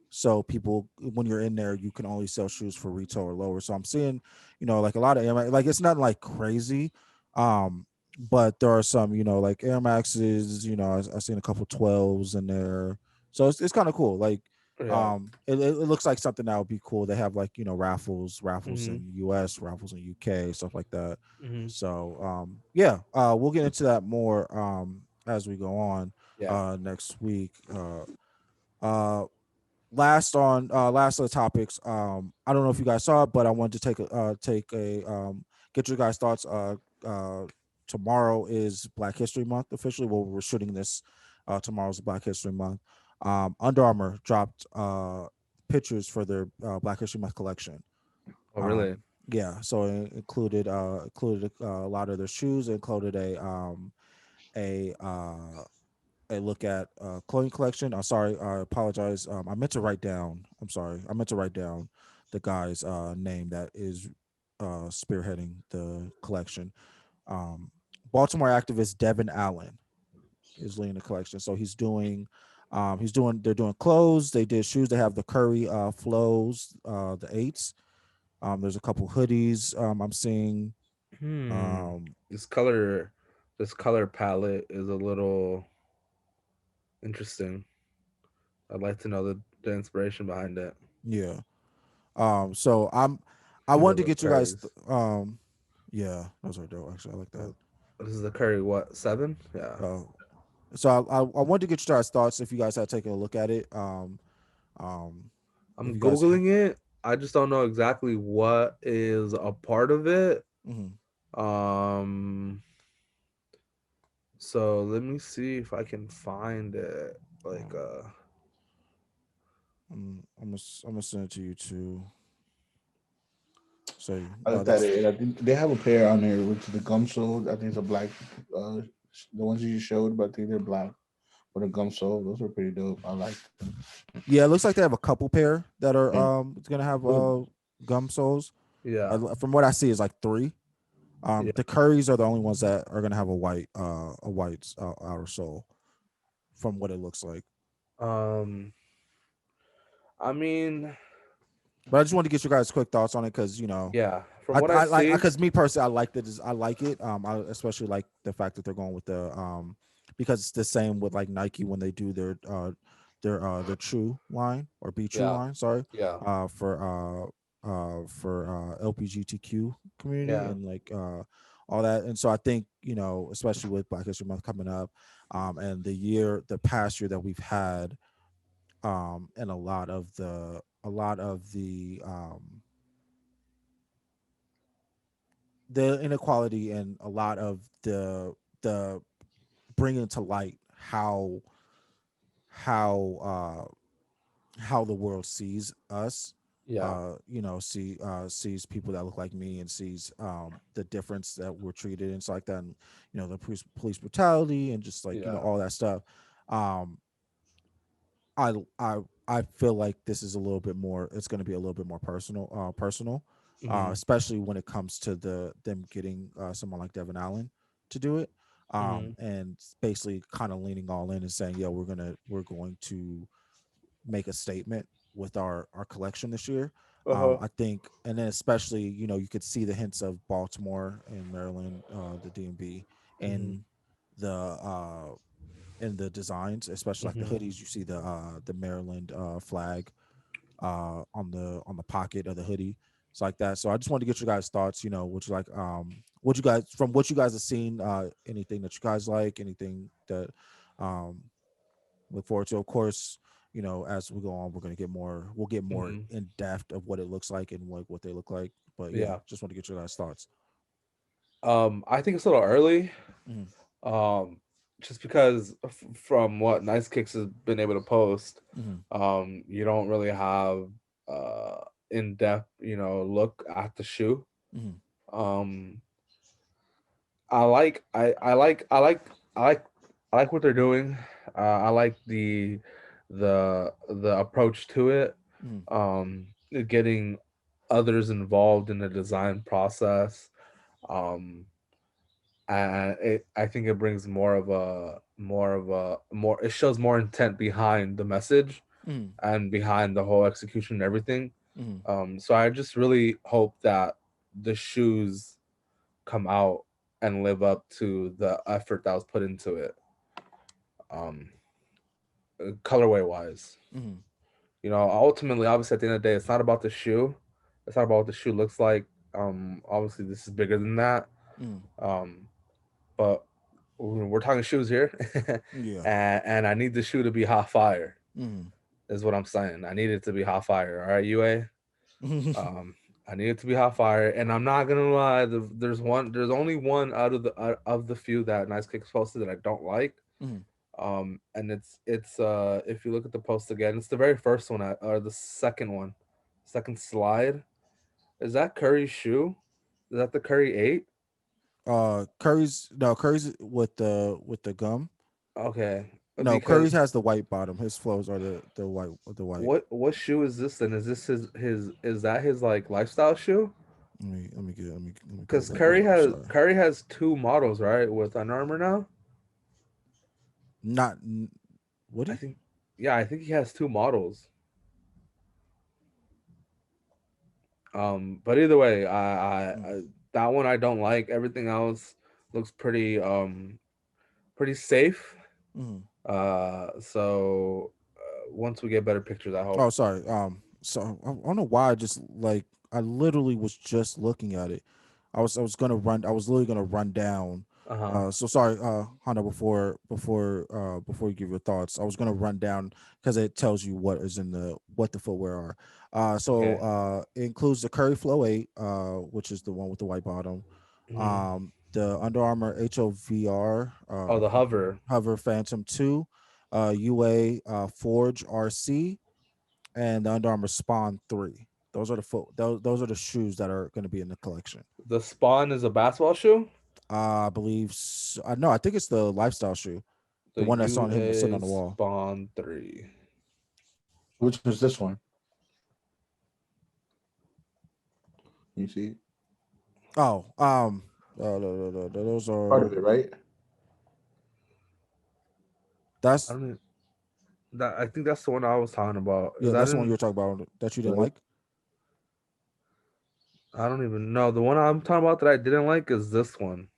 So people, when you're in there, you can only sell shoes for retail or lower. So I'm seeing, like a lot of Air Max, like it's not like crazy, but there are some, like Air Maxes. I've seen a couple 12s in there, so it's kind of cool. Like,
yeah.
it looks like something that would be cool. They have like raffles
Mhm.
in US, raffles in UK, stuff like that.
Mhm.
So yeah, we'll get into that more as we go on
Yeah.
next week. Uh last of the topics. I don't know if you guys saw it, but I wanted to get your guys thoughts. Tomorrow is Black History Month officially. Well, we're shooting this, tomorrow's Black History Month. Under Armour dropped pictures for their Black History Month collection.
Oh, really?
um yeah, so it included a lot of their shoes. It included a a look at clothing collection. I'm sorry, I apologize. I meant to write down. I'm sorry. I meant to write down the guy's name that is spearheading the collection. Um, Baltimore activist Devin Allen is leading the collection. So they're doing clothes. They did shoes. They have the Curry flows, the eights. There's a couple hoodies I'm seeing.
Hmm.
Um,
This color palette is a little interesting. I'd like to know the inspiration behind it.
yeah. So I
These are
wanted to
the
get you guys.
curries.
Yeah, those are dope. Actually, I like that.
This is the curry. What 7? Yeah.
Uh, so I wanted to get you guys thoughts if you guys had taken a look at it. Um, if
I'm
you guys,
googling it. I just don't know exactly what is a part of it.
mhm.
Um. So let me see if I can find it. Like
um, I'm gonna send it to you too. So
I looked at
that's
it, and I think they have a pair on there, which is the gum sole. I think it's a black. Uh, the ones you just showed, but I think they're black with a gum sole. Those are pretty dope. I like them.
yeah. It looks like they have a couple pair that are
Mm.
it's gonna have
Those-
gum soles.
yeah,
From what I see, is like three.
yeah.
The Curries are the only ones that are gonna have a white outer sole, from what it looks like.
Um. I mean,
But I just want to get you guys quick thoughts on it because
yeah. From
I,
what I
I like
see,
because me personally I like I like it. I especially like the fact that they're going with the because it's the same with like Nike when they do their True line or Be True
yeah,
line. Sorry,
yeah,
for LGBTQ community
yeah,
and like all that. And so I think especially with Black History Month coming up, and the past year that we've had, and the inequality and a lot of the bringing to light how how the world sees us,
yeah,
sees people that look like me and sees the difference that we're treated and stuff like that, and the police brutality and just like
yeah.
all that stuff. um I I I feel like this is a little bit more. It's going to be a little bit more personal,
Mm-hmm.
especially when it comes to them getting someone like Devin Allen to do it,
Mm-hmm.
and basically kind of leaning all in and saying, "Yo, we're going to make a statement with our collection this year."
Uh-huh.
I think, and then especially you could see the hints of Baltimore and Maryland, the DMV,
Mm-hmm.
and the in the designs, especially like the
Mm-hmm.
hoodies. You see the Maryland flag on the pocket of the hoodie. It's like that. So I just wanted to get you guys' thoughts. What you like, what you guys from what you guys have seen, anything that you guys like, anything that um look forward to. Of course, as we go on, we'll get more
Mm-hmm.
in depth of what it looks like and what they look like. But yeah,
Yeah.
just want to get your guys' thoughts.
I think it's a little early.
Mm-hmm.
Um, just because from what Nice Kicks has been able to post,
Mm-hmm.
you don't really have in depth, look at the shoe.
Mm-hmm.
Um, I like what they're doing. I like the approach to it.
Mm-hmm.
Um, getting others involved in the design process. Um, and I think it brings more it shows more intent behind the message
Mm-hmm.
and behind the whole execution and everything.
Mm-hmm.
So I just really hope that the shoes come out and live up to the effort that was put into it, um colorway wise.
Mm-hmm.
Ultimately, obviously, at the end of the day, it's not about the shoe. It's not about what the shoe looks like. Obviously, this is bigger than that.
Mm-hmm.
um but we're talking shoes here.
Yeah.
and I need the shoe to be hot fire,
Mm-hmm.
is what I'm saying. I need it to be hot fire. All right, UA. Um, I need it to be hot fire, and I'm not gonna lie. There's only one out of the few that Nice Kicks posted that I don't like.
Mm-hmm.
And it's if you look at the post again, it's the very first one, or the second one, second slide. Is that Curry's shoe? Is that the Curry 8?
Curry's with the gum.
Okay,
No,
because
Curry's has the white bottom. His flows are the white.
what shoe is this then? Is this his is that his like lifestyle shoe?
Let me pull
Because
that up. Sorry.
Curry has two models, right, with Under Armour now.
Not would
I
he?
think, yeah, I think he has two models. But either way,
Mm,
that one I don't like. Everything else looks pretty safe.
mm.
So once we get better pictures, I hope.
Oh, sorry. So I don't know why. I just like I literally was just looking at it. I was gonna run. I was literally gonna run down.
Uh huh.
So sorry, Hannah. Before you give your thoughts, I was gonna run down because it tells you what is in the what the footwear are.
Okay.
It includes the Curry Flow 8, which is the one with the white bottom.
Hmm.
The Under Armour HOVR,
Oh, the hover.
Hover Phantom 2, UA Forge RC, and the Under Armour Spawn 3. Those are the those are the shoes that are going to be in the collection.
The Spawn is a basketball shoe.
I believe no, I think it's the lifestyle shoe, the
The
one that's on him sitting
UA
on the wall.
Spawn 3.
Which was this one? You see
Oh, those
part
are
of it, right?
I
that's
don't know. That I think that's the one I was talking about. Is
yeah,
that
that's the one
in?
you were talking about that you didn't
Right.
like.
I don't even know. The one I'm talking about that I didn't like is this one.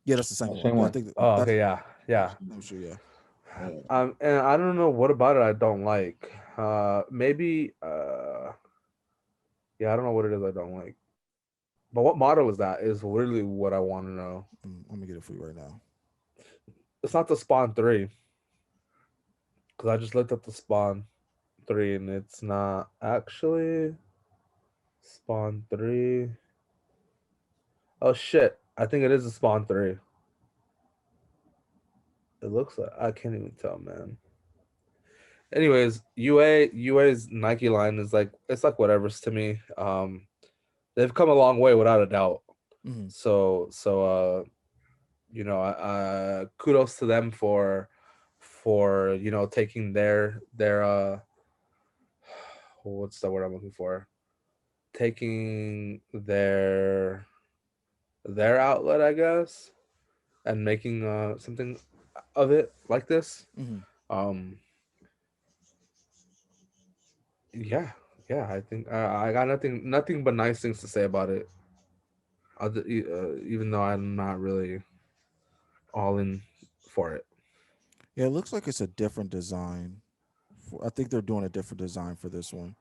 Yeah, that's the same one.
Same
Yeah, I
one.
think
Oh,
that's
okay, yeah, yeah.
the same shoe. Yeah.
And I don't know what about it I don't like. Maybe. Yeah, I don't know what it is I don't like. But what model is that? Is really what I want to know.
Let me get it for you right now.
It's not the Spawn 3 because I just looked at the Spawn 3 and it's not actually Spawn 3. Oh shit! I think it is a Spawn 3. It looks like I can't even tell, man. Anyways, UA's Nike line is like it's like whatever's to me. They've come a long way without a doubt.
Mm-hmm.
So kudos to them for taking their what's the word I'm looking for? Taking their outlet, I guess, and making something of it like this.
Mm-hmm.
Um, yeah, yeah, I think I got nothing but nice things to say about it. Even though I'm not really all in for it.
Yeah, it looks like it's a different design. I think they're doing a different design for this one.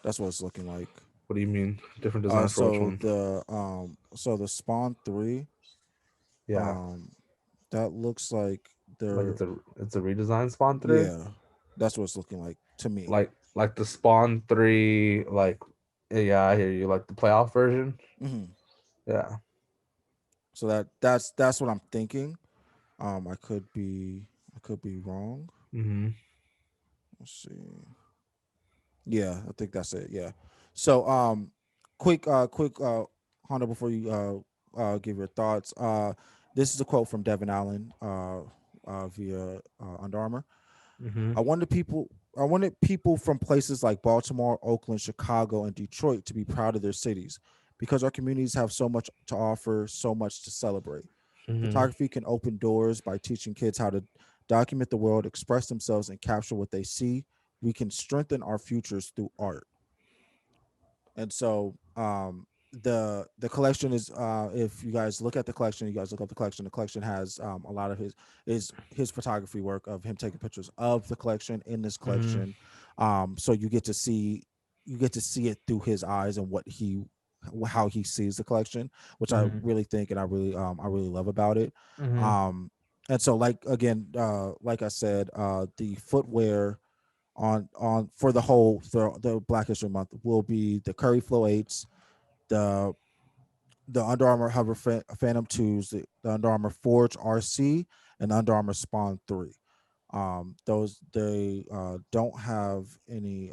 That's what it's looking like.
What do you mean? Different design for which one?
So the Spawn 3,
Yeah,
um that looks like
like
they're
it's a redesign Spawn 3.
yeah, that's what it's looking like to me.
Like the Spawn 3, like yeah, I hear you. Like the playoff version.
Hmm.
Yeah.
So that's what I'm thinking. I could be wrong.
Mm-hmm.
Let's see. Yeah, I think that's it. Yeah. So quick Honda, before you give your thoughts. This is a quote from Devin Allen via Under Armour.
Mm-hmm.
I wanted people I wanted people from places like Baltimore, Oakland, Chicago, and Detroit to be proud of their cities because our communities have so much to offer, so much to celebrate.
Mm-hmm.
Photography can open doors by teaching kids how to document the world, express themselves, and capture what they see. We can strengthen our futures through art. And so the collection is if you guys look at the collection, you guys look up the collection has a lot of his photography work of him taking pictures of the collection in this
Mm-hmm.
collection. So you get to see it through his eyes and what he how he sees the collection, which I
Mm-hmm.
really think and I really love about it.
Mm-hmm.
um and so like again like I said, the footwear on for the Black History Month will be the Curry Flow 8s, the Under Armour Hover Phantom 2s, the Under Armour Forge RC, and the Under Armour Spawn 3. Those they don't have any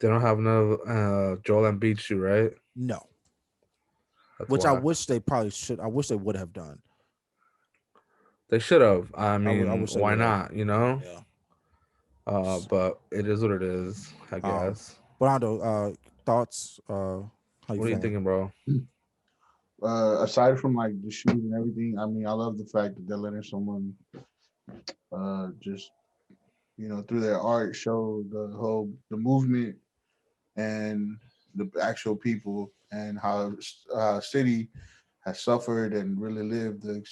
They don't have no Joel Embiid shoe, right?
no,
That's
which I
whack.
wish they probably should. I wish they would have done.
They should have. I
I
mean,
wish they
why
would have.
not? You know.
Yeah.
But it is what it is, I
Um,
guess.
but Ando, thoughts? How you
What are you
feeling?
thinking, bro?
Aside from like the shoes and everything, I mean, I love the fact that they're letting someone just through their art show the movement and the actual people, and how city has suffered and really lived through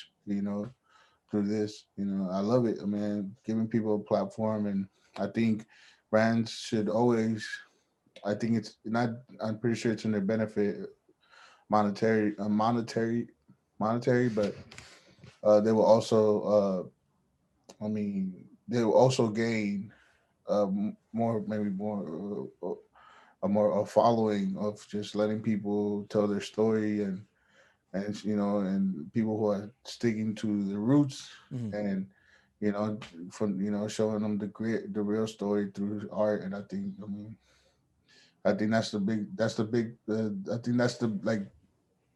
this. I love it, man. Giving people a platform, and I think brands should always. I think it's not. I'm pretty sure it's in their benefit, monetary, but they will also. They will also gain more, maybe more, a following of just letting people tell their story, and people who are sticking to the roots,
Mhm.
and from showing them the real story through art. And I think I think that's the like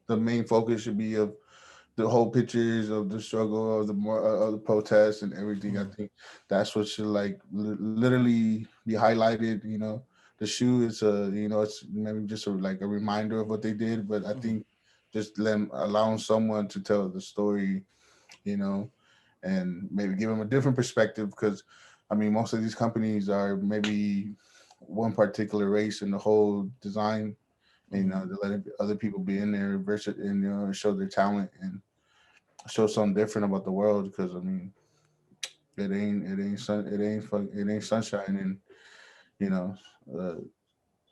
the main focus should be of the whole pictures of the struggle of the more of the protests and everything. I
Mhm.
think that's what should literally be highlighted. The shoe is it's maybe just like a reminder of what they did, but I
Mhm.
think just allowing someone to tell the story, you know, and maybe give them a different perspective, because most of these companies are maybe one particular race in the whole design, and
Mhm.
to let other people be in there versus and show their talent and show something different about the world. Because it ain't sunshine and you know uh,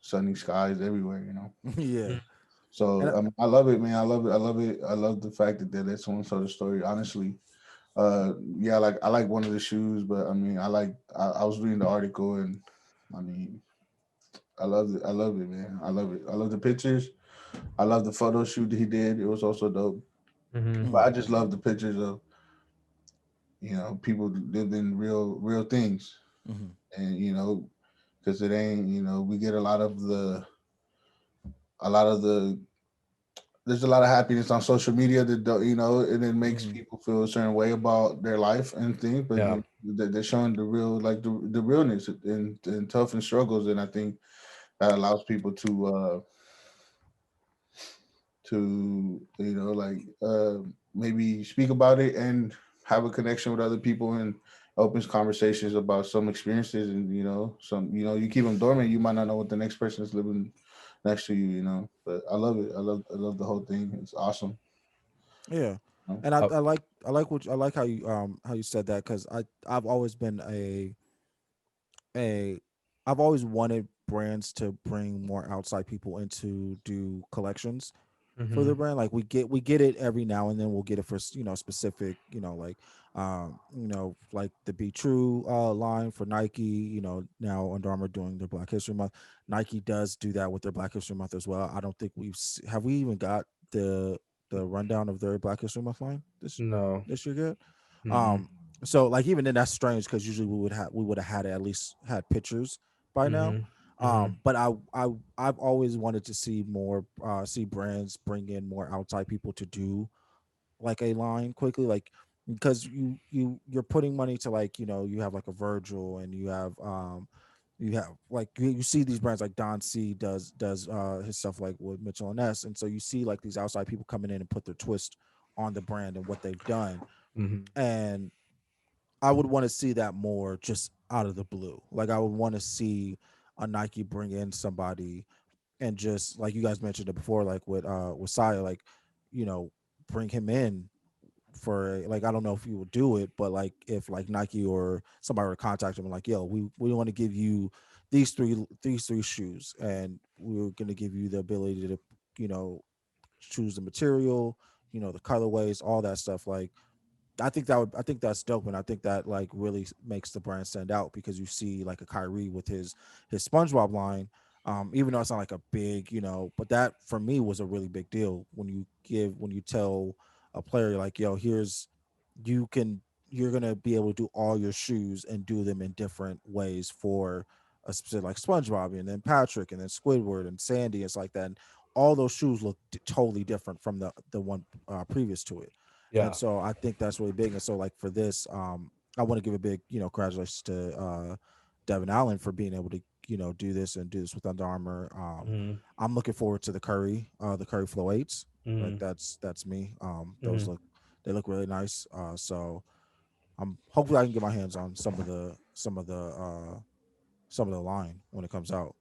sunny skies everywhere.
Yeah. And
So I love it, man. I love it. I love it. I love the fact that that's one sort of story. Honestly, yeah, like I like one of the shoes, but I was reading the article, and I mean I love it. I love it, man. I love it. I love the pictures. I love the photo shoot that he did. It was also dope.
Mm-hmm.
But
mhm.
I just love the pictures of people living real things,
Mhm.
and because it ain't we get a lot of the there's a lot of happiness on social media that don't, and it makes
Mhm.
people feel a certain way about their life and things, but
Yeah.
they're showing the real, like the realness and tough and struggles, and I think that allows people to maybe speak about it and have a connection with other people, and opens conversations about some experiences, and some you keep them dormant, you might not know what the next person is living next to you, but I love it. I love the whole thing. It's awesome.
Yeah.
you know?
And I like how you said that, because I've always been a I've always wanted brands to bring more outside people in to do collections for
Mm-hmm.
the brand. Like we get it every now and then. We'll get it for specific, like like the Be True line for Nike. Now Under Armour doing their Black History Month. Nike does do that with their Black History Month as well. I don't think have we even got the rundown of their Black History Month line
No.
this year yet.
Mm-mm.
Um, so like even then that's strange, because usually we would have had at least had pictures by now.
Mm-hmm. Mm-hmm.
But I've always wanted to see brands bring in more outside people to do like a line quickly, like because you're putting money to, like, you have like a Virgil, and you have like you see these brands like Don C does his stuff like with Mitchell and Ness, and so you see like these outside people coming in and put their twist on the brand and what they've done.
Mm-hmm.
And I would want to see that more just out of the blue. Like I would want to see a Nike bring in somebody, and just like you guys mentioned it before, like with Saya, like, you know, bring him in for like, I don't know if you would do it, but like if like Nike or somebody were to contact him and like, yo, we want to give you these three shoes, and we're gonna give you the ability to, you know, choose the material, the colorways, all that stuff. Like I think that's dope, and I think that like really makes the brand stand out, because you see like a Kyrie with his SpongeBob line. Even though it's not like a big, but that for me was a really big deal when you tell a player like, yo, you can you're gonna be able to do all your shoes and do them in different ways for a specific, like SpongeBob, and then Patrick, and then Squidward and Sandy. It's like that. And all those shoes look totally different from the one previous to it. And
Yeah.
so I think that's really big. And so like for this, I want to give a big, congratulations to Devin Allen for being able to, do this and do this with Under Armour.
Mm-hmm.
I'm looking forward to the Curry Flow 8s. Like
Mm-hmm.
that's me.
Mm-hmm.
They look really nice. So I'm hopefully I can get my hands on some of the line when it comes out.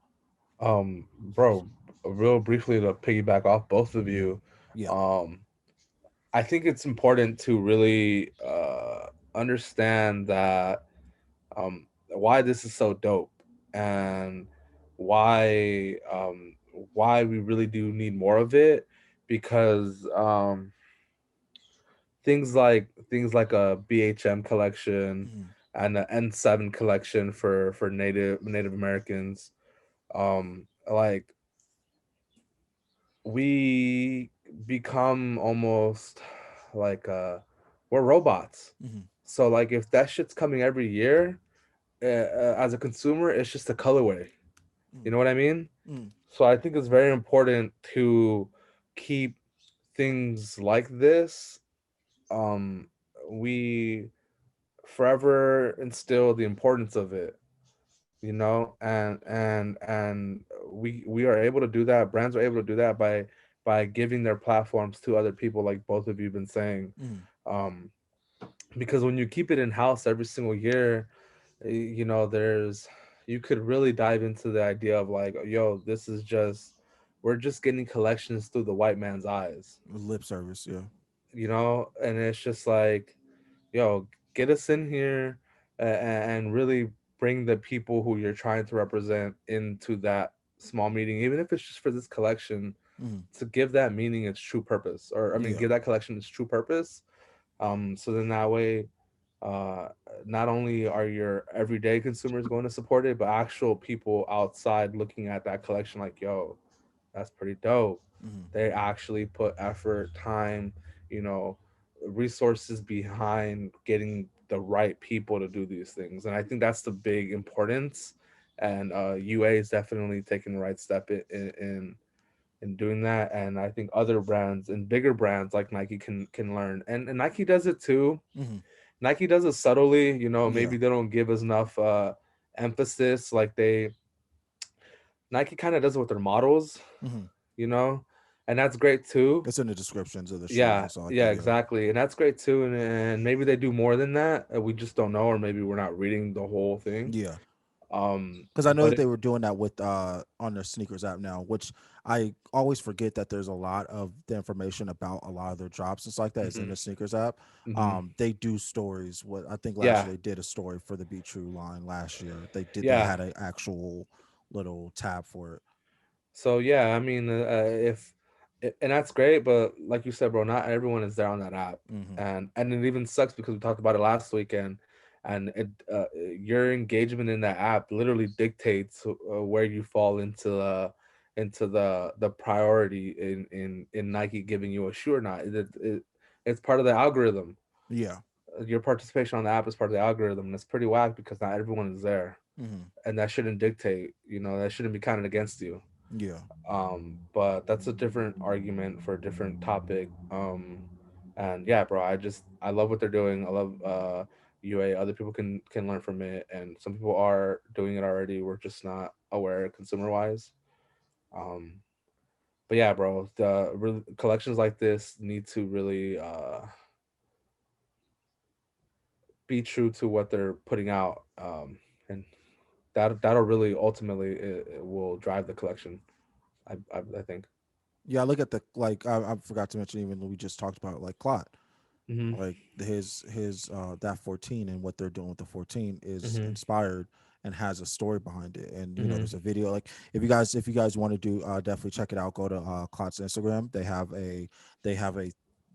Bro, real briefly to piggyback off both of
Mhm.
you,
Yeah.
um, I think it's important to really understand that why this is so dope, and why why we really do need more of it, because things like a BHM collection
Mhm.
and an N7 collection for Native Americans, like we become almost like we're robots.
Mhm.
So like if that shit's coming every year, as a consumer, it's just a colorway. You
Mhm.
know what I mean?
Mhm.
So I think it's very important to keep things like this. Um, we forever instill the importance of it, and we are able to do that. Brands are able to do that by giving their platforms to other people, like both of you been saying.
Mhm.
Um, because when you keep it in house every single year, there's you could really dive into the idea of like, yo, this is just we're just getting collections through the white man's eyes,
Lip service. Yeah.
and it's just like, yo, get us in here, and really bring the people who you're trying to represent into that small meeting, even if it's just for this collection,
Mhm.
to give that meaning its true purpose, or I mean,
Yeah.
give that collection its true purpose. So then that way, uh, not only are your everyday consumers going to support it, but actual people outside looking at that collection like, yo, that's pretty dope.
Mhm.
They actually put effort, time, you know, resources behind getting the right people to do these things. And I think that's the big importance. And UA is definitely taking the right step in doing that. And I think other brands and bigger brands like Nike can learn. And Nike does it too.
Mhm.
Nike does it subtly,
Yeah.
maybe they don't give us enough emphasis. Like Nike kind of does it with their models,
Mhm.
you know, and that's great too.
It's in the descriptions of the shoes
Yeah,
and stuff like
yeah,
that. Yeah.
exactly, and that's great too. And maybe they do more than that. We just don't know, or maybe we're not reading the whole thing.
Yeah.
Um,
Because I know
but
that they were doing that with on their sneakers app now, which I always forget that there's a lot of the information about a lot of their drops and stuff like that is in
hmm
the sneakers app.
hmm
They do stories. What I think last
yeah,
year they did a story for the Be True line last year. They
yeah.
had an actual little tab for it.
So yeah, I mean, and that's great, but like you said, bro, not everyone is there on that app,
Hmm.
and it even sucks because we talked about it last weekend, and your engagement in that app literally dictates where you fall into the priority in Nike giving you a shoe or not. It's part of the algorithm.
Yeah.
Your participation on the app is part of the algorithm, and it's pretty whack because not everyone is there,
Hmm.
and that shouldn't dictate. That shouldn't be counted against you.
Yeah.
But that's a different argument for a different topic. And yeah, bro, I love what they're doing. I love UA. Other people can learn from it, and some people are doing it already. We're just not aware consumer wise. Um, but yeah, bro, the collections like this need to really be true to what they're putting out, and that'll really ultimately it will drive the collection. I think.
Yeah. I look at the I forgot to mention even we just talked about like Clot.
Mm-hmm.
Like his that 14 and what they're doing with the 14 is
Mm-hmm.
inspired and has a story behind it. And
Mm-hmm.
there's a video. Like if you guys want to do definitely check it out. Go to Clot's Instagram. They have a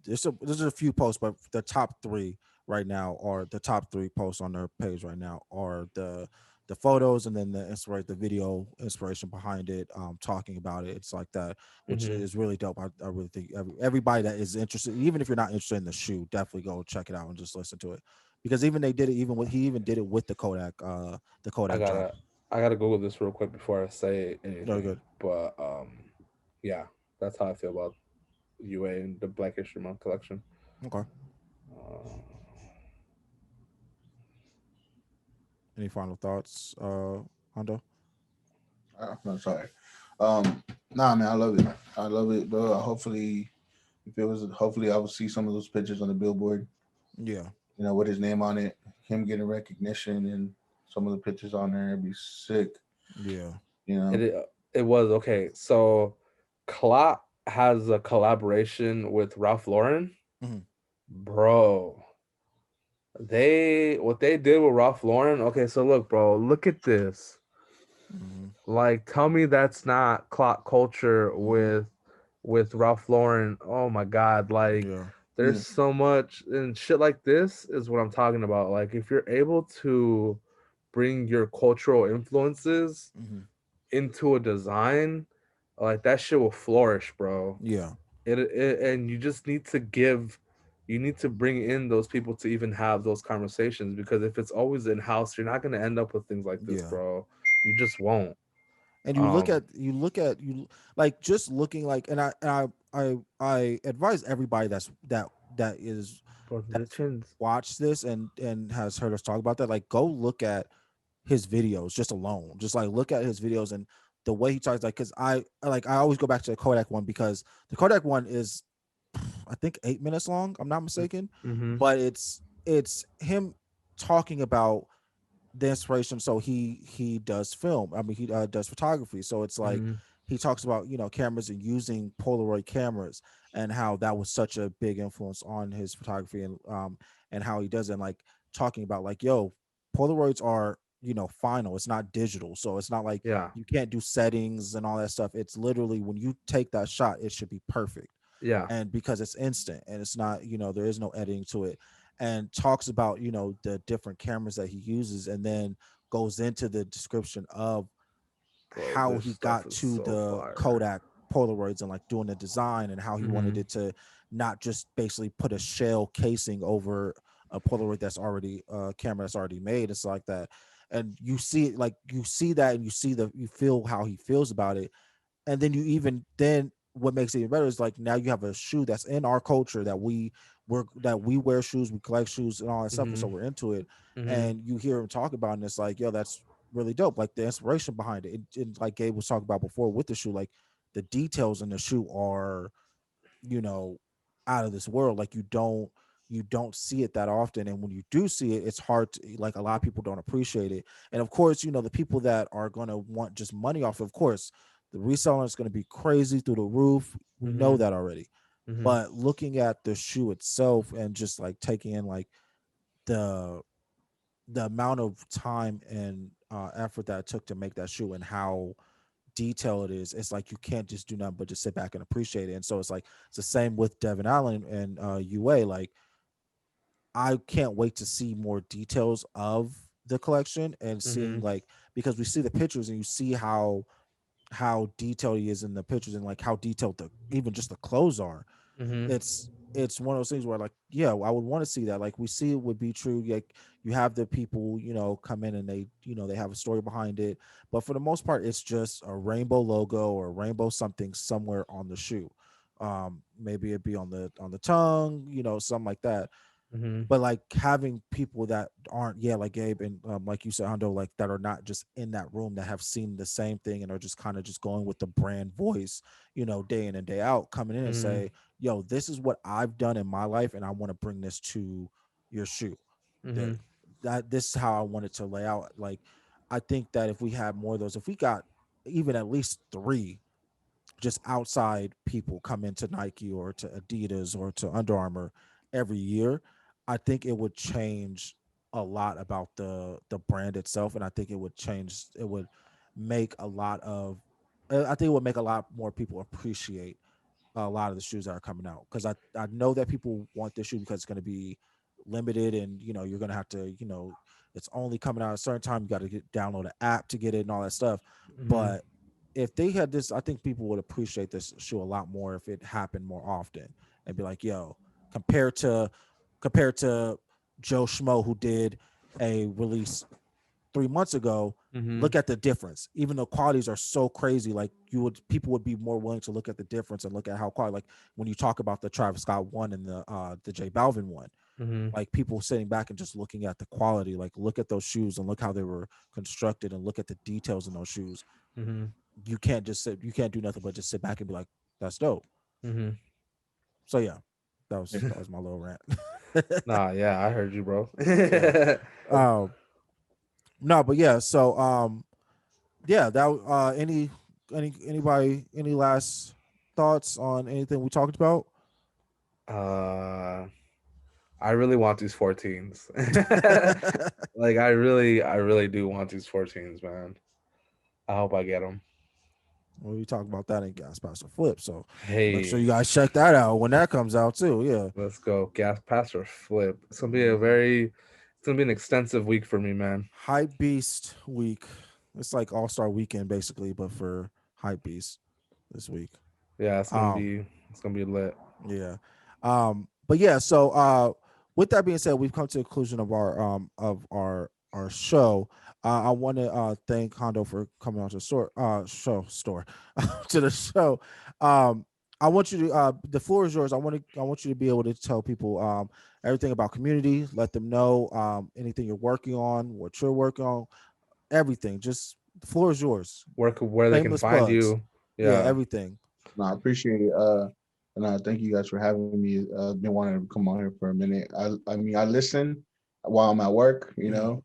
there's a few posts, but the top three right now are the top three posts on their page right now are the photos, and then the video inspiration behind it, talking about it. It's like that, which
Mm-hmm.
is really dope. I really think everybody that is interested, even if you're not interested in the shoe, definitely go check it out and just listen to it, because even they did it even with he even did it with the
I
Kodak drop.
gotta I gotta Google this real quick before I say
Very
anything.
good.
But yeah, that's how I feel about UA and the Black History Month collection.
Okay.
Uh,
Any final thoughts, Hondo?
No, sorry. Nah, man, I love it. I love it, bro. Hopefully, if it was, hopefully, I will see some of those pictures on the billboard.
Yeah.
With his name on it, him getting recognition, and some of the pictures on there. It'd be sick.
Yeah.
You
it
know.
It was okay. So, Clot has a collaboration with Ralph Lauren,
Mhm.
bro. They what they did with Ralph Lauren. Okay, so look, bro, look at this.
Mhm.
Like, tell me that's not clock culture
Mhm.
with Ralph Lauren. Oh my God, like
Yeah.
there's
Yeah.
so much and shit like this is what I'm talking about. Like, if you're able to bring your cultural influences
Mhm.
into a design, like that shit will flourish, bro.
Yeah.
It and you just need to give, you need to bring in those people to even have those conversations, because if it's always in house, you're not gonna end up with things like this,
Yeah.
bro. You just won't.
And
Um,
you look at you like just looking like, and I advise everybody that is
bro, the
that's
chins.
watched this and has heard us talk about that, like go look at his videos just alone. Just like look at his videos and the way he talks, like because I always go back to the Kodak one because the Kodak one is I think 8 minutes long. I'm not mistaken,
Mm-hmm.
but it's him talking about the inspiration. So he does film. I mean, he does photography. So it's like
Mm-hmm.
he talks about cameras and using Polaroid cameras and how that was such a big influence on his photography and how he does it. And like talking about like Polaroids are final. It's not digital, so it's not like
Yeah.
you can't do settings and all that stuff. It's literally when you take that shot, it should be perfect
Yeah.
and because it's instant and it's not there is no editing to it and talks about the different cameras that he uses and then goes into the description of
Bro,
how
this
he
stuff
got
is
to
so
the
fire.
Kodak Polaroids and like doing the design and how he wanted
Mm-hmm.
it to not just basically put a shell casing over a Polaroid that's already a camera that's already made. It's like that. And you see it like you see that and you feel how he feels about it and then you even then what makes it even better is like now you have a shoe that's in our culture that we wear shoes, we collect shoes and all that stuff, and
Mm-hmm.
so we're into it.
Mm-hmm.
And you hear him talk about it, and it's like, yo, that's really dope. Like the inspiration behind it. Like Gabe was talking about before with the shoe, like the details in the shoe are, you know, out of this world. Like you don't see it that often, and when you do see it, it's hard to, like a lot of people don't appreciate it. And of course, the people that are going to want just money off, of course the reseller is going to be crazy through the roof. We know
Mm-hmm.
that already.
Mm-hmm.
But looking at the shoe itself and just like taking in like the the amount of time and effort that it took to make that shoe and how detailed it is, it's like you can't just do nothing but just sit back and appreciate it. And so it's like it's the same with Devin Allen and UA. Like I can't wait to see more details of the collection and seeing
Mm-hmm.
like because we see the pictures and you see how detailed he is in the pictures and like how detailed the even just the clothes are.
Mm-hmm.
It's one of those things where like yeah, I would want to see that. Like we see it would be true. Like you have the people come in and they they have a story behind it, but for the most part it's just a rainbow logo or a rainbow something somewhere on the shoe. Maybe it'd be on the tongue, something like that.
Mm-hmm.
But like having people that aren't like Gabe and like you said Hondo, like that are not just in that room that have seen the same thing and are just kind of just going with the brand voice day in and day out coming in and
Mm-hmm.
say yo this is what I've done in my life and I want to bring this to your shoe that
Mm-hmm.
this is how I want it to lay out. Like I think that if we had more of those, if we got even at least three just outside people come into Nike or to Adidas or to Under Armour every year, I think it would change a lot about the brand itself, and I think it would change. It would make a lot of. I think it would make a lot more people appreciate a lot of the shoes that are coming out because I know that people want this shoe because it's going to be limited and you're going to have to it's only coming out at a certain time. You got to download an app to get it and all that stuff,
Mm-hmm.
but if they had this, I think people would appreciate this shoe a lot more if it happened more often and be like, yo, compared to compared to Joe Schmo who did a release 3 months ago,
Mm-hmm.
look at the difference. Even though qualities are so crazy, like people would be more willing to look at the difference and look at how quality. Like when you talk about the Travis Scott one and the J Balvin one,
Mm-hmm.
like people sitting back and just looking at the quality, like look at those shoes and look how they were constructed and look at the details in those shoes.
Mm-hmm.
You can't do nothing but just sit back and be like, that's dope.
Mm-hmm.
So yeah, that was my little rant.
Nah, yeah, I heard you, bro.
Yeah. Um no, but yeah, so yeah, that any Any last thoughts on anything we talked about?
Uh, I really want these 14s. Like I really do want these 14s, man. I hope I get them.
Well, we talk about that in Gas Pass or Flip, so make sure
Hey,
you guys check that out when that comes out too. Yeah.
let's go. Gas pass or flip. It's gonna be an extensive week for me, man.
Hype Beast week. It's like All Star Weekend basically, but for Hype Beast this week.
Yeah,
Um,
it's gonna be lit.
yeah. But yeah, so with that being said, we've come to the conclusion of our show. I want to thank Hondo for coming on to the store to the show. Um, I want you to the floor is yours. I want you to be able to tell people everything about community, let them know anything you're working on, what you're working on, everything. Just the floor is yours.
Where they can
Shameless
find
plugs.
you.
Yeah,
Yeah.
everything.
No, I appreciate it. And thank you guys for having me. Been wanting to come on here for a minute. I mean, I listen while I'm at work.
Mhm.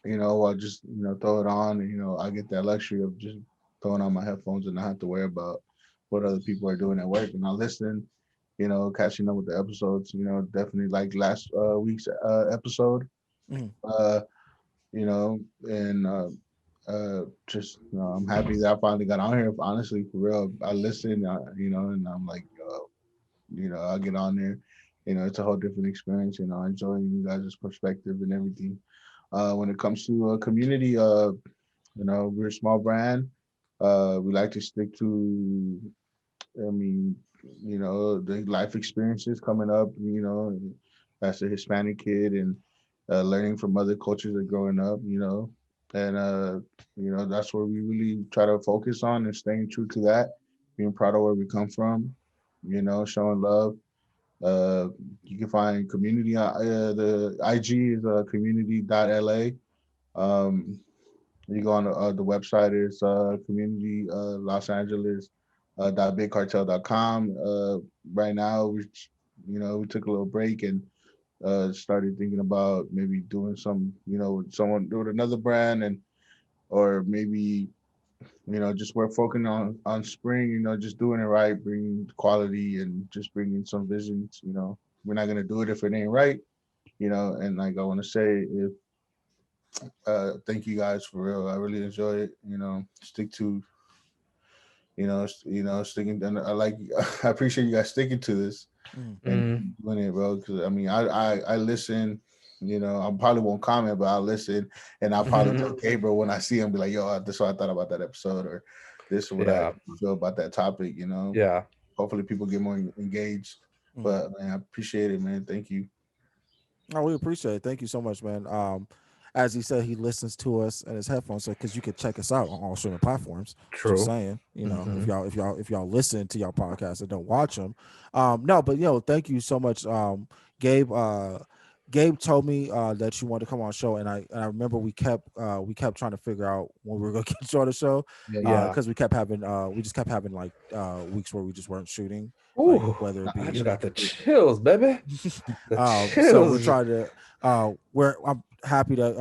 I just throw it on. And, I get that luxury of just throwing on my headphones and not have to worry about what other people are doing at work. And I listen. Catching up with the episodes. Definitely like last week's episode.
Mhm.
Uh, and just I'm happy that I finally got on here. Honestly, for real, I listen, and I'm like, I get on there. It's a whole different experience. Enjoying you guys' perspective and everything. When it comes to community, we're a small brand. We like to stick to, I mean, the life experiences coming up. As a Hispanic kid and learning from other cultures and growing up. And that's where we really try to focus on and staying true to that, being proud of where we come from. Showing love. Uh, you can find community. The IG is community.la. Um, you go on the website is community Los Angeles .bigcartel.com. Right now, we took a little break and started thinking about maybe doing some, with someone with another brand and or maybe just we're focusing on spring, just doing it right, bringing quality and just bringing some visions. We're not gonna do it if it ain't right. And like I want to say, if thank you guys for real. I really enjoy it. Stick to sticking. And I like. I appreciate you guys sticking to this
Mhm.
and
Mm,
doing it, bro. Because I mean, I listen. I probably won't comment, but I'll listen, and I'll probably tell Gabriel when I see him, be like, "Yo, this is what I thought about that episode," or "This is what I
yeah.
feel about that topic."
Yeah.
Hopefully, people get more engaged.
Mhm.
But man, I appreciate it, man. Thank you.
Oh, we appreciate it. Thank you so much, man. As he said, he listens to us in his headphones, so because you can check us out on all streaming platforms. Just
True.
saying,
Hmm.
if y'all listen to y'all podcasts and don't watch them, no, but thank you so much, Gabe. Gabe told me that you wanted to come on the show, and I remember we kept trying to figure out when we were gonna get you on the show,
Yeah, yeah.
Yeah.
because we just kept having like weeks where we just weren't shooting, like
Ooh,
whether it
I
be
just got the chills, baby. The
so we're
chills.
trying to I'm happy that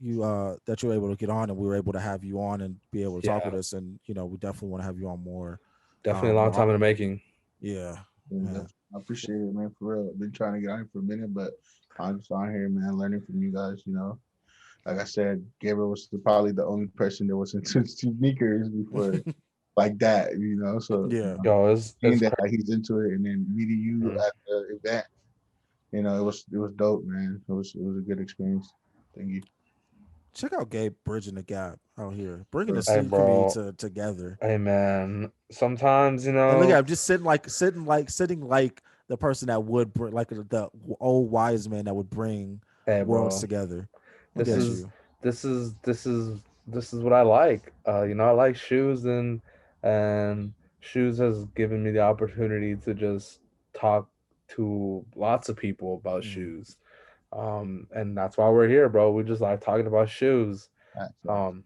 you that you're able to get on and we were able to have you on and be able to talk with
Yeah.
us, and we definitely want to have you on more
Definitely a long
more
time in the making.
yeah,
Yeah,
yeah.
I appreciate it, man. For real, I've been trying to get on here for a minute, but I'm just on here, man, learning from you guys. Like I said, Gabriel was probably the only person that was into sneakers before, like that. So
Yeah.
Yo,
seeing
it's
that
crazy.
he's into it, and then meeting you
Mm.
at the event, it was dope, man. It was a good experience. Thank you.
Check out Gabe bridging the gap out here, bringing the
For
Hey,
sneaker community
bro.
together.
Hey, man. Sometimes,
And look at him just sitting like the person that would bring, like the old wise man that would bring
hey,
worlds
bro.
together. Look
This
at
is
you.
this is this is this is what I like. I like shoes, and shoes has given me the opportunity to just talk to lots of people about
Mm,
shoes. And that's why we're here, bro. We just like talking about shoes.
that.
Um,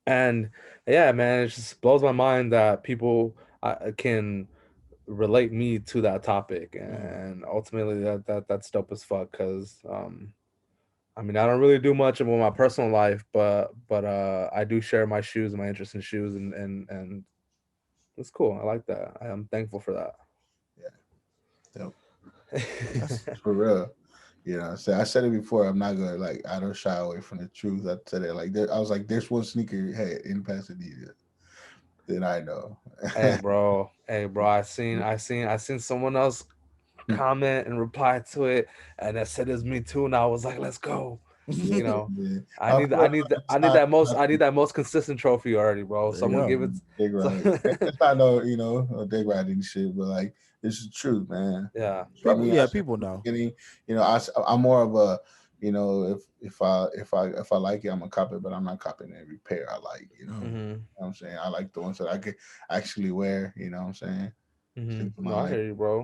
and yeah, man, it just blows my mind that people can relate me to that topic,
mm,
and ultimately that's dope as fuck. Cause I mean, I don't really do much about my personal life, but I do share my shoes, my interest in shoes, and it's cool. I like that. I am thankful for
So,
That's
that.
for real. You know, I said it before. I'm not gonna like. I don't shy away from the truth. I said it like I was like, there's one sneaker head in Pasadena. Then I know.
Hey, bro. Hey, bro. I seen someone else comment and reply to it, and that said it's me too. And I was like, let's go.
Yeah,
You know,
man. I feel like
I need that most consistent trophy already, bro.
there you
Someone
go.
give it.
dig right.
So,
It's not no, no dig riding shit, but like it's the truth, man.
yeah.
So, I
People,
mean,
yeah,
I said
people
from the
know.
beginning, I'm more of a, if I like it, I'm gonna cop it, but I'm not copying every pair I like.
Mhm.
You know
Mhm.
what I'm saying? I like the ones that I could actually wear. You know what I'm saying? Stick
Mhm.
to my
No, I
life.
hear you, bro.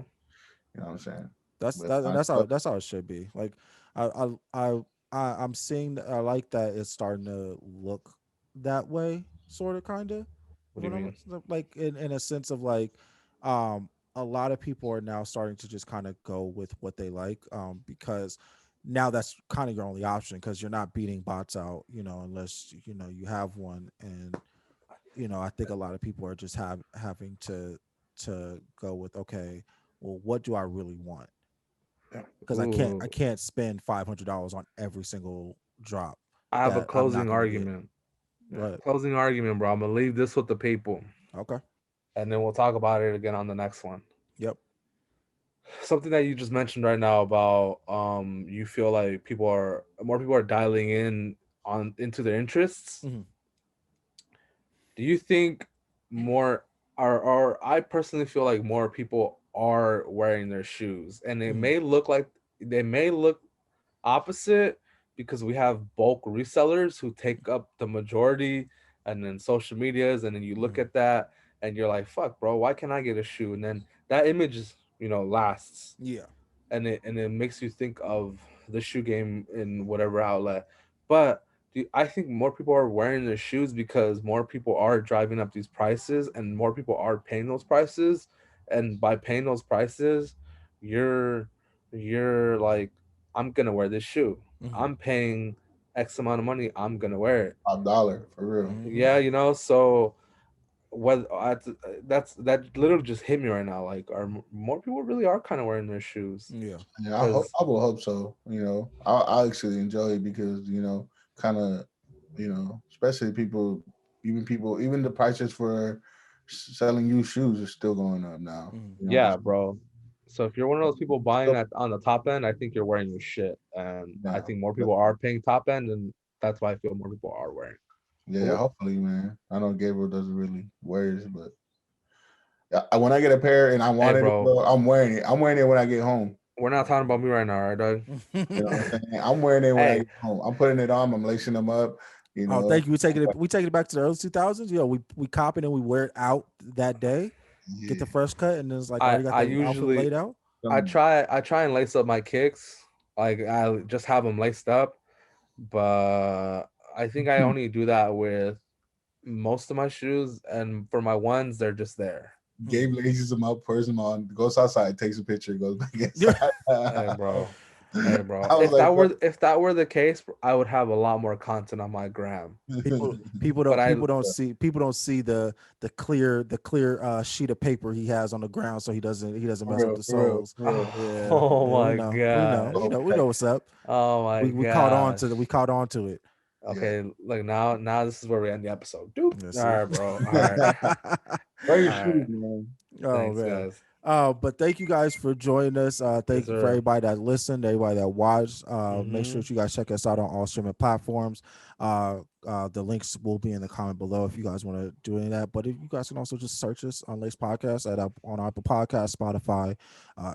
You know what I'm saying?
That's
But
that, and
I, but
that's how it should be. Like, I I I, I'm seeing. I like that it's starting to look that way, sort of, kind of.
What do you mean?
Like in a sense of like, a lot of people are now starting to just kind of go with what they like, because now that's kind of your only option because you're not beating bots out, unless you have one, and I think a lot of people are just having to go with, okay, well, what do I really want?
yeah,
Because I
Ooh,
can't spend $500 on every single drop
I have a
that I'm not
closing
going to get.
argument.
yeah.
Right.
Closing argument, bro. I'm gonna leave this with the people,
Okay.
and then we'll talk about it again on the next one.
Yep.
Something that you just mentioned right now about you feel like more people are dialing in on into their interests.
Hmm.
Do you think more or I personally feel like more people are wearing their shoes, and
Hmm.
they may look opposite because we have bulk resellers who take up the majority, and then social medias, and then you look
Hmm.
at that and you're like, fuck, bro, why can't I get a shoe? And then that image is, lasts,
Yeah.
and it makes you think of the shoe game in whatever outlet. But I think more people are wearing their shoes because more people are driving up these prices, and more people are paying those prices. And by paying those prices, you're you're like, I'm gonna wear this shoe.
Hmm.
I'm paying X amount of money. I'm gonna wear it.
$5 for real.
Hmm.
Yeah, so what that literally just hit me right now. Like, are more people really are kind of wearing their shoes?
Yeah.
Yeah,
Because
I will hope so. I actually enjoy it because kind of, especially even the prices for selling used shoes is still going up now.
Hmm.
yeah, bro. So if you're one of those people buying
So,
that on the top end, I think you're wearing your shit, and I
yeah,
think more
but
people are paying top end, and that's why I feel more people are wearing.
yeah, hopefully, man. I know Gabriel doesn't really wear it, but when I get a pair and I
Hey,
want it,
bro,
bro, I'm wearing it. I'm wearing it when I get home.
we're not talking about me right now, right, dog?
You know what I'm saying? I'm wearing it when I
Hey,
get home. I'm putting it on. I'm lacing them up. You
Oh,
know,
thank you. We taking it back to the early 2000s. We cop it and we wear it out that day. Get
yeah.
the fresh cut, and then it's like, oh,
I
you got
I
the outfit
usually
laid out.
I try and lace up my kicks, like I just have them laced up, but I think I only do that with most of my shoes, and for my ones, they're just there.
Hmm.
Gabe laces him up, pours him on, goes outside, takes a picture, goes back
Yeah.
inside.
Hey,
I
bro. Hey, bro.
was like, bro,
If that were the case, I would have a lot more content on my gram. But I
People don't see the clear sheet of paper he has on the ground, so he doesn't
for
mess with
real,
the
for real,
soles.
for real.
Yeah,
oh
yeah, we
my
know, we know,
gosh.
we know what's up.
Oh my
We caught on
gosh.
to we caught on to it.
Yeah.
Okay, like now this is where we end the episode. Doop.
Let's
All
see.
right, bro. All right.
Wear your
All right.
shoes, man.
Oh
Thanks,
man.
guys.
But thank you guys for joining us.
Yes,
Thank you for
sir.
everybody that listened, everybody that watched. Make sure
Mm-hmm.
that you guys check us out on all streaming platforms. The links will be in the comment below if you guys want to do any of that. But if you guys can also just search us on Unlaced Podcast on Apple Podcasts, Spotify,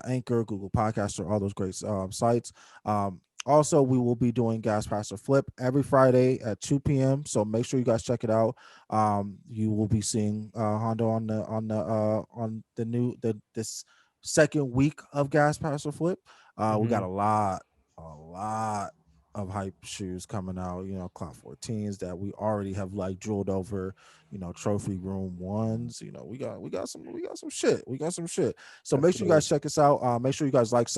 Anchor, Google Podcasts, or all those great sites. Also, we will be doing Gas Pastor Flip every Friday at 2 p.m. So make sure you guys check it out. You will be seeing Hondo on the this second week of Gas Pass or Flip. We got
Mm-hmm.
a lot of hype shoes coming out. Cloud 14s that we already have like drilled over. Trophy room ones. We got some shit. We got some shit. So
Yes,
make sure you
sir.
guys check us out. Make sure you guys like,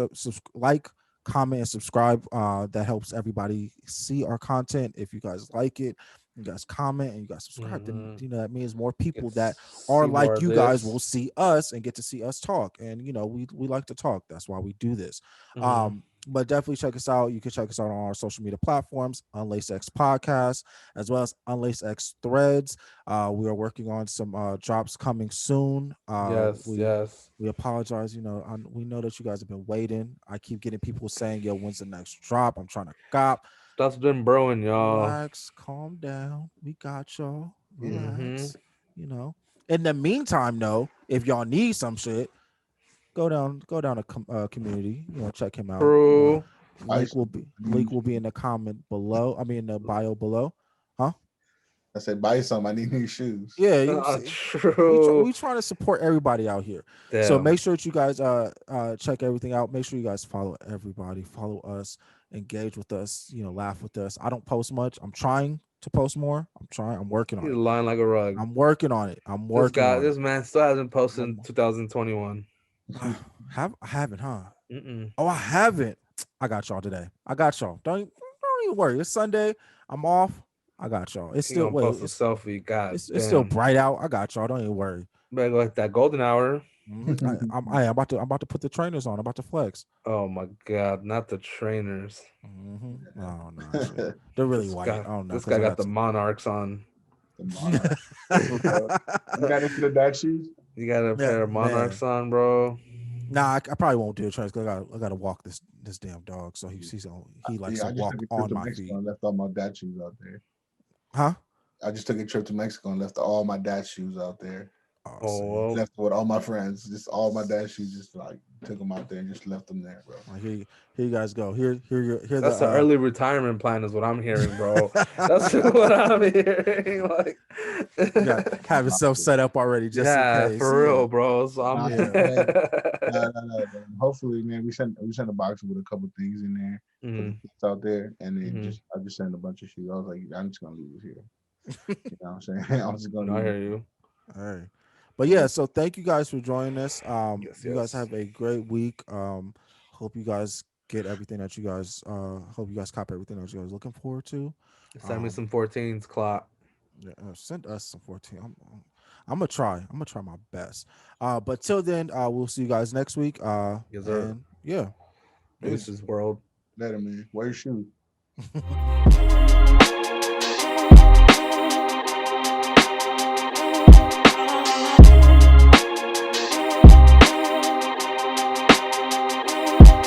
like, comment and subscribe. That helps everybody see our content. If you guys like it, you guys comment and you guys subscribe, then that means more people that are
See more
like
of
you guys will
this.
see us and get to see us talk. And we like to talk. That's why we do this. But definitely check us out. You can check us out on our social media platforms, Unlaced X Podcast, as well as Unlaced X Threads. We are working on some drops coming soon.
Yes, yes.
We apologize. We know that you guys have been waiting. I keep getting people saying, "Yo, when's the next drop?" I'm trying to cop.
That's been brewing, y'all.
Relax, calm down. We got y'all.
Mm-hmm.
Relax. You know. In the meantime, though, if y'all need some shit, go down to community. Check him out.
True.
Link will be in the comment below. I mean, in the bio below. Huh?
I said, buy some. I need new shoes.
Yeah,
True.
we trying to support everybody out here.
Damn.
So make sure that you guys check everything out. Make sure you guys follow everybody, follow us, engage with us, laugh with us. I don't post much. I'm trying to post more. I'm working on
He's
it.
lying like a rug.
I'm working on it.
This man still hasn't posted in 2021.
I haven't, huh?
Mm-mm.
Oh, I haven't. I got y'all today. I got y'all. Don't even worry. It's Sunday. I'm off. I got y'all. It's
He
still
gonna post a selfie. God
it's
damn.
still bright out. I got y'all. Don't even worry.
Better go like that golden hour.
I'm about to put the trainers on. I'm about to flex.
Oh my god, not the trainers.
Oh no, actually. They're really white. I don't know.
This guy got the monarchs on.
You got into the dad shoes?
You got a pair of monarchs on, bro.
Nah, I probably won't do a trainers because I gotta walk this damn dog. So he likes to walk on my feet.
And left all my dad shoes out there.
Huh?
I just took a trip to Mexico and left all my dad shoes out there.
Oh,
left with all my friends, just all my dad shoes, just like took them out there and just left them there, bro.
Here you guys go. Here.
That's the early retirement plan, is what I'm hearing, bro. That's what I'm hearing. Like,
have yourself set up already, just in case.
For real, bro. So I'm
no. Hopefully, man, we sent a box with a couple things in there for the kids out there, and then I just sent a bunch of shoes. I was like, I'm just gonna leave it here. You know what I'm saying? I'm just gonna.
I hear you.
All right. But yeah, so thank you guys for joining us. You guys
yes.
have a great week. Hope you guys get everything that you guys hope you guys cop everything that you guys looking forward to.
Send me some 14s, Clot.
Yeah, send us some 14. I'm gonna try. I'm gonna try my best. But till then, we'll see you guys next week.
Yes, sir.
And yeah.
This is world.
Later, man. Wear your shoes.